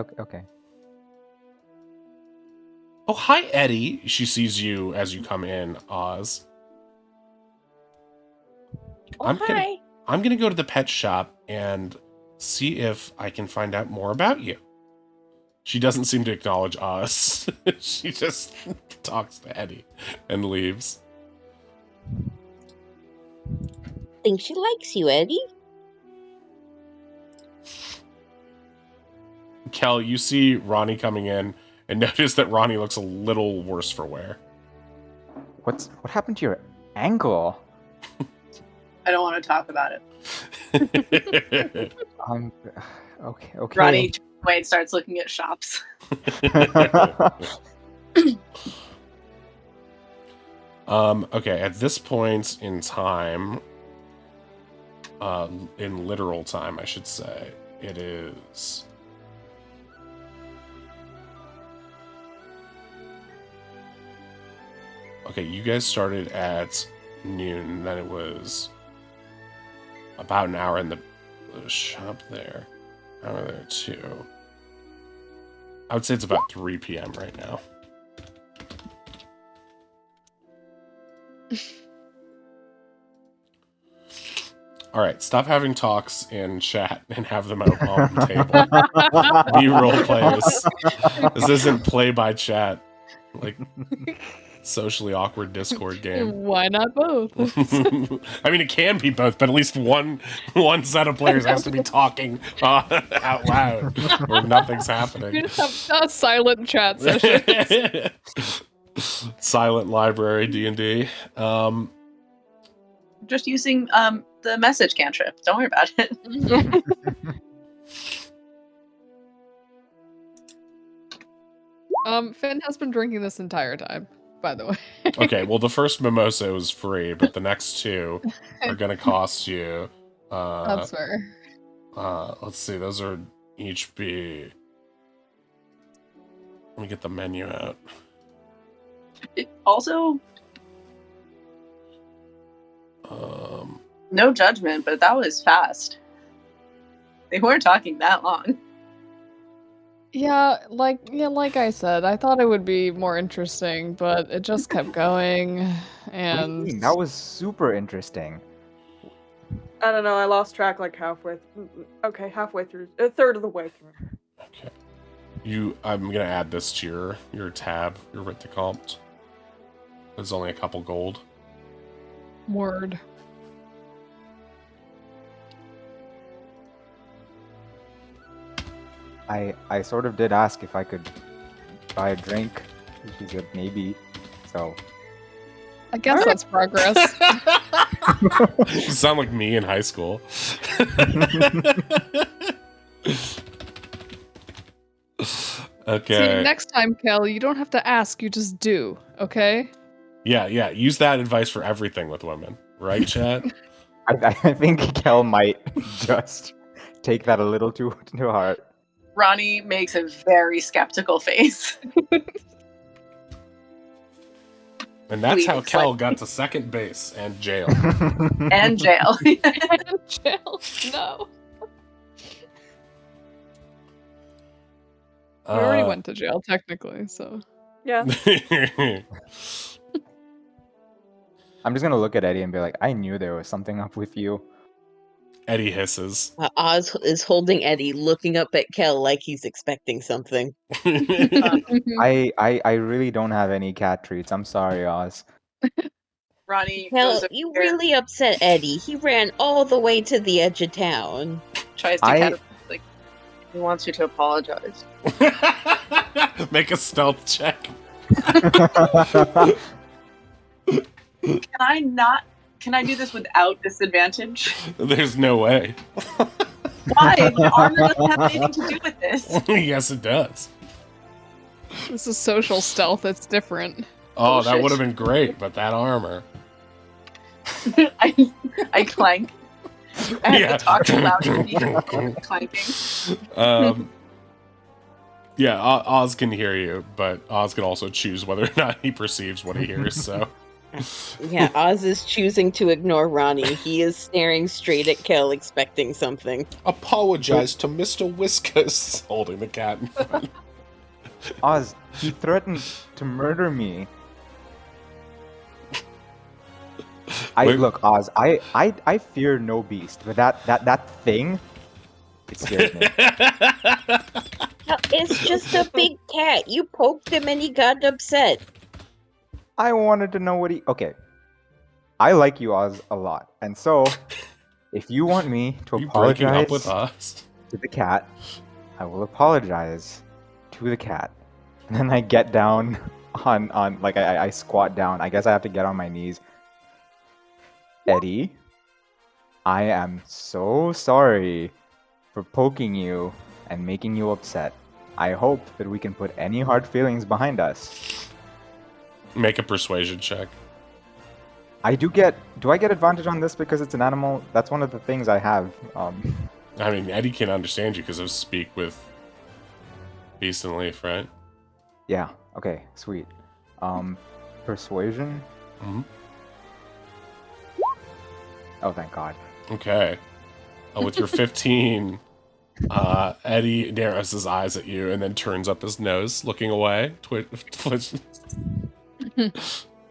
Oh, hi, Eddie. She sees you as you come in, Oz. Oh, hi. I'm gonna go to the pet shop and see if I can find out more about you. She doesn't seem to acknowledge Oz. She just talks to Eddie and leaves. Think she likes you, Eddie? Kel, you see Ronnie coming in and notice that Ronnie looks a little worse for wear. What happened to your ankle? I don't want to talk about it. Okay. Ronnie Wade starts looking at shops. Okay, at this point in time, in literal time, I should say, it is... Okay, you guys started at noon, then it was about an hour in the shop there. Hour there too. I would say it's about 3 p.m. right now. Alright, stop having talks in chat and have them out on the table. Be role players. This isn't play by chat. Like socially awkward Discord game. Why not both? I mean, it can be both, but at least one set of players has to be talking out loud, or nothing's happening. We just have a silent chat session. Silent library D&D. Just using the message cantrip. Don't worry about it. Finn has been drinking this entire time, by the way. Okay, well, the first mimosa was free, but the next two are going to cost you. That's fair. Let's see, those are each be... Let me get the menu out. Also, No judgment, but that was fast. They weren't talking that long. Yeah, like I said, I thought it would be more interesting, but it just kept going, What do you and mean? That was super interesting. I don't know. I lost track like halfway. Okay, halfway through, a third of the way through. Okay. I'm gonna add this to your tab, your Rittekompt. It's only a couple gold. word. I sort of did ask if I could buy a drink. She said maybe. So I guess that's progress. You sound like me in high school. Okay. See, next time, Kel, you don't have to ask, you just do, okay? Yeah. Use that advice for everything with women, right, chat? I think Kel might just take that a little too hard. Ronnie makes a very skeptical face. And that's how Please, Kel like- got to second base and jail. And jail. Jail? No. We already went to jail, technically, so. Yeah. I'm just gonna look at Eddie and be like, I knew there was something up with you. Eddie hisses. Oz is holding Eddie, looking up at Kel like he's expecting something. I really don't have any cat treats. I'm sorry, Oz. Ronnie Kel, goes up you there, really upset Eddie. He ran all the way to the edge of town. tries to catch like he wants you to apologize. Make a stealth check. Can I do this without disadvantage? There's no way. Why? My armor doesn't have anything to do with this. Yes, it does. This is social stealth, it's different. Oh, that Bullshit. would have been great, but that armor. I clank. I have Yeah. to talk loud and clanking. Yeah, Oz can hear you, but Oz can also choose whether or not he perceives what he hears, so. Yeah, Oz is choosing to ignore Ronnie. He is staring straight at Kel, expecting something. Apologize to Mr. Whiskers, holding the cat in front. Oz, he threatened to murder me. Wait. Look, Oz, I fear no beast, but that thing, it scares me. No, it's just a big cat. You poked him and he got upset. I wanted to know what he. Okay, I like you, Oz, a lot, and so if you want me to You breaking up apologize with Oz? to the cat, I will apologize to the cat. And then I get down on like I squat down. I guess I have to get on my knees. Eddie, I am so sorry for poking you and making you upset. I hope that we can put any hard feelings behind us. Make a persuasion check. Do I get advantage on this because it's an animal? That's one of the things I have. I mean, Eddie can understand you because of speak with Beast and Leaf, right? Yeah, okay, sweet. Persuasion? Mhm. Oh, thank God. Okay. With your 15, Eddie narrows his eyes at you and then turns up his nose, looking away. Twitch.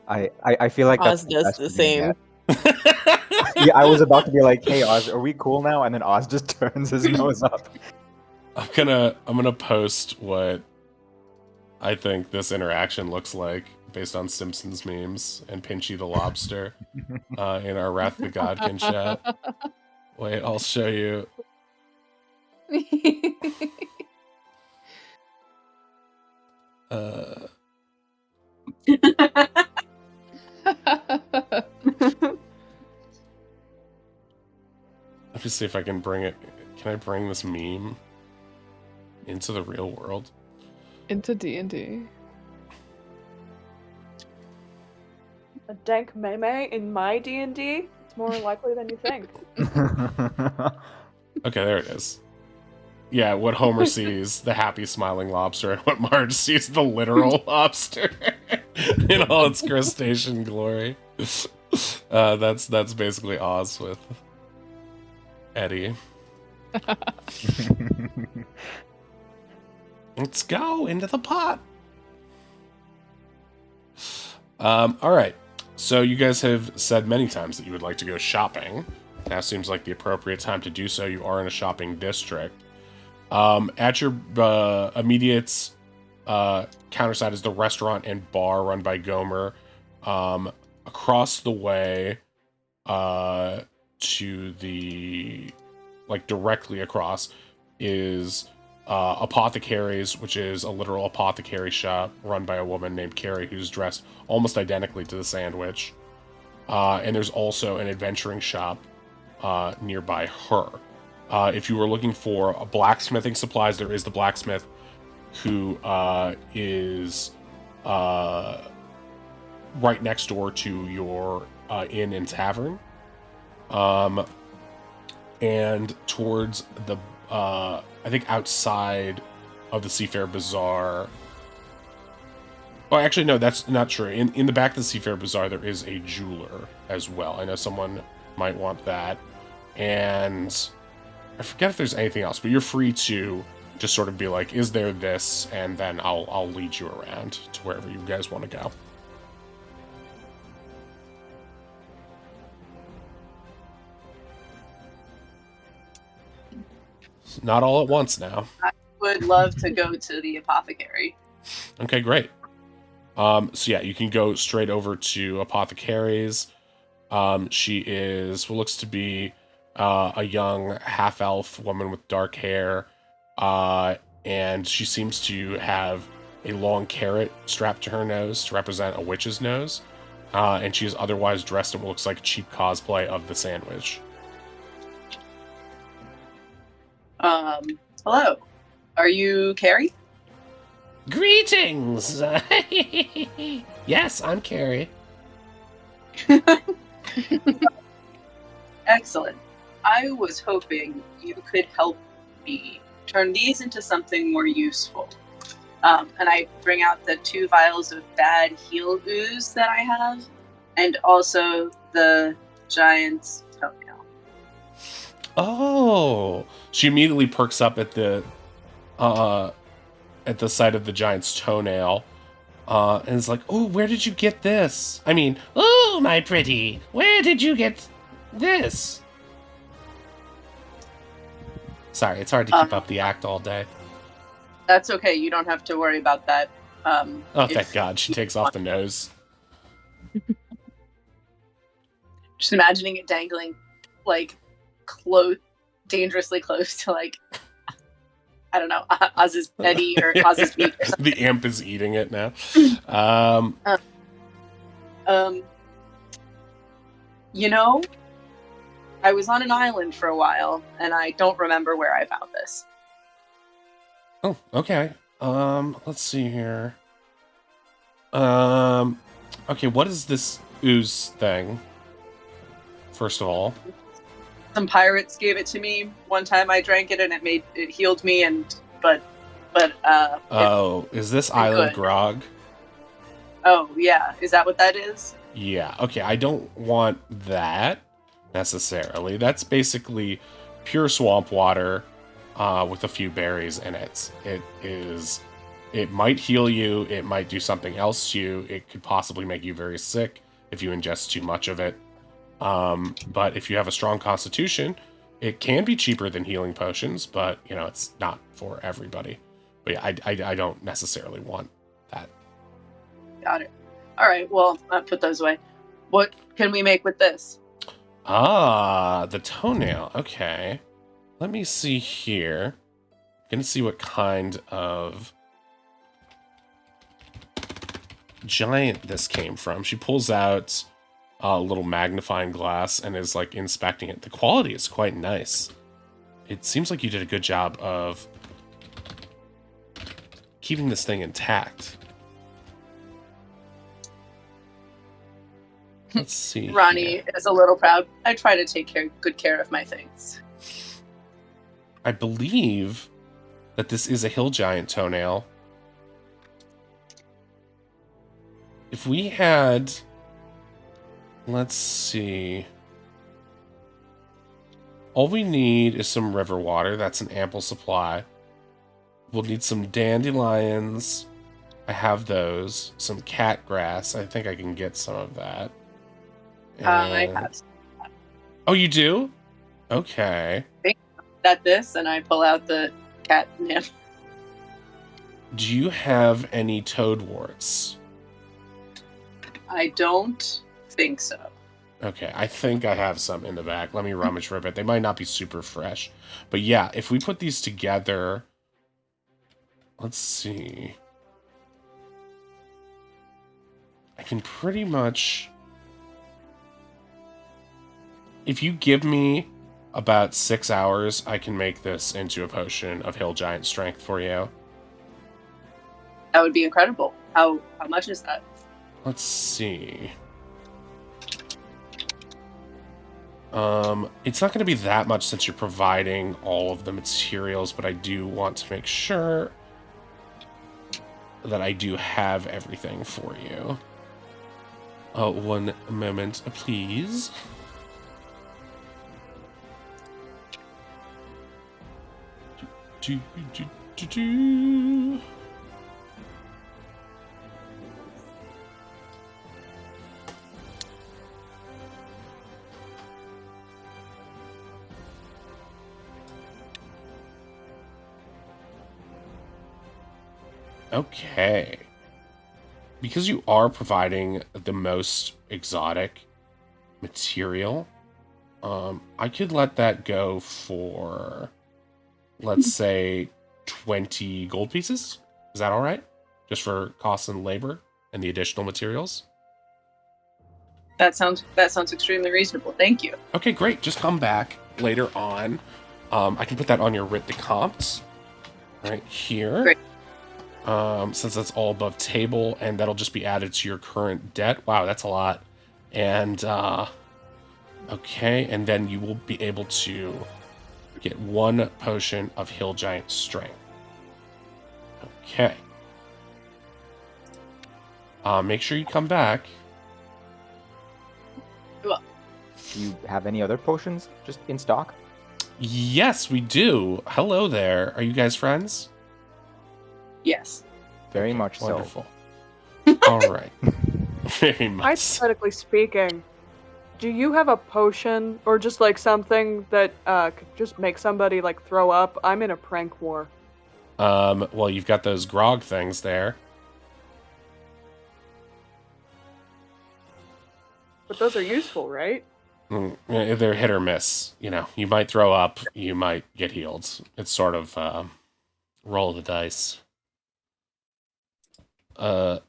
I feel like Oz that's does best the for doing same. that. Yeah, I was about to be like, "Hey, Oz, are we cool now?" And then Oz just turns his nose up. I'm gonna post what I think this interaction looks like based on Simpsons memes and Pinchy the Lobster in our Wrath the Godkin chat. Wait, I'll show you. Let me see if I can bring it. Can I bring this meme into the real world? Into D&D. A dank meme in my D&D? It's more likely than you think. Okay, there it is. Yeah, what Homer sees, the happy smiling lobster, and what Marge sees, the literal lobster in all its crustacean glory. That's basically Oz with Eddie. Let's go into the pot. All right. So you guys have said many times that you would like to go shopping. Now seems like the appropriate time to do so. You are in a shopping district. At your immediate counter side is the restaurant and bar run by Gomer. Across the way, to the, like, directly across is Apothecaries, which is a literal apothecary shop run by a woman named Carrie who's dressed almost identically to the sandwich. And there's also an adventuring shop nearby her. If you were looking for blacksmithing supplies, there is the blacksmith who is right next door to your inn and tavern. And towards the, I think outside of the Seafair Bazaar. Oh, actually, no, that's not true. In the back of the Seafair Bazaar, there is a jeweler as well. I know someone might want that. And I forget if there's anything else, but you're free to just sort of be like, is there this? And then I'll lead you around to wherever you guys want to go. Not all at once now. I would love to go to the apothecary. Okay, great. So yeah, you can go straight over to Apothecaries. She is what looks to be a young half-elf woman with dark hair, and she seems to have a long carrot strapped to her nose to represent a witch's nose, and she is otherwise dressed in what looks like cheap cosplay of the sandwich. Hello. Are you Carrie? Greetings! Yes, I'm Carrie. Excellent. I was hoping you could help me turn these into something more useful. And I bring out the 2 vials of bad heal ooze that I have, and also the giant's toenail. Oh, she immediately perks up at the sight of the giant's toenail, and is like, "Oh, where did you get this? I mean, oh, my pretty, where did you get this?" Sorry, it's hard to keep up the act all day. That's okay. You don't have to worry about that. Oh, thank God. She takes off the nose. Just imagining it dangling, like, dangerously close to, like, I don't know, Oz's Eddie or Oz's meat or something. The imp is eating it now. You know, I was on an island for a while, and I don't remember where I found this. Oh, okay. Let's see here. Okay, what is this ooze thing? First of all. Some pirates gave it to me. One time I drank it and it healed me, but Oh, is this Island Grog? Oh, yeah. Is that what that is? Yeah, okay, I don't want that necessarily. That's basically pure swamp water with a few berries in it. It might heal you, it might do something else to you, it could possibly make you very sick if you ingest too much of it. But if you have a strong constitution, it can be cheaper than healing potions, but, you know, it's not for everybody. But yeah, I don't necessarily want that. Got it. All right, well, I'll put those away. What can we make with this? Ah, the toenail. Okay. Let me see here. I'm gonna see what kind of giant this came from. She pulls out a little magnifying glass and is like inspecting it. The quality is quite nice. It seems like you did a good job of keeping this thing intact. Let's see. Ronnie here. is a little proud. I try to take good care of my things. I believe that this is a hill giant toenail. If we had Let's see. All we need is some river water. That's an ample supply. We'll need some dandelions. I have those. Some cat grass. I think I can get some of that. I And- have Oh, you do? Okay. this, and I pull out the cat nip. Do you have any toadworts? I don't think so. Okay, I think I have some in the back. Let me rummage for a bit. They might not be super fresh. But yeah, if we put these together... Let's see. I can pretty much... If you give me about 6 hours, I can make this into a potion of Hill Giant Strength for you. That would be incredible. How much is that? Let's see. It's not going to be that much since you're providing all of the materials, but I do want to make sure that I do have everything for you. One moment, please. Do. Okay. Because you are providing the most exotic material, I could let that go for, let's say, 20 gold pieces. Is that all right? Just for costs and labor and the additional materials? That sounds extremely reasonable. Thank you. Okay, great. Just come back later on. I can put that on your writ de compte right here. Great. Since that's all above table, and that'll just be added to your current debt. Wow, that's a lot. And, okay, and then you will be able to get 1 potion of Hill Giant Strength. Okay. Make sure you come back. Do you have any other potions just in stock? Yes, we do. Hello there. Are you guys friends? Yes. Very much so. Wonderful. All right. Very much. Hypothetically speaking, do you have a potion or just like something that could just make somebody like throw up? I'm in a prank war. Well, you've got those grog things there. But those are useful, right? They're hit or miss. You know, you might throw up, you might get healed. It's sort of roll of the dice. If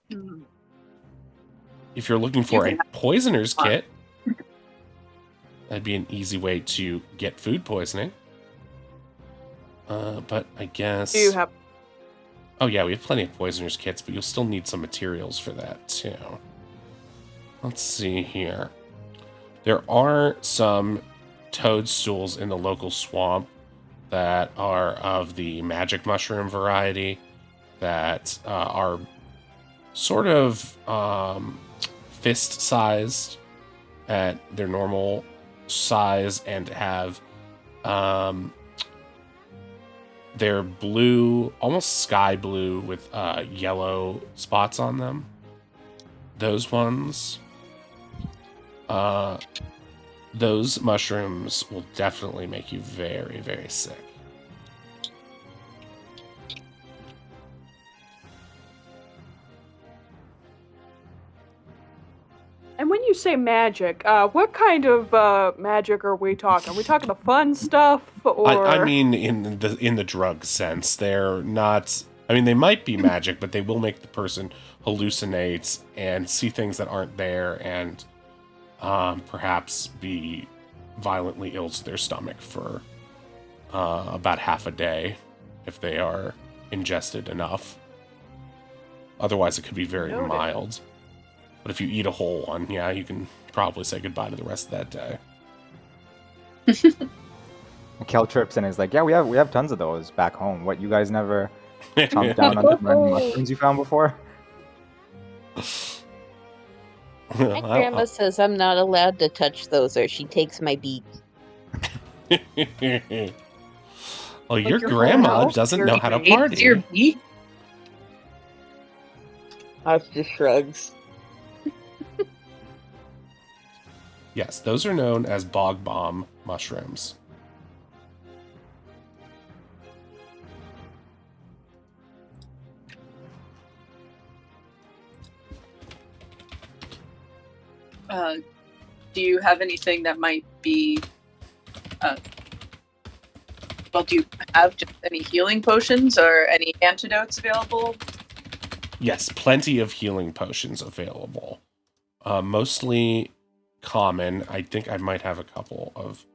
you're looking for a poisoner's kit, that'd be an easy way to get food poisoning. But I guess... Do you have... Oh yeah, we have plenty of poisoner's kits, but you'll still need some materials for that too. Let's see here. There are some toadstools in the local swamp that are of the magic mushroom variety that are sort of fist-sized at their normal size and have they're blue, almost sky blue with yellow spots on them. Those ones, those mushrooms will definitely make you very, very sick. And when you say magic, what kind of magic are we talking? Are we talking the fun stuff, or? I mean, in the drug sense, they're not. I mean, they might be magic, but they will make the person hallucinate and see things that aren't there, and perhaps be violently ill to their stomach for about half a day if they are ingested enough. Otherwise, it could be very Noted. mild. But if you eat a whole one, yeah, you can probably say goodbye to the rest of that day. Kel chirps and is like, yeah, we have tons of those back home. What, you guys never chomped down on the random mushrooms you found before? My grandma says I'm not allowed to touch those or she takes my beak. Well, Like your your grandma house, doesn't your know how to beak. It's your party. beak. House just shrugs. Yes, those are known as bog bomb mushrooms. Do you have anything that might be? Well, do you have just any healing potions or any antidotes available? Yes, plenty of healing potions available. Mostly common. I think I might have a couple of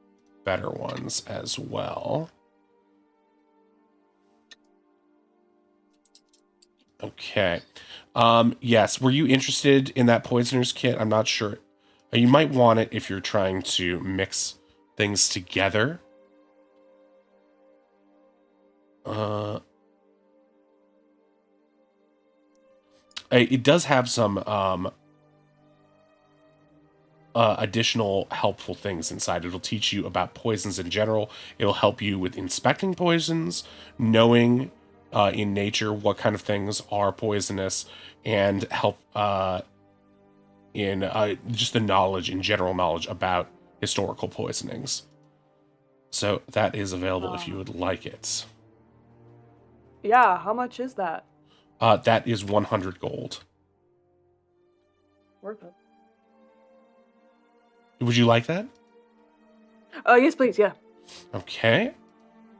better ones as well. Okay. Yes, were you interested in that poisoner's kit? I'm not sure. You might want it if you're trying to mix things together. It does have some additional helpful things inside. It'll teach you about poisons in general. It'll help you with inspecting poisons, knowing in nature what kind of things are poisonous, and help in just the knowledge, in general knowledge about historical poisonings. So that is available if you would like it. Yeah, how much is that? That is 100 gold. Worth it. Would you like that? Yes, please. Yeah. Okay.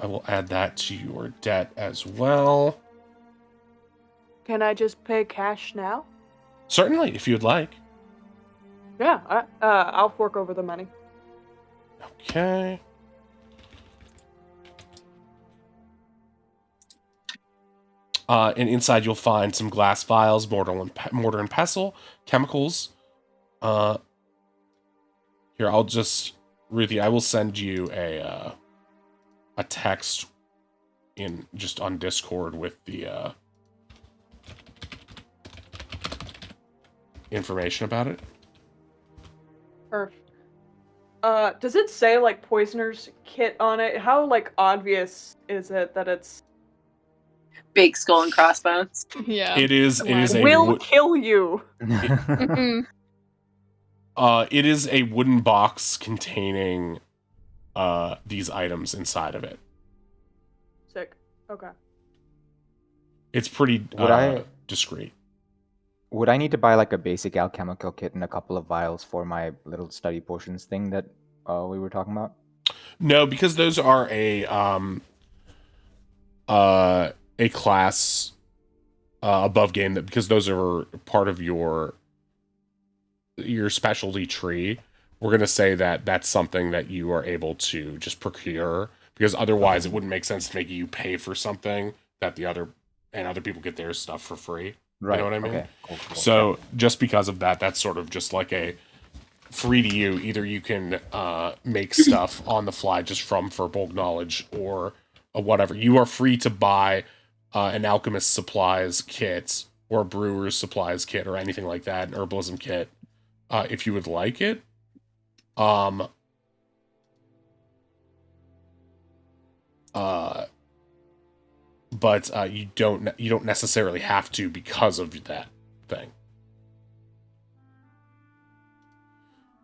I will add that to your debt as well. Can I just pay cash now? Certainly, if you'd like. Yeah. I'll fork over the money. Okay. And inside you'll find some glass vials, mortar and pestle, chemicals. Here, I'll just, Ruthie, I will send you a text in just on Discord with the information about it. Perf. Does it say like poisoner's kit on it? How like obvious is it that it's Big skull and crossbones. Yeah. It is a will kill you? Mhm. it is a wooden box containing these items inside of it. Sick. Okay. It's pretty Would discreet. Would I need to buy like a basic alchemical kit and a couple of vials for my little study potions thing that we were talking about? No, because those are a class above game, that because those are part of your specialty tree. We're gonna say that that's something that you are able to just procure, because otherwise it wouldn't make sense to make you pay for something that other people get their stuff for free. Right. You know what I mean? Okay. Cool. So just because of that, that's sort of just like a free to you. Either you can make stuff on the fly just from Furbolg knowledge, or whatever. You are free to buy an alchemist supplies kit or a brewer's supplies kit or anything like that, an herbalism kit, if you would like it. But you don't necessarily have to because of that thing.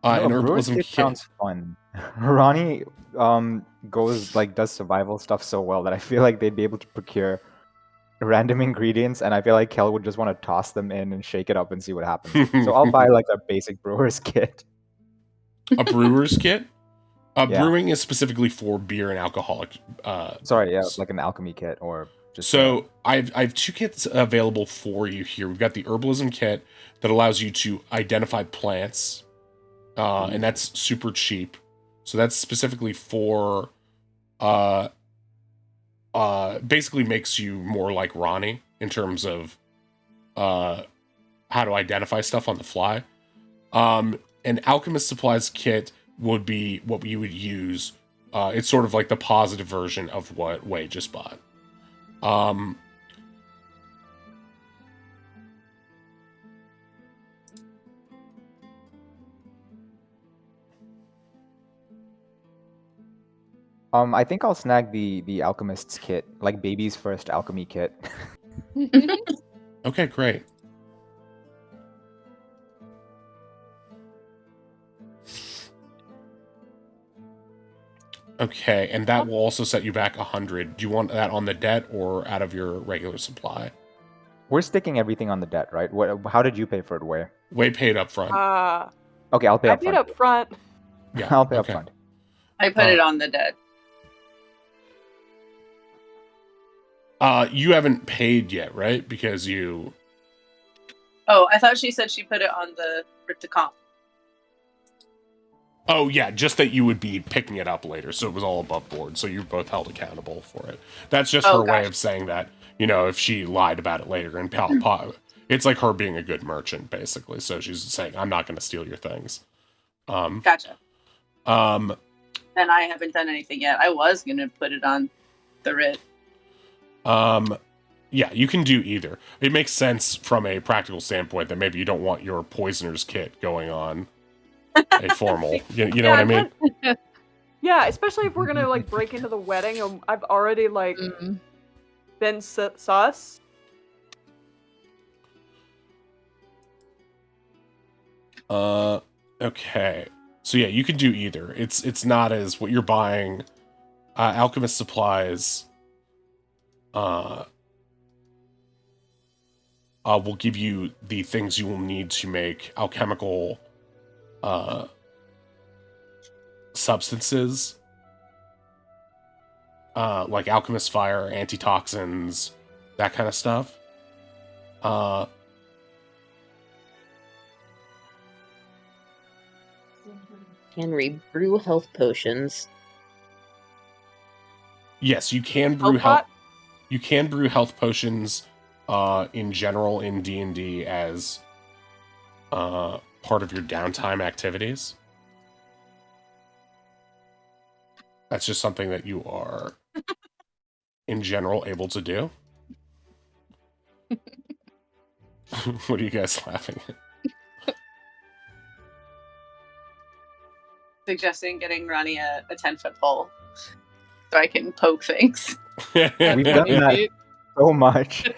An brewer's herbalism kit kit sounds fun. Ronnie does survival stuff so well that I feel like they'd be able to procure random ingredients, and I feel like Kel would just want to toss them in and shake it up and see what happens. So I'll buy like a basic brewer's kit. A brewer's kit. Yeah. Brewing is specifically for beer and alcoholic. Sorry, yeah, like an alchemy kit or just. So I have two kits available for you here. We've got the herbalism kit that allows you to identify plants, and that's super cheap. So that's specifically for, basically makes you more like Ronnie in terms of, how to identify stuff on the fly. An alchemist supplies kit would be what you would use. It's sort of like the positive version of what Wei just bought. I think I'll snag the alchemist's kit, like baby's first alchemy kit. Okay, great. Okay, and that will also set you back 100. Do you want that on the debt or out of your regular supply? We're sticking everything on the debt, right? How did you pay for it, Wei? Way paid up front. Okay, I'll pay I up paid front. up front. Yeah, I'll pay okay. up front. I put it on the debt. You haven't paid yet, right? Because you... Oh, I thought she said she put it on the comp. Oh, yeah, just that you would be picking it up later, so it was all above board, so you're both held accountable for it. That's just her way of saying that, you know, if she lied about it later, and it's like her being a good merchant, basically. So she's saying, I'm not going to steal your things. Gotcha. And I haven't done anything yet. I was going to put it on the writ. Yeah, you can do either. It makes sense from a practical standpoint that maybe you don't want your poisoner's kit going on a formal. You know what I mean? Yeah, especially if we're gonna like break into the wedding. I've already like been sus. Okay. So yeah, you can do either. It's not as what you're buying. Alchemist supplies. Will give you the things you will need to make alchemical substances, like alchemist fire, antitoxins, that kind of stuff. Can we brew health potions? Yes, you can brew health. You can brew health potions, in general in D&D as part of your downtime activities. That's just something that you are, in general, able to do. What are you guys laughing at? Suggesting getting Ronnie a 10-foot pole so I can poke things. We've done that so much.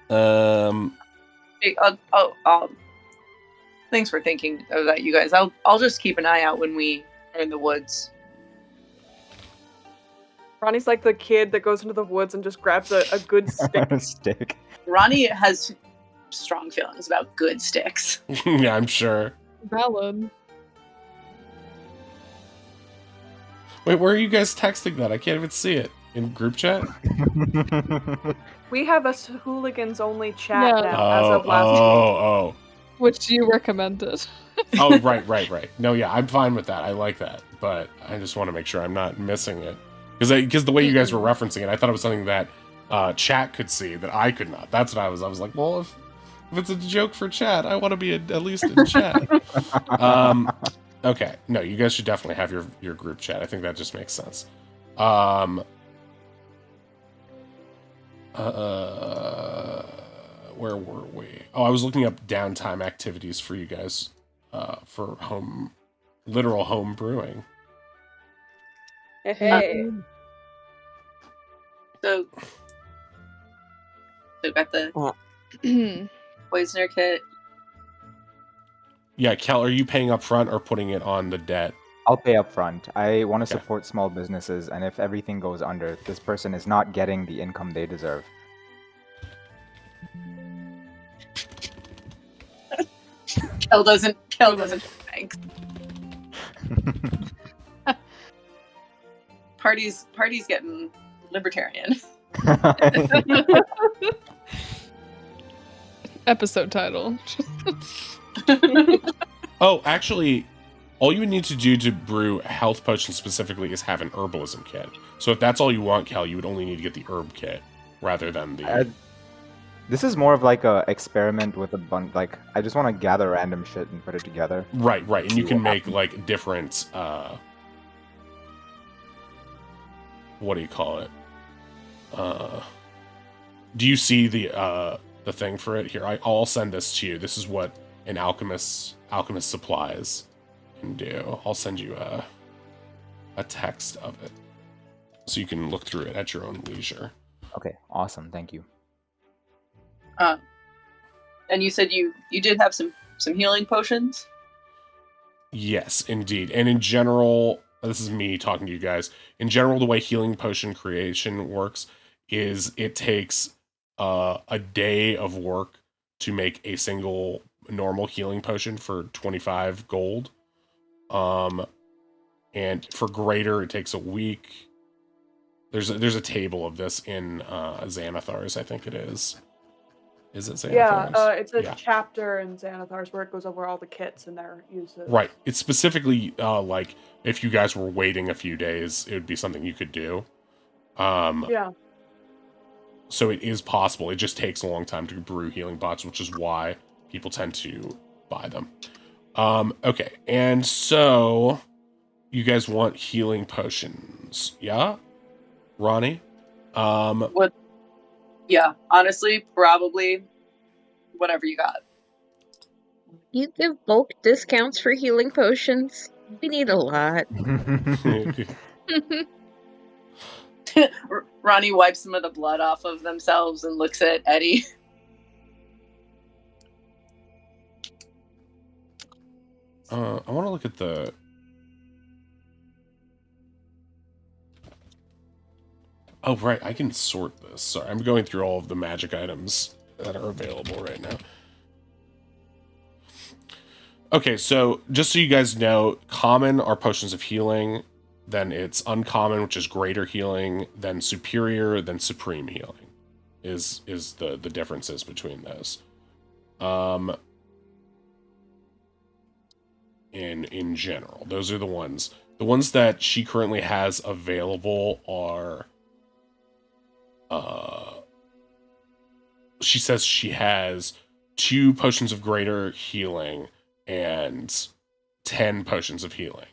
Hey, thanks for thinking of that, you guys. I'll just keep an eye out when we are in the woods. Ronnie's like the kid that goes into the woods and just grabs a good stick. Ronnie has strong feelings about good sticks. Yeah, I'm sure. Valid. Wait, where are you guys texting that? I can't even see it. In group chat? We have a hooligans only chat now as of last week. Which you recommended. Oh, right. No, yeah, I'm fine with that. I like that. But I just want to make sure I'm not missing it. Because the way you guys were referencing it, I thought it was something that chat could see that I could not. That's what I was like, well, if it's a joke for chat, I want to be at least in chat. Okay. No, you guys should definitely have your group chat. I think that just makes sense. Where were we? Oh, I was looking up downtime activities for you guys for literal home brewing. Hey. So got the poisoner kit. Yeah, Kel, are you paying up front or putting it on the debt? I'll pay up front. I want to support small businesses, and if everything goes under, this person is not getting the income they deserve. Kel doesn't thanks. Party's getting libertarian. Episode title. Oh, actually, all you would need to do to brew health potions specifically is have an herbalism kit. So if that's all you want, Cal, you would only need to get the herb kit rather than the... This is more of like a experiment with a bunch. Like, I just want to gather random shit and put it together. Right. And you can make like different... what do you call it? Do you see the thing for it here? I'll send this to you. This is what an alchemist supplies. can do. I'll send you a text of it so you can look through it at your own leisure. Okay, awesome. Thank you. And you said you did have some healing potions? Yes, indeed. And in general, this is me talking to you guys. In general, the way healing potion creation works is it takes a day of work to make a single normal healing potion for 25 gold. And for greater, it takes a week. There's a table of this in Xanathar's, I think it is. Is it Xanathar's? Yeah, it's a Yeah. chapter in Xanathar's where it goes over all the kits and their uses. Right. It's specifically like if you guys were waiting a few days, it would be something you could do. Yeah. So it is possible. It just takes a long time to brew healing pots, which is why people tend to buy them. Okay. And so you guys want healing potions, yeah? Ronnie? What? Yeah, honestly, probably whatever you got. You give bulk discounts for healing potions? We need a lot. Ronnie wipes some of the blood off of themselves and looks at Eddie. I want to look at the... Oh, right. I can sort this. Sorry, I'm going through all of the magic items that are available right now. Okay, so just so you guys know, common are potions of healing. Then it's uncommon, which is greater healing. Then superior, then supreme healing is the differences between those. In general, those are the ones. The ones that she currently has available are... she says she has 2 potions of greater healing and 10 potions of healing.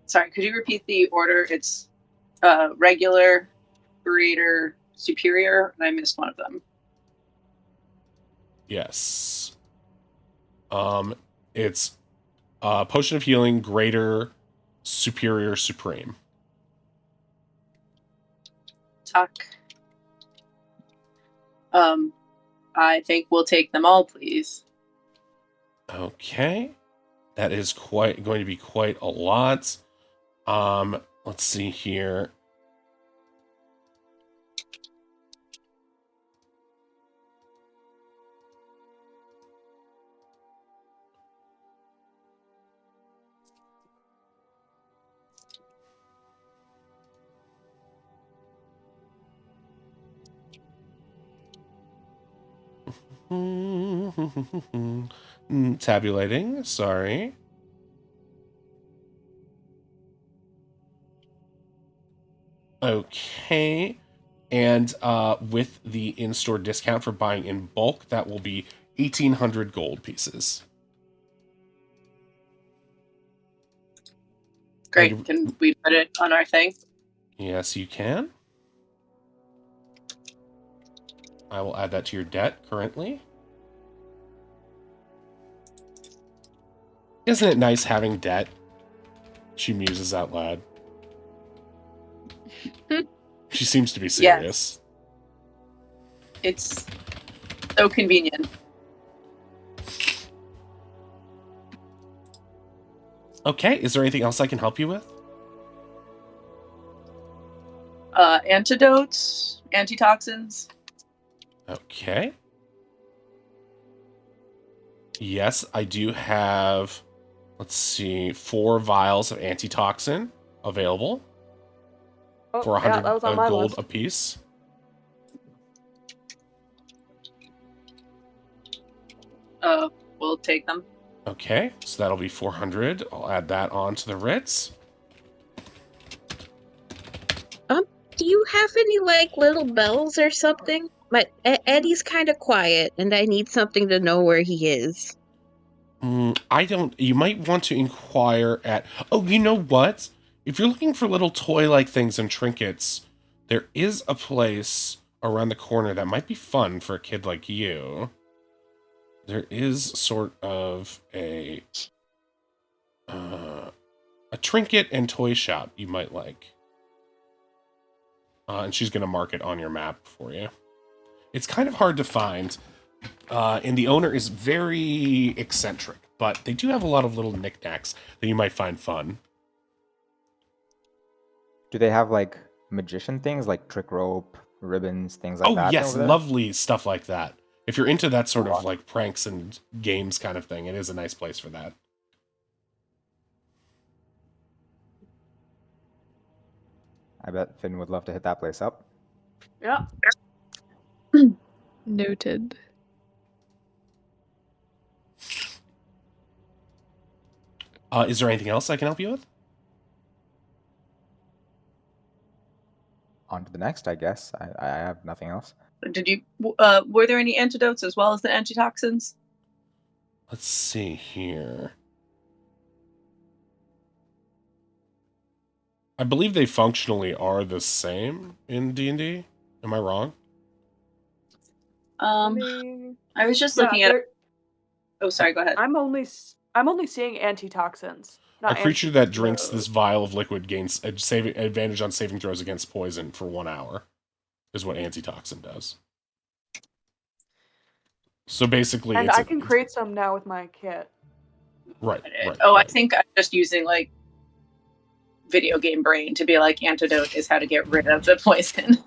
Sorry, could you repeat the order? It's regular, greater, superior, and I missed one of them. Yes. It's potion of healing, greater, superior, supreme. Tuck. I think we'll take them all, please. Okay. That is going to be quite a lot. Let's see here. Tabulating, sorry. Okay. And with the in-store discount for buying in bulk, that will be 1,800 gold pieces. Great. Can we put it on our thing? Yes, you can. I will add that to your debt currently. Isn't it nice having debt? She muses out loud. She seems to be serious. Yes. It's so convenient. Okay, is there anything else I can help you with? Antidotes, antitoxins. Okay. Yes, I do have, let's see, 4 vials of antitoxin available for 100 that was on my gold list. apiece. We'll take them. Okay, so that'll be 400. I'll add that on to the Ritz. Do you have any, like, little bells or something? Eddie's kind of quiet, and I need something to know where he is. I don't... You might want to inquire at... Oh, you know what? If you're looking for little toy-like things and trinkets, there is a place around the corner that might be fun for a kid like you. there is sort of a trinket and toy shop you might like. And she's going to mark it on your map for you. It's kind of hard to find, and the owner is very eccentric, but they do have a lot of little knickknacks that you might find fun. Do they have like magician things like trick rope, ribbons, things like that? Yes, over there? lovely stuff like that. If you're into that sort of Cool. like pranks and games kind of thing, it is a nice place for that. I bet Finn would love to hit that place up. Yeah. Noted. Is there anything else I can help you with? On to the next, I guess. I have nothing else. Did you? Were there any antidotes as well as the antitoxins? Let's see here. I believe they functionally are the same in D&D. Am I wrong? I was just looking at. Oh, sorry. Go ahead. I'm only seeing antitoxins. A creature that drinks this vial of liquid gains advantage on saving throws against poison for 1 hour, is what antitoxin does. So basically, and I can create some now with my kit. Right. I think I'm just using like video game brain to be like antidote is how to get rid of the poison.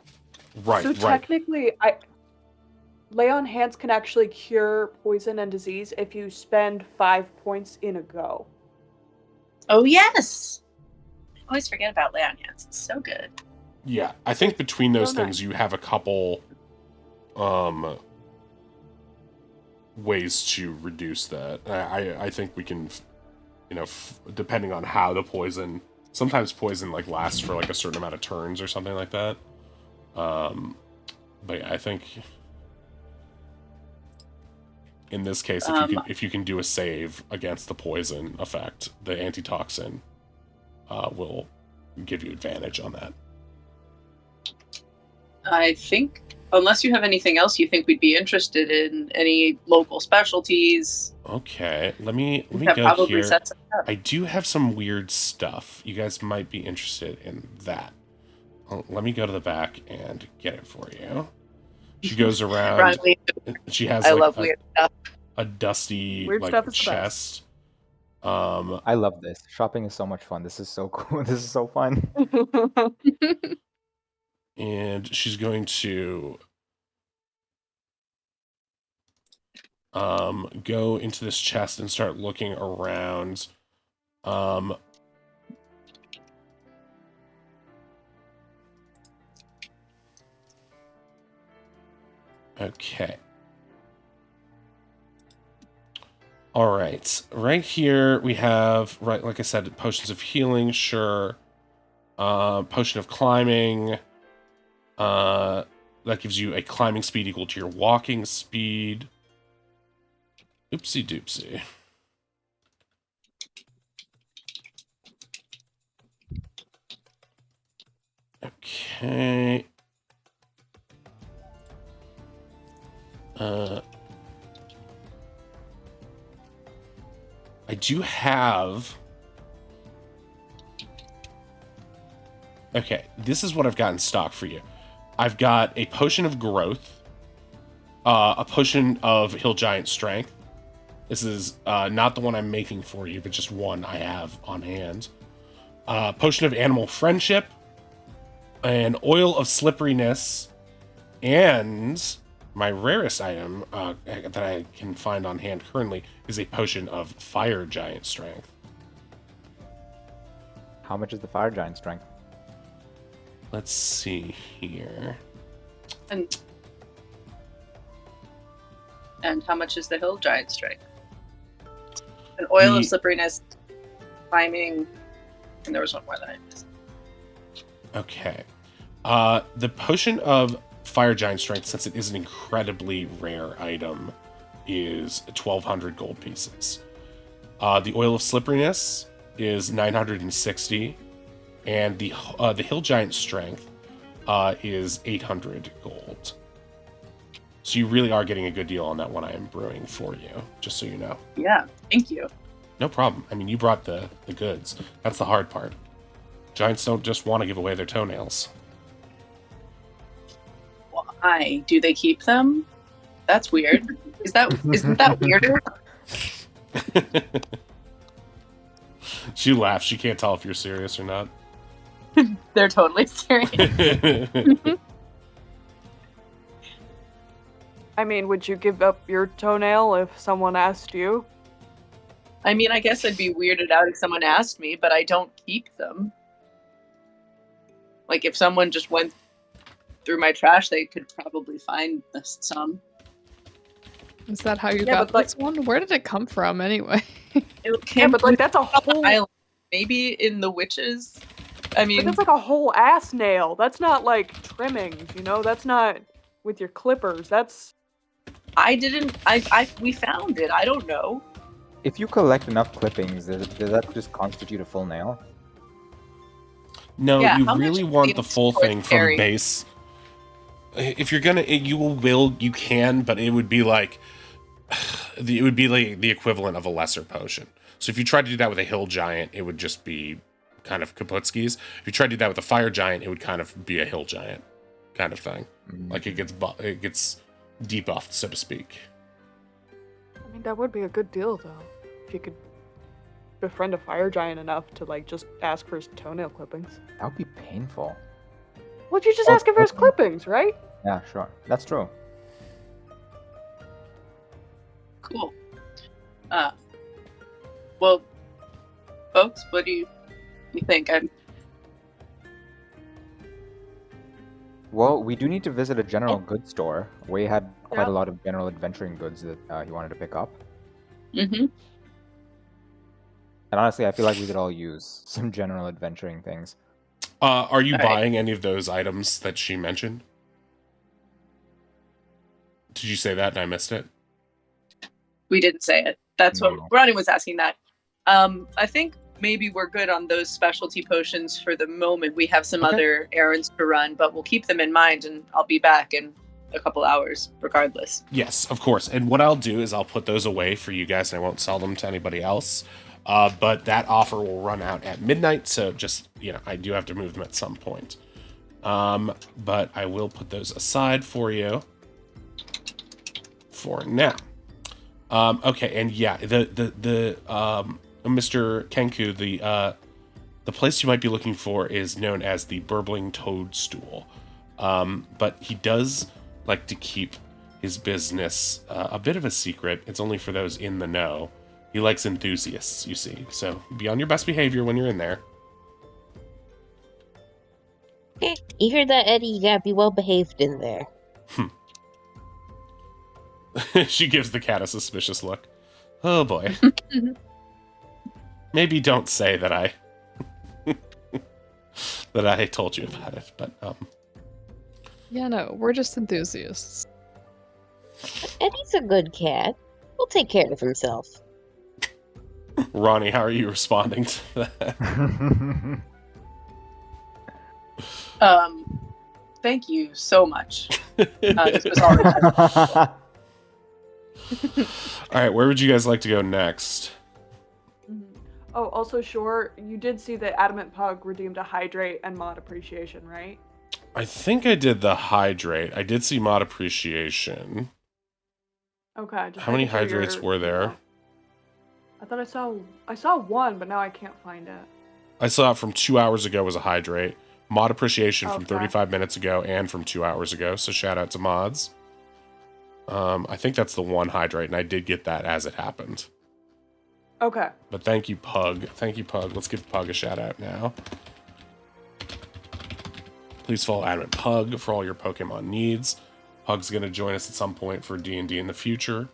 Right. So technically, lay on hands can actually cure poison and disease if you spend 5 points in a go. Oh yes, I always forget about lay on hands. It's so good. Yeah, I think between those things you have a couple ways to reduce that. I think we can, depending on how the poison. Sometimes poison like lasts for like a certain amount of turns or something like that. But I think in this case, if you can do a save against the poison effect, the antitoxin will give you advantage on that. I think, unless you have anything else you think we'd be interested in, any local specialties. Okay, let me go here. I do have some weird stuff. You guys might be interested in that. Let me go to the back and get it for you. She goes around. She has weird stuff. A dusty weird like chest. I love this. Shopping is so much fun. This is so cool. This is so fun. And she's going to go into this chest and start looking around. Okay. All right. Right here we have, like I said, potions of healing, sure. Potion of climbing. That gives you a climbing speed equal to your walking speed. Oopsie doopsie. Okay. I do have... Okay, this is what I've got in stock for you. I've got a potion of growth, a potion of hill giant strength. This is not the one I'm making for you, but just one I have on hand. Potion of animal friendship, an oil of slipperiness, and my rarest item that I can find on hand currently is a potion of fire giant strength. How much is the fire giant strength? Let's see here. And how much is the hill giant strength? An oil of slipperiness, climbing, and there was one more that I missed. Okay. The potion of fire giant strength, since it is an incredibly rare item, is 1,200 gold pieces. The oil of slipperiness is 960, and the hill giant strength is 800 gold. So you really are getting a good deal on that one I am brewing for you, just so you know. Yeah, thank you. No problem. I mean, you brought the goods. That's the hard part. Giants don't just want to give away their toenails. Why do they keep them? That's weird. Isn't that weirder? She laughs. She can't tell if you're serious or not. They're totally serious. I mean, would you give up your toenail if someone asked you? I mean, I guess I'd be weirded out if someone asked me, but I don't keep them. Like, if someone just went through my trash, they could probably find some. Is that how you Yeah, got but, like- this one? Where did it come from anyway? It came Yeah, but like that's a whole. island. Maybe in the witches. I But mean, that's like a whole ass nail. That's not like trimmings, you know. That's not with your clippers. That's. we found it. I don't know. If you collect enough clippings, does that just constitute a full nail? No, Yeah, you how much really is want the the full import thing from carry? base. If you're gonna, you can, but it would be like, it would be like the equivalent of a lesser potion. So if you tried to do that with a hill giant, it would just be kind of Kaputskis. If you tried to do that with a fire giant, it would kind of be a hill giant kind of thing. Like it gets debuffed, so to speak. I mean, that would be a good deal though, if you could befriend a fire giant enough to like just ask for his toenail clippings. That would be painful. Well, you just ask him for his clippings, right? Yeah, sure. That's true. Cool. Well, folks, what do you think? Well, we do need to visit a general goods store. Wei had quite Yeah. a lot of general adventuring goods that he wanted to pick up. Mm-hmm. And honestly, I feel like we could all use some general adventuring things. Are you All right. buying any of those items that she mentioned? Did you say that and I missed it? We didn't say it. That's No. what Ronnie was asking that. I think maybe we're good on those specialty potions for the moment. We have some Okay. other errands to run, but we'll keep them in mind, and I'll be back in a couple hours, regardless. Yes, of course. And what I'll do is I'll put those away for you guys, and I won't sell them to anybody else. But that offer will run out at midnight, so just, I do have to move them at some point. But I will put those aside for you for now. Okay, and yeah, the Mr. Kenku, the place you might be looking for is known as the Burbling Toadstool. But he does like to keep his business a bit of a secret. It's only for those in the know. He likes enthusiasts, you see. So be on your best behavior when you're in there. Okay, you hear that, Eddie? You gotta be well behaved in there. She gives the cat a suspicious look. Oh boy. Maybe don't say that I that I told you about it, but Yeah, no, we're just enthusiasts. Eddie's a good cat. He'll take care of himself. Ronnie, how are you responding to that? Thank you so much. This was all All right, where would you guys like to go next? Oh, also, Shore, you did see that Adamant Pug redeemed a Hydrate and Mod Appreciation, right? I think I did the hydrate. I did see mod appreciation. Okay. Just How many making sure hydrates you're- were there? I thought I saw one, but now I can't find it. I saw it from 2 hours ago was a hydrate. Mod appreciation from Okay. 35 minutes ago and from 2 hours ago. So shout out to mods. I think that's the one hydrate, and I did get that as it happened. Okay. But thank you, Pug. Thank you, Pug. Let's give Pug a shout out now. Please follow Adamant Pug for all your Pokemon needs. Pug's going to join us at some point for D&D in the future.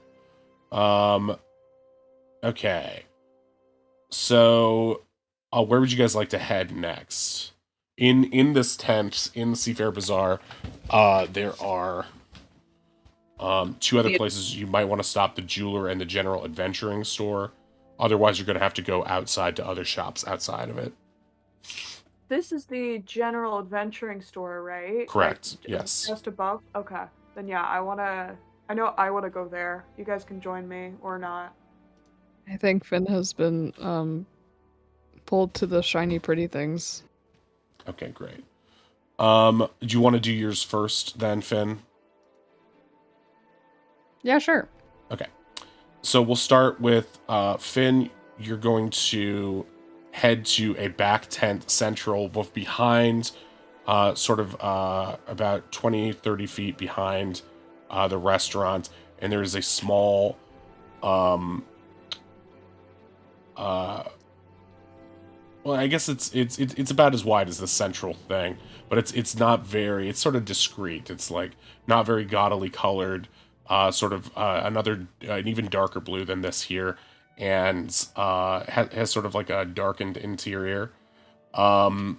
Okay. So, where would you guys like to head next? In this tent, in the Seafair Bazaar, there are two other places you might want to stop: the jeweler and the general adventuring store. Otherwise, you're going to have to go outside to other shops outside of it. This is the general adventuring store, right? Correct, Like, yes. Just above? Okay. then yeah, I know I want to go there. You guys can join me or not. I think Finn has been pulled to the shiny pretty things. Okay, great. Do you want to do yours first then, Finn? Yeah, sure. Okay. So we'll start with Finn. You're going to head to a back tent central, both behind, about 20, 30 feet behind the restaurant. And there is a small, well, I guess it's about as wide as the central thing, but it's not very. It's sort of discreet. It's like not very gaudily colored. An even darker blue than this here, and has sort of like a darkened interior. But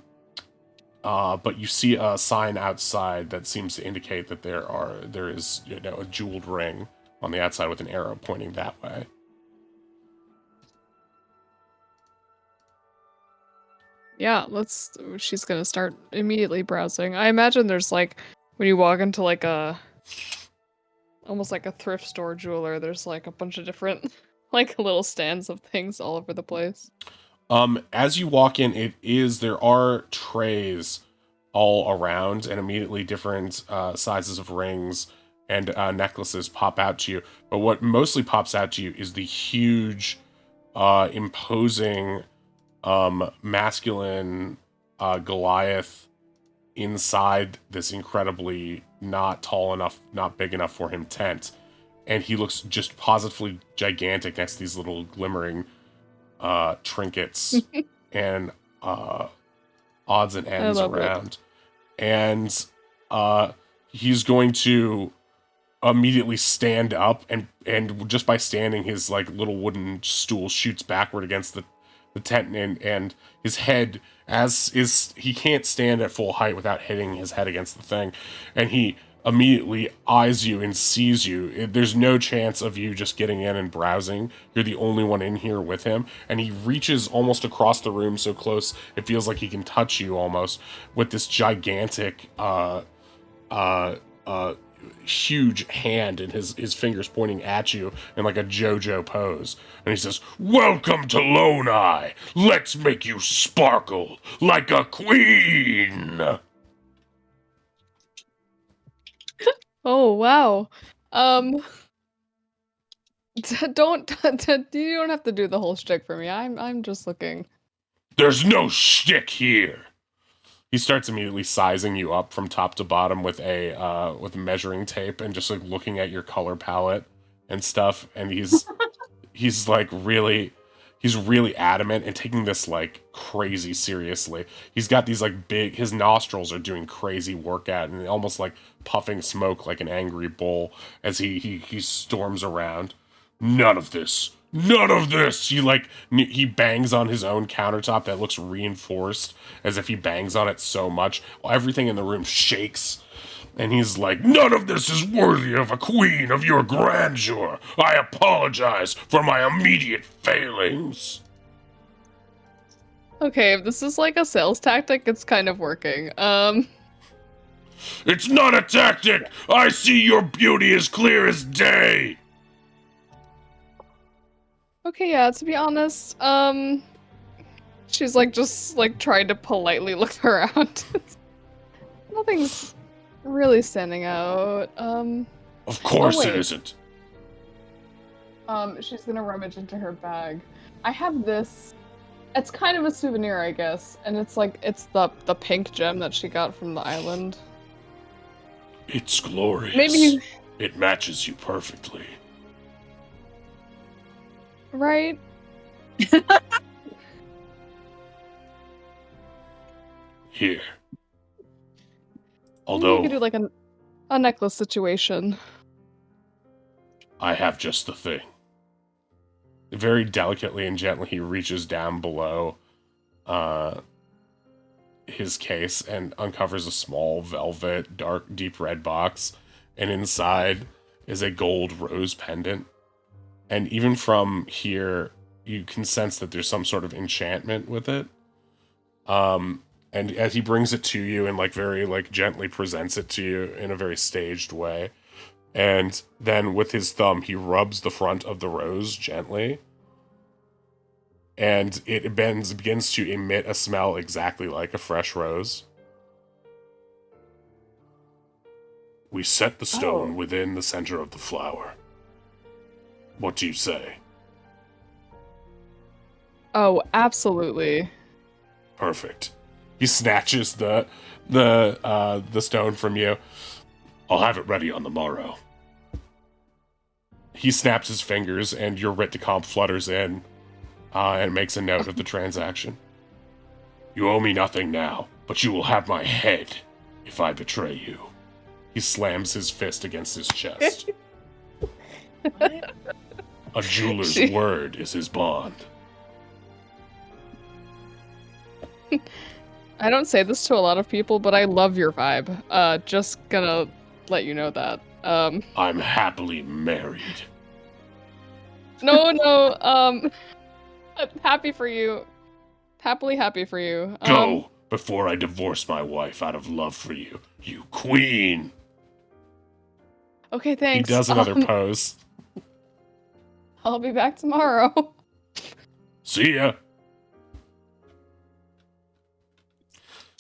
you see a sign outside that seems to indicate that there is a jeweled ring on the outside with an arrow pointing that way. Yeah, she's gonna start immediately browsing. I imagine there's like, when you walk into like almost like a thrift store jeweler, there's like a bunch of different, like little stands of things all over the place. As you walk in, there are trays all around, and immediately different sizes of rings and necklaces pop out to you. But what mostly pops out to you is the huge, imposing, masculine Goliath inside this incredibly not tall enough, not big enough for him tent. And he looks just positively gigantic next to these little glimmering trinkets and odds and ends around. And he's going to immediately stand up, and just by standing, his like little wooden stool shoots backward against the tent, and his head, he can't stand at full height without hitting his head against the thing, and he immediately eyes you and sees you. There's no chance of you just getting in and browsing. You're the only one in here with him, and he reaches almost across the room, so close it feels like he can touch you almost, with this gigantic huge hand, and his fingers pointing at you in like a JoJo pose. And he says, "Welcome to Lone Eye. Let's make you sparkle like a queen." Oh, wow. You don't have to do the whole shtick for me. I'm just looking. There's no shtick here. He starts immediately sizing you up from top to bottom with with measuring tape, and just like looking at your color palette and stuff. And he's really adamant and taking this like crazy seriously. He's got these like his nostrils are doing crazy workout, and almost like puffing smoke like an angry bull as he storms around. None of this. None of this! He bangs on his own countertop that looks reinforced, as if he bangs on it so much. Everything in the room shakes. And he's like, "None of this is worthy of a queen of your grandeur. I apologize for my immediate failings." Okay, if this is like a sales tactic, it's kind of working. It's not a tactic! I see your beauty as clear as day! Okay, yeah, to be honest, she's like just like trying to politely look around. Nothing's really standing out. Of course it isn't. She's gonna rummage into her bag. I have this. It's kind of a souvenir, I guess, and it's the pink gem that she got from the island. It's glorious. Maybe It matches you perfectly. Right? Here. Maybe Although you could do like a necklace situation. I have just the thing. Very delicately and gently, he reaches down below his case and uncovers a small velvet, dark, deep red box, and inside is a gold rose pendant. And even from here, you can sense that there's some sort of enchantment with it. And as he brings it to you and very gently presents it to you in a very staged way, And then with his thumb, he rubs the front of the rose gently. And it begins to emit a smell exactly like a fresh rose. We set the stone within the center of the flower. What do you say? Oh, absolutely. Perfect. He snatches the stone from you. I'll have it ready on the morrow. He snaps his fingers, and your writ de comp flutters in, and makes a note of the transaction. You owe me nothing now, but you will have my head if I betray you. He slams his fist against his chest. A jeweler's word is his bond. I don't say this to a lot of people, but I love your vibe. Just gonna let you know that. I'm happily married. No, happy for you. Happily happy for you. Go, before I divorce my wife out of love for you, you queen! Okay, He thanks. does another pose. I'll be back tomorrow. See ya!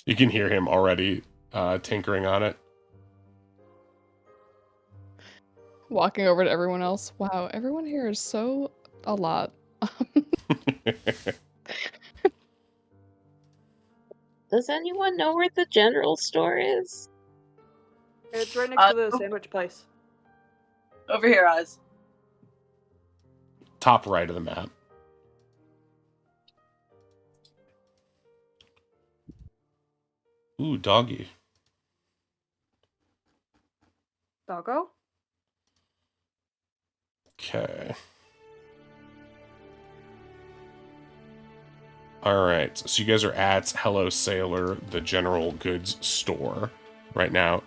You can hear him already tinkering on it. Walking over to everyone else. Wow, everyone here is so a lot. Does anyone know where the general store is? It's right next to the sandwich place. Over here, Oz. Top right of the map. Ooh, doggy. Doggo? Okay. Alright, so you guys are at Hello Sailor, the general goods store right now.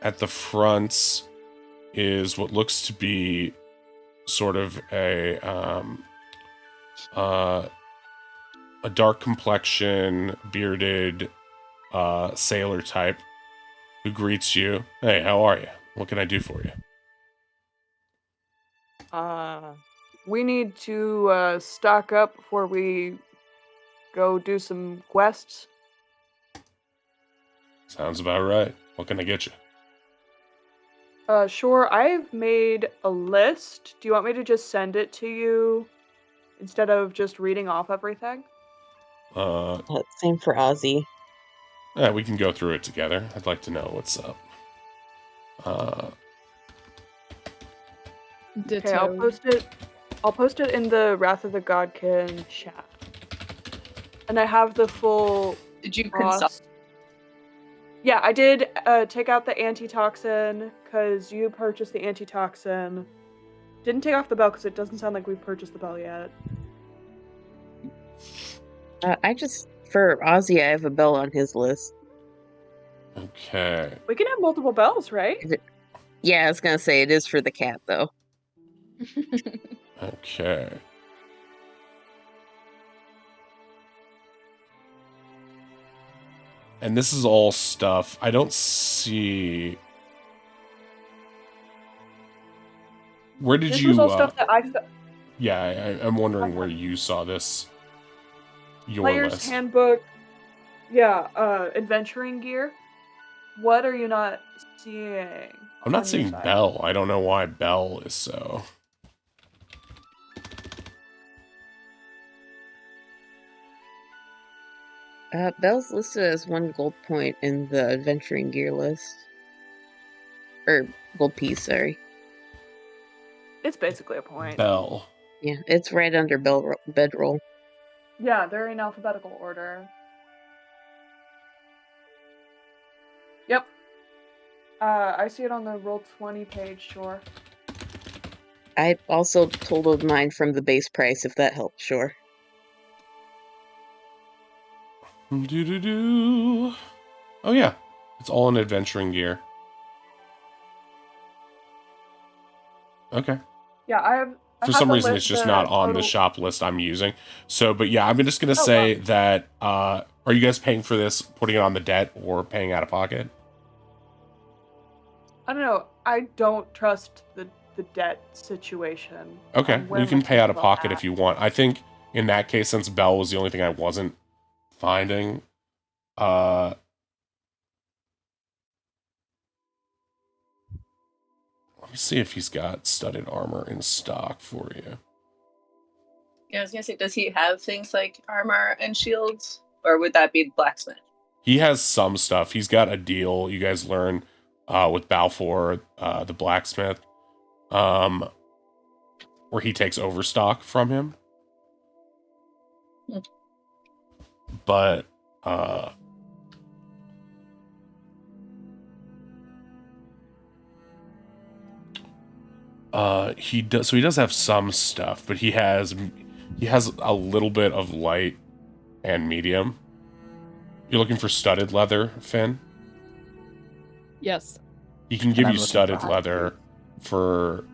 At the front is what looks to be sort of a dark complexion, bearded sailor type who greets you. Hey, how are you? What can I do for you? We need to stock up before we go do some quests. Sounds about right. What can I get you? Sure, I've made a list. Do you want me to just send it to you instead of just reading off everything? Same for Ozzy. Yeah, we can go through it together. I'd like to know what's up. Ditto. Okay, I'll post it in the Wrath of the Godkin chat. And I have the full Did you cost. consult? Yeah, I did take out the antitoxin because you purchased the antitoxin. Didn't take off the bell because it doesn't sound like we've purchased the bell yet. For Ozzy, I have a bell on his list. Okay. We can have multiple bells, right? Yeah, I was gonna say it is for the cat though. Okay. And this is all stuff. I don't see... Where did This you... was all stuff that Yeah, I'm wondering where you saw this. Your Player's list. Handbook. Yeah, adventuring gear. What are you not seeing? I'm not on your seeing side? Bell. I don't know why Bell is so... Bell's listed as 1 gold point in the adventuring gear list. Or gold piece, sorry. It's basically a point. Bell. Yeah, it's right under bedroll. Yeah, they're in alphabetical order. Yep. I see it on the Roll20 page, sure. I also totaled mine from the base price, if that helps, sure. Do-do-do. Oh, yeah. It's all in adventuring gear. Okay. Yeah, I have For some the reason, list, it's just the not on the total- shop list I'm using. So, but yeah, I'm just going to Oh, say wow. that, are you guys paying for this, putting it on the debt, or paying out of pocket? I don't know. I don't trust the debt situation. Okay, Where you can my pay out of people pocket at. if you want. I think in that case, since Bell was the only thing I wasn't finding, let me see if he's got studded armor in stock for you. Yeah, I was gonna say, does he have things like armor and shields, or would that be blacksmith? He has some stuff. He's got a deal. You guys learn with Balfour, the blacksmith, where he takes overstock from him. Hmm. But he does. So he does have some stuff, but he has a little bit of light and medium. You're looking for studded leather, Finn? Yes. He can And give I'm you looking for studded high leather speed. for.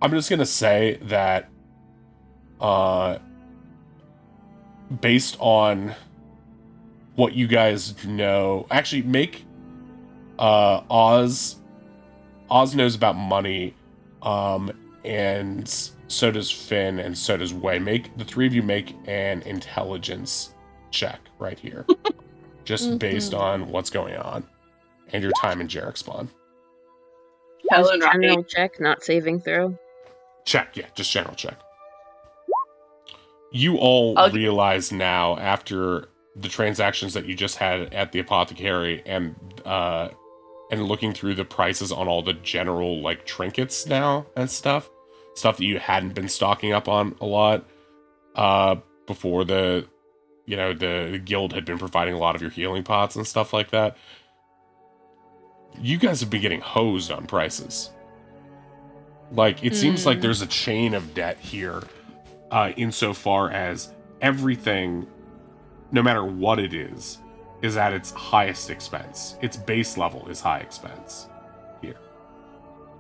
I'm just gonna say that, based on what you guys know, actually make Oz knows about money, and so does Finn, and so does Way. Make the three of you make an intelligence check right here, just based on what's going on and your time in Jarek spawn. Helen Just general check, not saving throw. Check, yeah, just general check. You all I'll- realize now, after the transactions that you just had at the apothecary and looking through the prices on all the general like trinkets now and stuff that you hadn't been stocking up on a lot before the guild had been providing a lot of your healing pots and stuff like that. You guys have been getting hosed on prices. Like, it seems like there's a chain of debt here, insofar as everything, no matter what it is at its highest expense. Its base level is high expense here.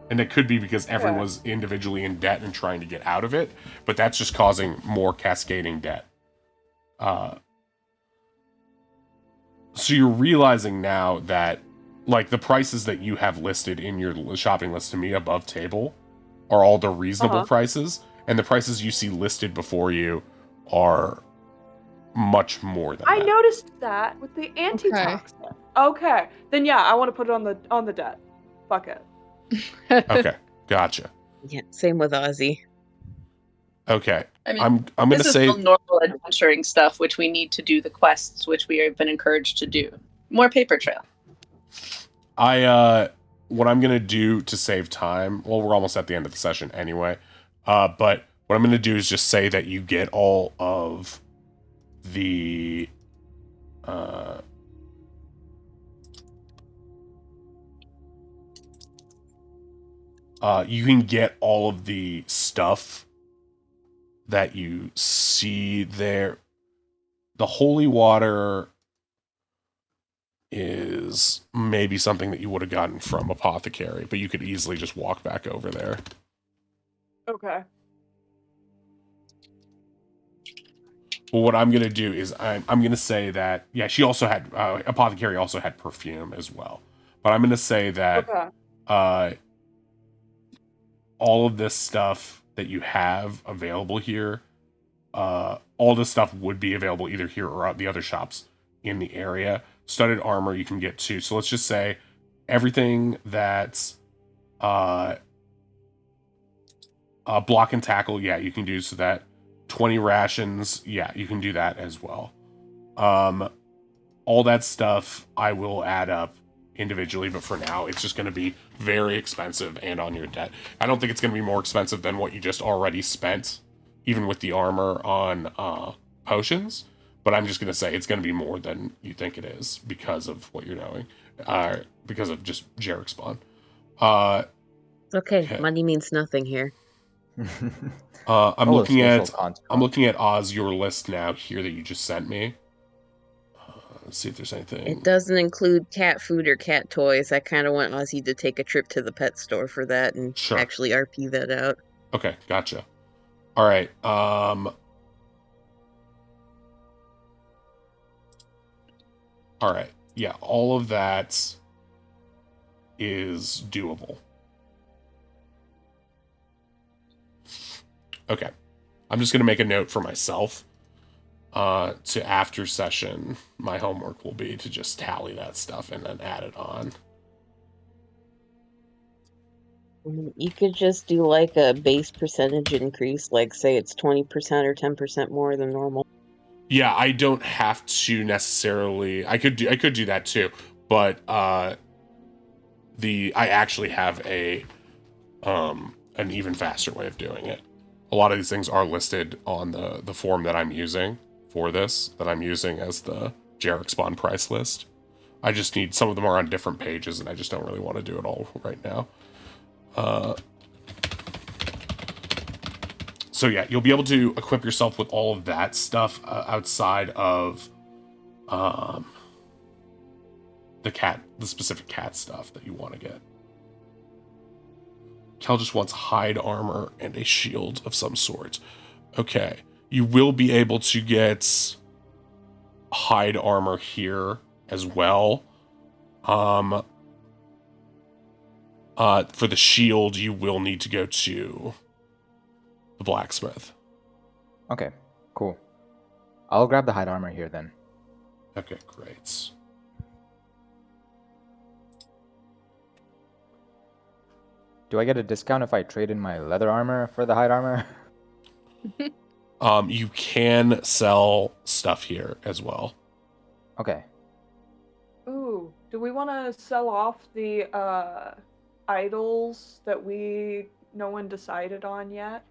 And it could be because everyone was individually in debt and trying to get out of it, but that's just causing more cascading debt. So you're realizing now that, like, the prices that you have listed in your shopping list to me above table are all the reasonable prices, and the prices you see listed before you are much more than I that. noticed that with the antitoxin. Okay. Then yeah, I want to put it on the debt. Fuck it. Okay, gotcha. Yeah, same with Ozzy. Okay, I mean, I'm gonna this is say all normal adventuring stuff, which we need to do the quests, which we have been encouraged to do. More paper trail. what I'm gonna do to save time. Well, we're almost at the end of the session anyway. But what I'm gonna do is just say that you get all of the you can get all of the stuff that you see there. The holy water is maybe something that you would have gotten from apothecary, but you could easily just walk back over there. Okay. Well, what I'm gonna do is I'm gonna say that, yeah, she also had apothecary also had perfume as well, but I'm gonna say that all of this stuff that you have available here, all this stuff would be available either here or at the other shops in the area. Studded armor you can get too. So let's just say everything that's block and tackle, yeah, you can do so that. 20 rations, yeah, you can do that as well. All that stuff I will add up individually, but for now it's just going to be very expensive and on your debt. I don't think it's going to be more expensive than what you just already spent, even with the armor on potions, but I'm just going to say it's going to be more than you think it is because of what you're knowing, because of just Jarek spawn. Okay, money means nothing here. I'm looking at Oz, your list now here that you just sent me. Let's see if there's anything. It doesn't include cat food or cat toys. I kind of want Ozzy to take a trip to the pet store for that and actually RP that out. Okay, gotcha. All right. All right. Yeah, all of that is doable. Okay. I'm just going to make a note for myself. To after session, my homework will be to just tally that stuff and then add it on. You could just do like a base percentage increase, like say it's 20% or 10% more than normal. Yeah, I don't have to necessarily. I could do that too, but I actually have an even faster way of doing it. A lot of these things are listed on the form that I'm using for this, that I'm using as the Jarek spawn price list. I just need, some of them are on different pages, and I just don't really want to do it all right now. So yeah, you'll be able to equip yourself with all of that stuff outside of the specific cat stuff that you want to get. Kel just wants hide armor and a shield of some sort. Okay, you will be able to get hide armor here as well. For the shield, you will need to go to the blacksmith. Okay, cool. I'll grab the hide armor here then. Okay, great. Do I get a discount if I trade in my leather armor for the hide armor? You can sell stuff here as well. Okay. Ooh, do we want to sell off the idols that no one decided on yet?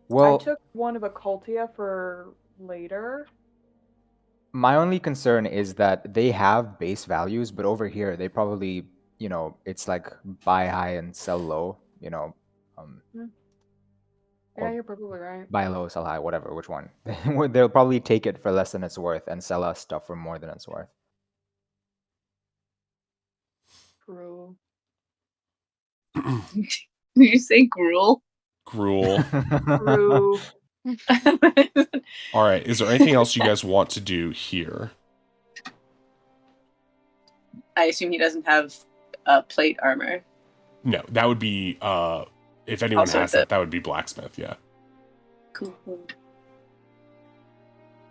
Well, I took one of Occultia for later. my only concern is that they have base values, but over here they probably, it's like buy high and sell low, Yeah, or you're probably right. buy low, sell high, whatever, which one. They'll probably take it for less than it's worth and sell us stuff for more than it's worth. True. Did you say gruel? Gruel. True. All right, is there anything else you guys want to do here? I assume he doesn't have plate armor. No, that would be, if anyone Also has that would be blacksmith, yeah. Cool.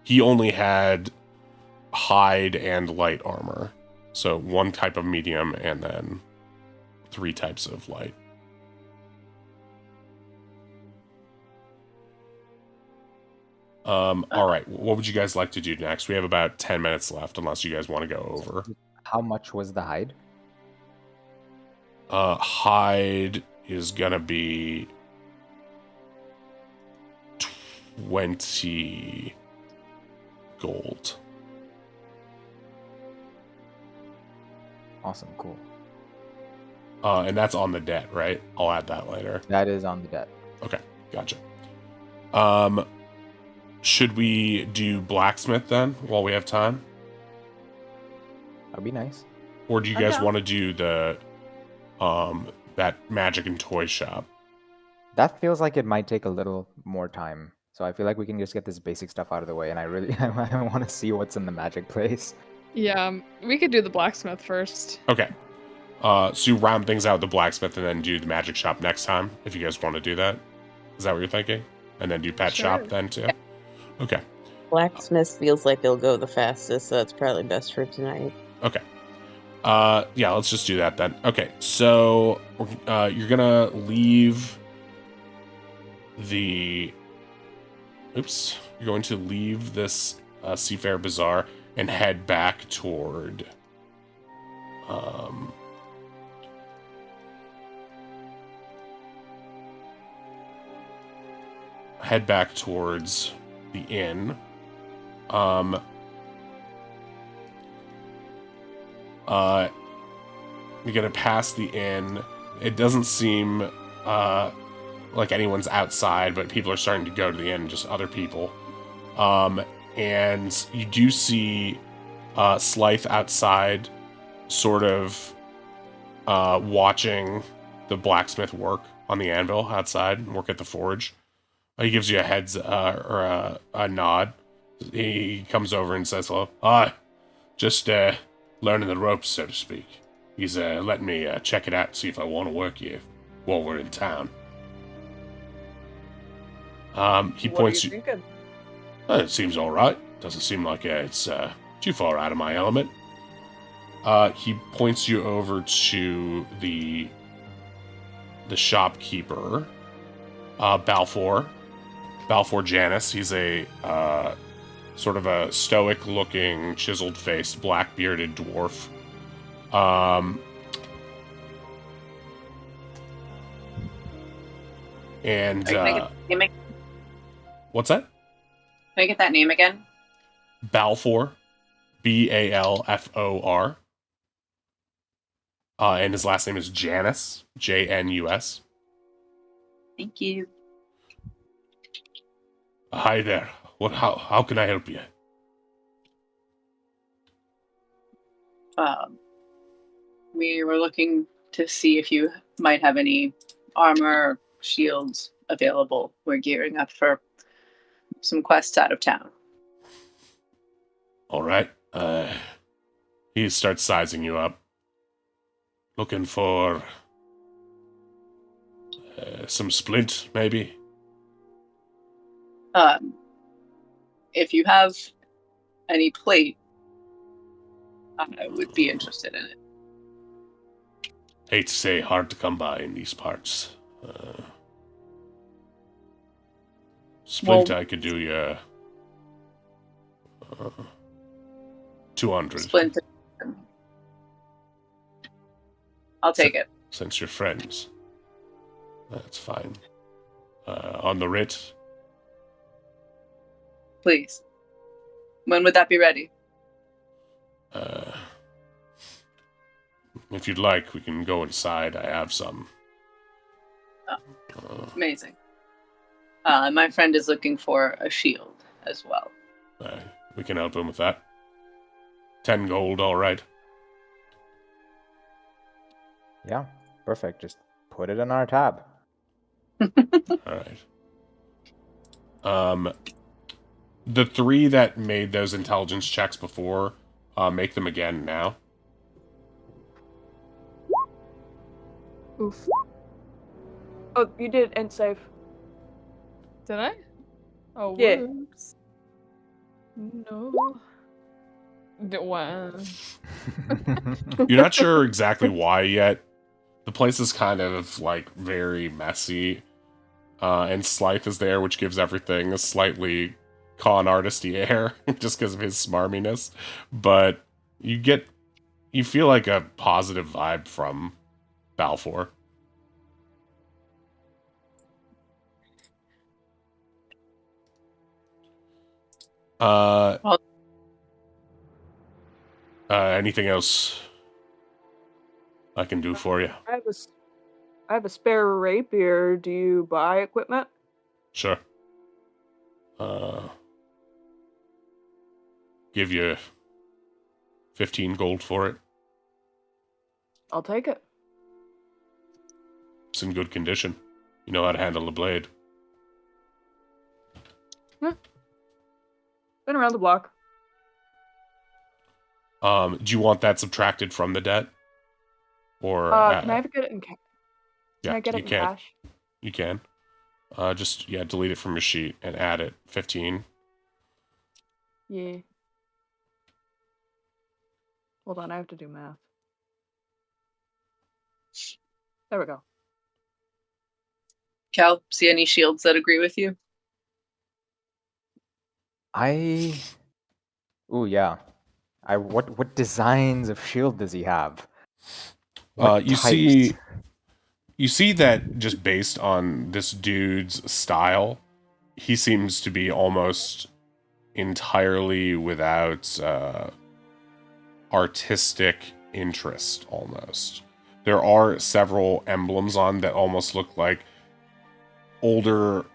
He only had hide and light armor. So one type of medium and then 3 types of light. All right, what would you guys like to do next? We have about 10 minutes left, unless you guys want to go over. How much was the hide? Hide is gonna be 20 gold. Awesome, cool. And that's on the debt, right? I'll add that later. That is on the debt. Okay, gotcha. Should we do blacksmith then, while we have time? That'd be nice. Or do you guys Okay. want to do the that magic and toy shop? That feels like it might take a little more time. So I feel like we can just get this basic stuff out of the way, and I really I want to see what's in the magic place. Yeah, we could do the blacksmith first. Okay. So you round things out with the blacksmith and then do the magic shop next time, if you guys want to do that. Is that what you're thinking? And then do pet shop Sure. then too? Okay. Blacksmith feels like it'll go the fastest, so it's probably best for tonight. Okay. Yeah, let's just do that then. Okay, so you're gonna leave the... Oops. You're going to leave this Seafair Bazaar and head back toward... head back towards the inn. You're gonna pass the inn. It doesn't seem like anyone's outside, but people are starting to go to the inn, just other people. And you do see Slythe outside, sort of watching the blacksmith work on the anvil outside, work at the forge. He gives you a heads or a nod. He comes over and says hello. Just learning the ropes, so to speak. He's letting me check it out, see if I want to work here while we're in town. He What points are you thinking? It seems all right. Doesn't seem like it's too far out of my element. He points you over to the shopkeeper, Balfour Janus. He's a sort of a stoic-looking, chiseled-faced, black-bearded dwarf. And Can I get the name again? what's that? Can I get that name again? Balfour, Balfor. And his last name is Janus, Janus. Thank you. Hi there. How can I help you? We were looking to see if you might have any armor, shields available. We're gearing up for some quests out of town. All right. He starts sizing you up. Looking for some splint, maybe? If you have any plate, I would be interested in it. Hate to say, hard to come by in these parts. Splint, I could do you 200. Splint. I'll take it. Since you're friends. That's fine. On the writ? Please. When would that be ready? If you'd like, we can go inside. I have some. Amazing. My friend is looking for a shield as well. We can help him with that. 10 gold, all right. Yeah, perfect. Just put it in our tab. All right. The 3 that made those intelligence checks before, make them again now. Oof. Oh, you did end save. Did I? Oh, Yeah. whoops. No. Wow. You're not sure exactly why yet. The place is kind of, like, very messy. And Slythe is there, which gives everything a slightly con artisty air, just because of his smarminess. But you feel like a positive vibe from Balfour. Anything else I can do for you? I have a spare rapier. Do you buy equipment? Sure. Give you 15 gold for it. I'll take it. It's in good condition. You know how to handle the blade. Been around the block. Do you want that subtracted from the debt? Or Can I get it in cash? Can I get it in cash? You can. Just delete it from your sheet and add it. 15. Yeah. Hold on, I have to do math. There we go. Cal, see any shields that agree with you? Ooh, yeah. What designs of shield does he have? What You types? see that just based on this dude's style, he seems to be almost entirely without artistic interest, almost. There are several emblems on that almost look like older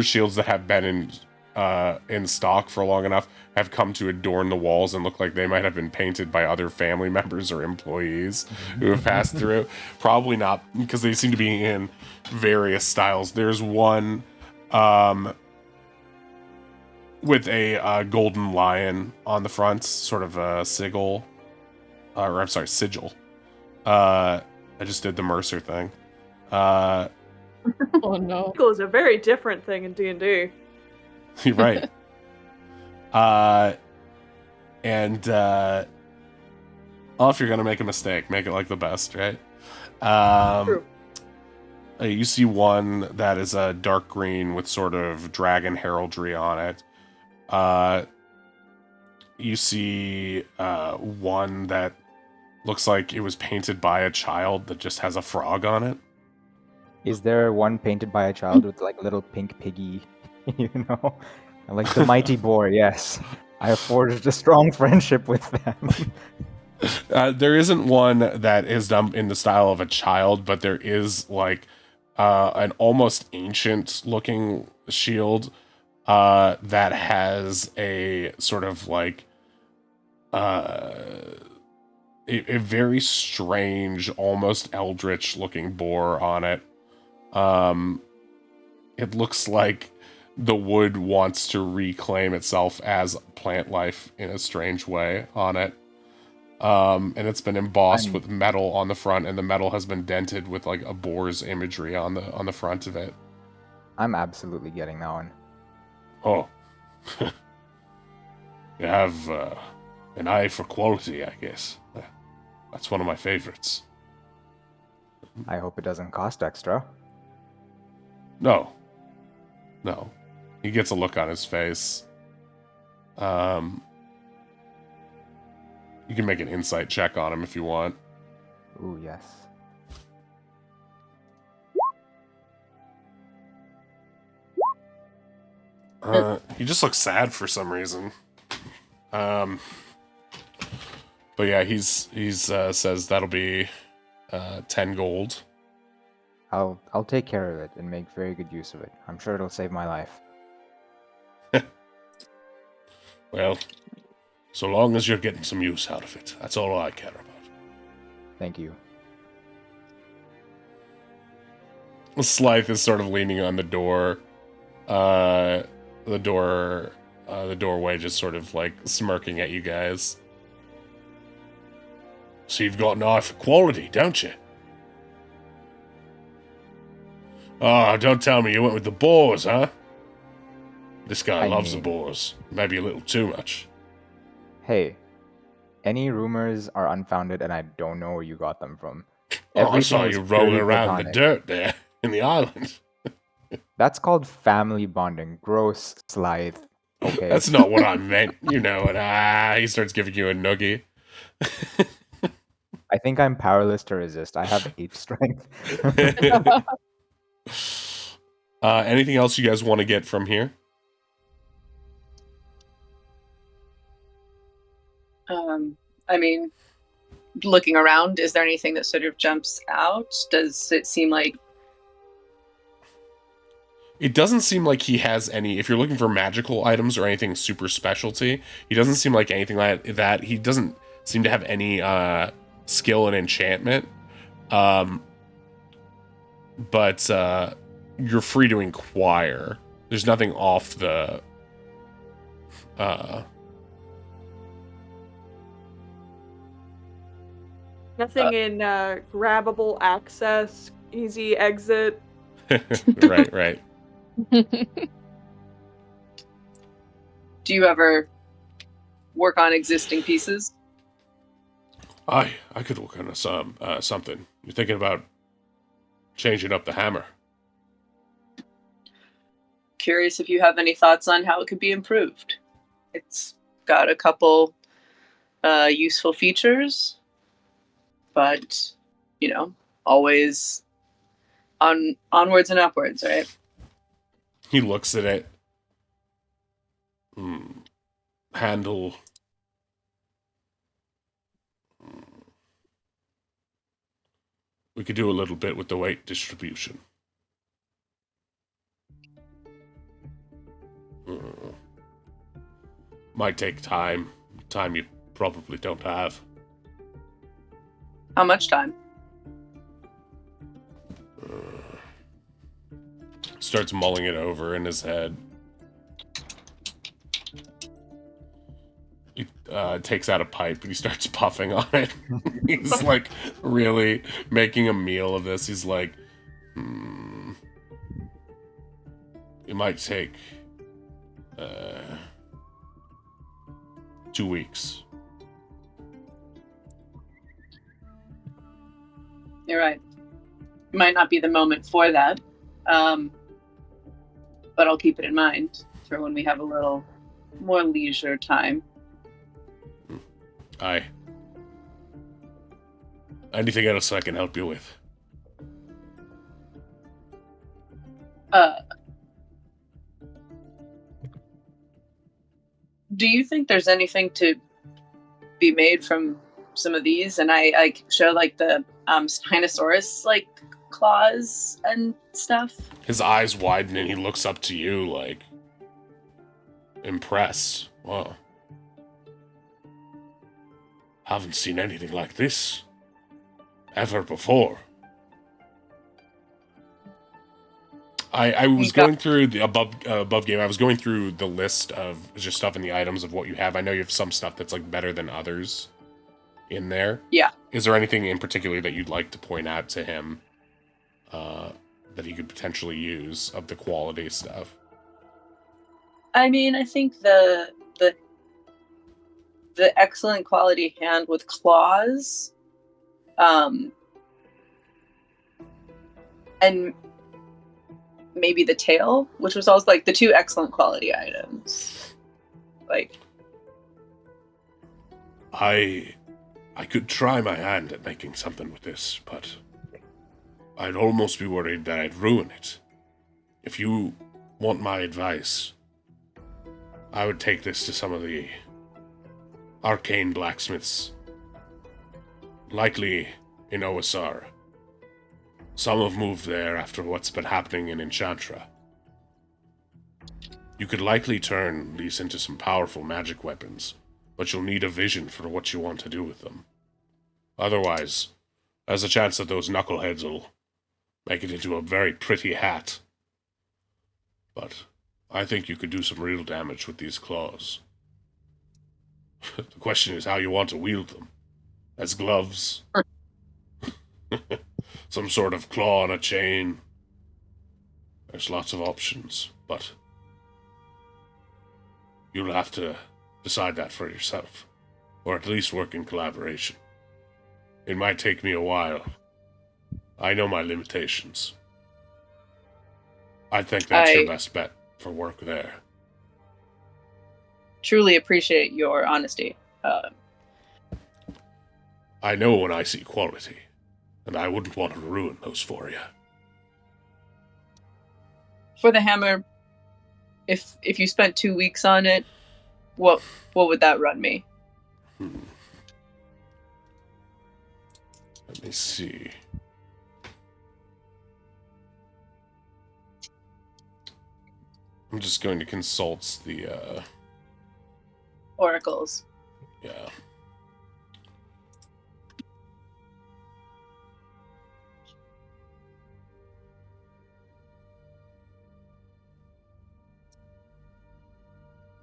shields that have been in stock for long enough have come to adorn the walls and look like they might have been painted by other family members or employees who have passed through. Probably not, because they seem to be in various styles. There's one with a golden lion on the front, sort of a sigil. Or I'm sorry, sigil. I just did the Mercer thing. Oh no. Eagle is a very different thing in D&D. You're right. And if you're gonna make a mistake, make it like the best, right? True. You see one that is a dark green with sort of dragon heraldry on it. You see one that looks like it was painted by a child that just has a frog on it. Is there one painted by a child with like a little pink piggy? You know, like the mighty boar. Yes, I have forged a strong friendship with them. There isn't one that is done in the style of a child, but there is like an almost ancient looking shield that has a sort of like a very strange, almost eldritch looking boar on it. It looks like the wood wants to reclaim itself as plant life in a strange way on it. And it's been embossed with metal on the front, and the metal has been dented with like a boar's imagery on the front of it. I'm absolutely getting that one. Oh, you have an eye for quality, I guess. That's one of my favorites. I hope it doesn't cost extra. No. He gets a look on his face. You can make an insight check on him if you want. Ooh, yes. He just looks sad for some reason. But yeah, he's says that'll be 10 gold. I'll take care of it and make very good use of it. I'm sure it'll save my life. Well, so long as you're getting some use out of it, that's all I care about. Thank you. Slythe is sort of leaning on the door. The doorway, just sort of like smirking at you guys. So you've got an eye for quality, don't you? Oh, don't tell me you went with the boars, huh? This guy loves the boars. Maybe a little too much. Hey, any rumors are unfounded and I don't know where you got them from. I saw was you rolling purely around in the platonic. dirt there in the island. That's called family bonding. Gross, Slythe. Okay. That's not what I meant. You know it. He starts giving you a noogie. I think I'm powerless to resist. I have 8 strength. Anything else you guys want to get from here? I mean, looking around, is there anything that sort of jumps out? Does it seem like... It doesn't seem like he has any... If you're looking for magical items or anything super specialty, he doesn't seem like anything like that. He doesn't seem to have any skill in enchantment. But you're free to inquire. There's nothing off the... Nothing in grabbable access, easy exit. right. Do you ever work on existing pieces? I could work on something. You're thinking about changing up the hammer. Curious if you have any thoughts on how it could be improved. It's got a couple useful features, but, you know, always onwards and upwards, right? He looks at it. Handle. We could do a little bit with the weight distribution. Might take time. Time you probably don't have. How much time? Starts mulling it over in his head. takes out a pipe and he starts puffing on it. He's like really making a meal of this. He's like, it might take 2 weeks. You're right. It might not be the moment for that, but I'll keep it in mind for when we have a little more leisure time. Aye. Anything else I can help you with? Do you think there's anything to be made from some of these? And I show like the Spinosaurus like claws and stuff. His eyes widen and he looks up to you like impressed. Wow. Haven't seen anything like this ever before. I was going through the above game. I was going through the list of just stuff in the items of what you have. I know you have some stuff that's like better than others in there. Yeah. Is there anything in particular that you'd like to point out to him that he could potentially use of the quality stuff? I mean, I think the excellent quality hand with claws, and maybe the tail, which was also like the two excellent quality items. Like, I could try my hand at making something with this, but I'd almost be worried that I'd ruin it. If you want my advice, I would take this to some of the arcane blacksmiths, likely in OSR. Some have moved there after what's been happening in Enchantra. You could likely turn these into some powerful magic weapons, but you'll need a vision for what you want to do with them. Otherwise, there's a chance that those knuckleheads will make it into a very pretty hat. But I think you could do some real damage with these claws. The question is how you want to wield them. As gloves? Some sort of claw on a chain? There's lots of options, but you'll have to decide that for yourself, or at least work in collaboration. It might take me a while. I know my limitations. I think that's your best bet for work there. Truly appreciate your honesty. I know when I see quality, and I wouldn't want to ruin those for you. For the hammer, if you spent 2 weeks on it, what would that run me? Let me see. I'm just going to consult the, Oracles. yeah.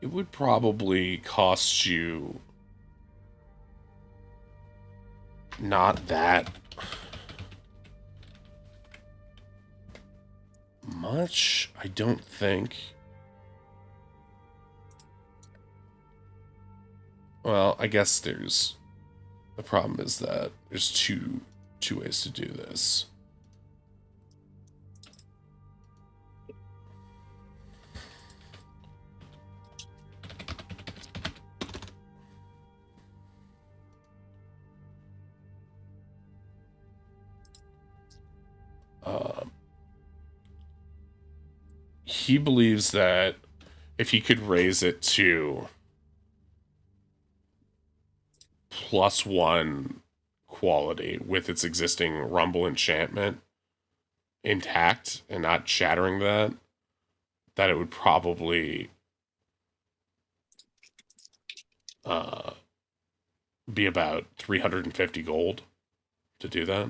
It would probably cost you not that much, I don't think. Well, I guess there's... The problem is that there's two ways to do this. He believes that if he could raise it to +1 quality with its existing rumble enchantment intact and not shattering that it would probably be about 350 gold to do that.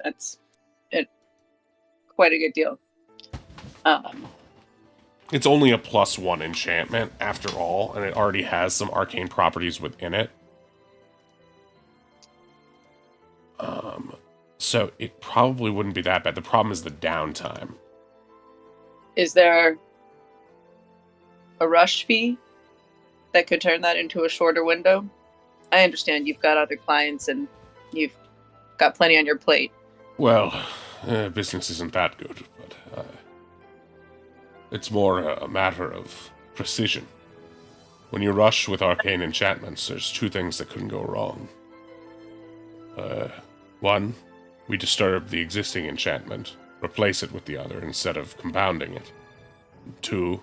That's quite a good deal. It's only a +1 enchantment after all, and it already has some arcane properties within it. So it probably wouldn't be that bad. The problem is the downtime. Is there a rush fee that could turn that into a shorter window? I understand you've got other clients and you've got plenty on your plate. Well, business isn't that good, but it's more a matter of precision. When you rush with arcane enchantments, there's two things that couldn't go wrong. One, we disturb the existing enchantment, replace it with the other instead of compounding it. Two,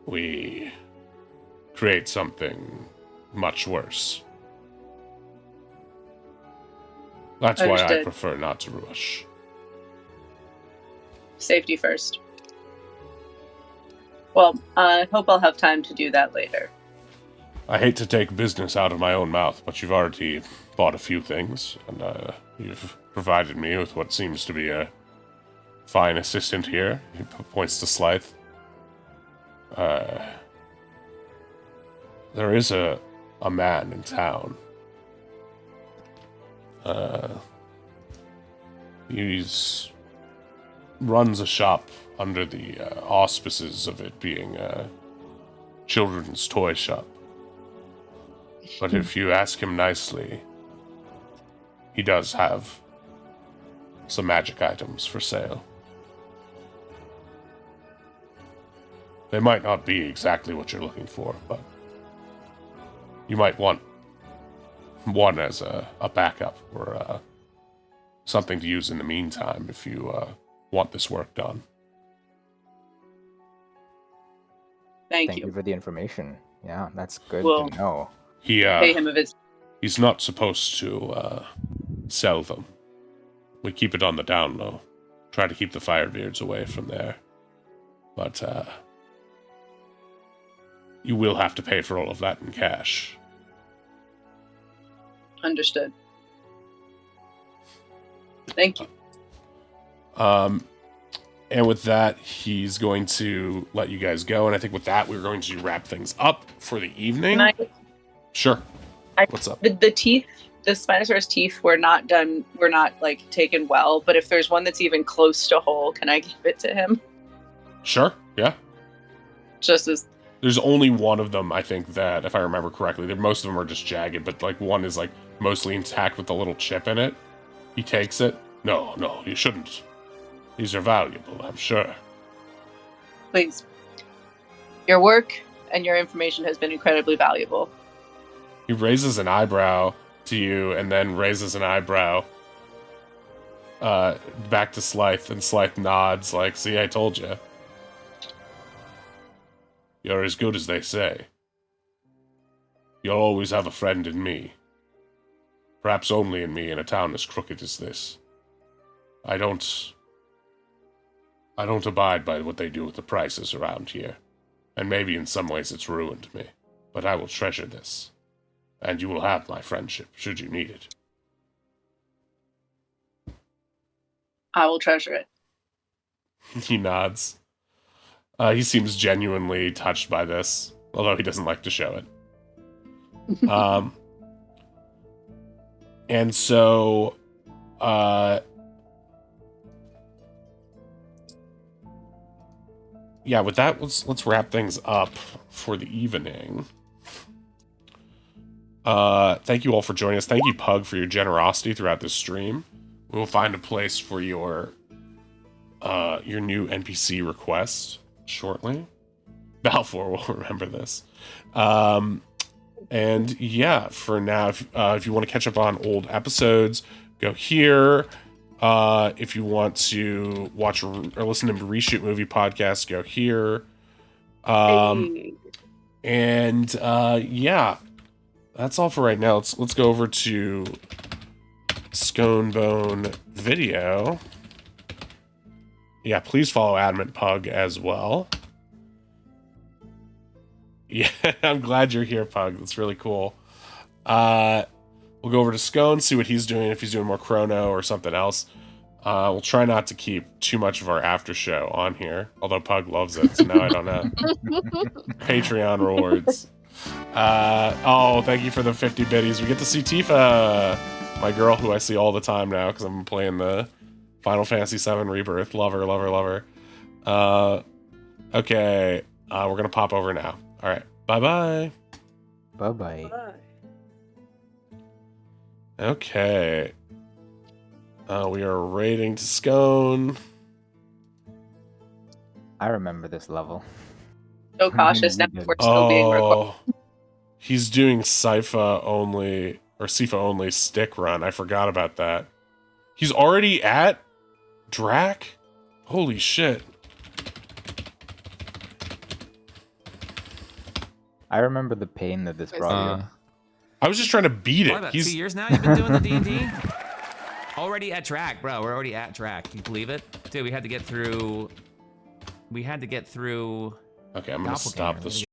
we create something much worse. That's why I Understood. prefer not to rush. Safety first. Well, I hope I'll have time to do that later. I hate to take business out of my own mouth, but you've already bought a few things, and you've provided me with what seems to be a fine assistant here. He points to Slythe. There is a man in town. He's runs a shop under the auspices of it being a children's toy shop. But if you ask him nicely, he does have some magic items for sale. They might not be exactly what you're looking for, but you might want one as a backup or something to use in the meantime if you want this work done. Thank Thank you you. for the information. Yeah, that's good Well- to know. He Pay him a visit. he's not supposed to sell them. We keep it on the down low. Try to keep the Firebeards away from there. But you will have to pay for all of that in cash. Understood. Thank you. And with that, he's going to let you guys go. And I think with that, we're going to wrap things up for the evening. Can I, Sure. What's up? the teeth, the Spinosaurus teeth were not done, were not like taken well, but if there's one that's even close to whole, can I give it to him? Sure. Yeah. Just as, There's only one of them, I think, that, if I remember correctly, most of them are just jagged, but like one is like mostly intact with a little chip in it. He takes it. No, you shouldn't. These are valuable, I'm sure. please. Your work and your information has been incredibly valuable. He raises an eyebrow to you and then raises an eyebrow back to Slythe, and Slythe nods like, see, I told you. You're as good as they say. You'll always have a friend in me. Perhaps only in me in a town as crooked as this. I don't abide by what they do with the prices around here. And maybe in some ways it's ruined me. But I will treasure this. And you will have my friendship, should you need it. I will treasure it. He nods. He seems genuinely touched by this, although he doesn't like to show it. And so, yeah, with that, let's wrap things up for the evening. Thank you all for joining us. Thank you, Pug, for your generosity throughout this stream. We will find a place for your new NPC request shortly. Balfour will remember this. And yeah, for now, if you want to catch up on old episodes, go here. If you want to watch or listen to Reshoot Movie Podcast, go here. And yeah, that's all for right now. Let's go over to Sconebone Video. Yeah, please follow Adamant Pug as well. Yeah, I'm glad you're here, Pug. That's really cool. We'll go over to Scone, see what he's doing, if he's doing more Chrono or something else. We'll try not to keep too much of our after show on here, although Pug loves it, so now I don't know. Patreon rewards. Oh, thank you for the 50 biddies. We get to see Tifa, my girl who I see all the time now because I'm playing the Final Fantasy VII Rebirth. Love her, love her, love her. Okay, we're gonna pop over now. All right, bye-bye. Bye-bye. Okay. We are raiding to Scone. I remember this level. So cautious now. We did. We're still being recorded. Oh, he's doing Sypha only, or Sypha only stick run. I forgot about that. He's already at Drac? Holy shit. I remember the pain that this brought you. I was just trying to beat it. What, about He's 2 years now you've been doing the D&D? Already at track, bro. We're already at track. Can you believe it? Dude, we had to get through... Okay, I'm gonna stop the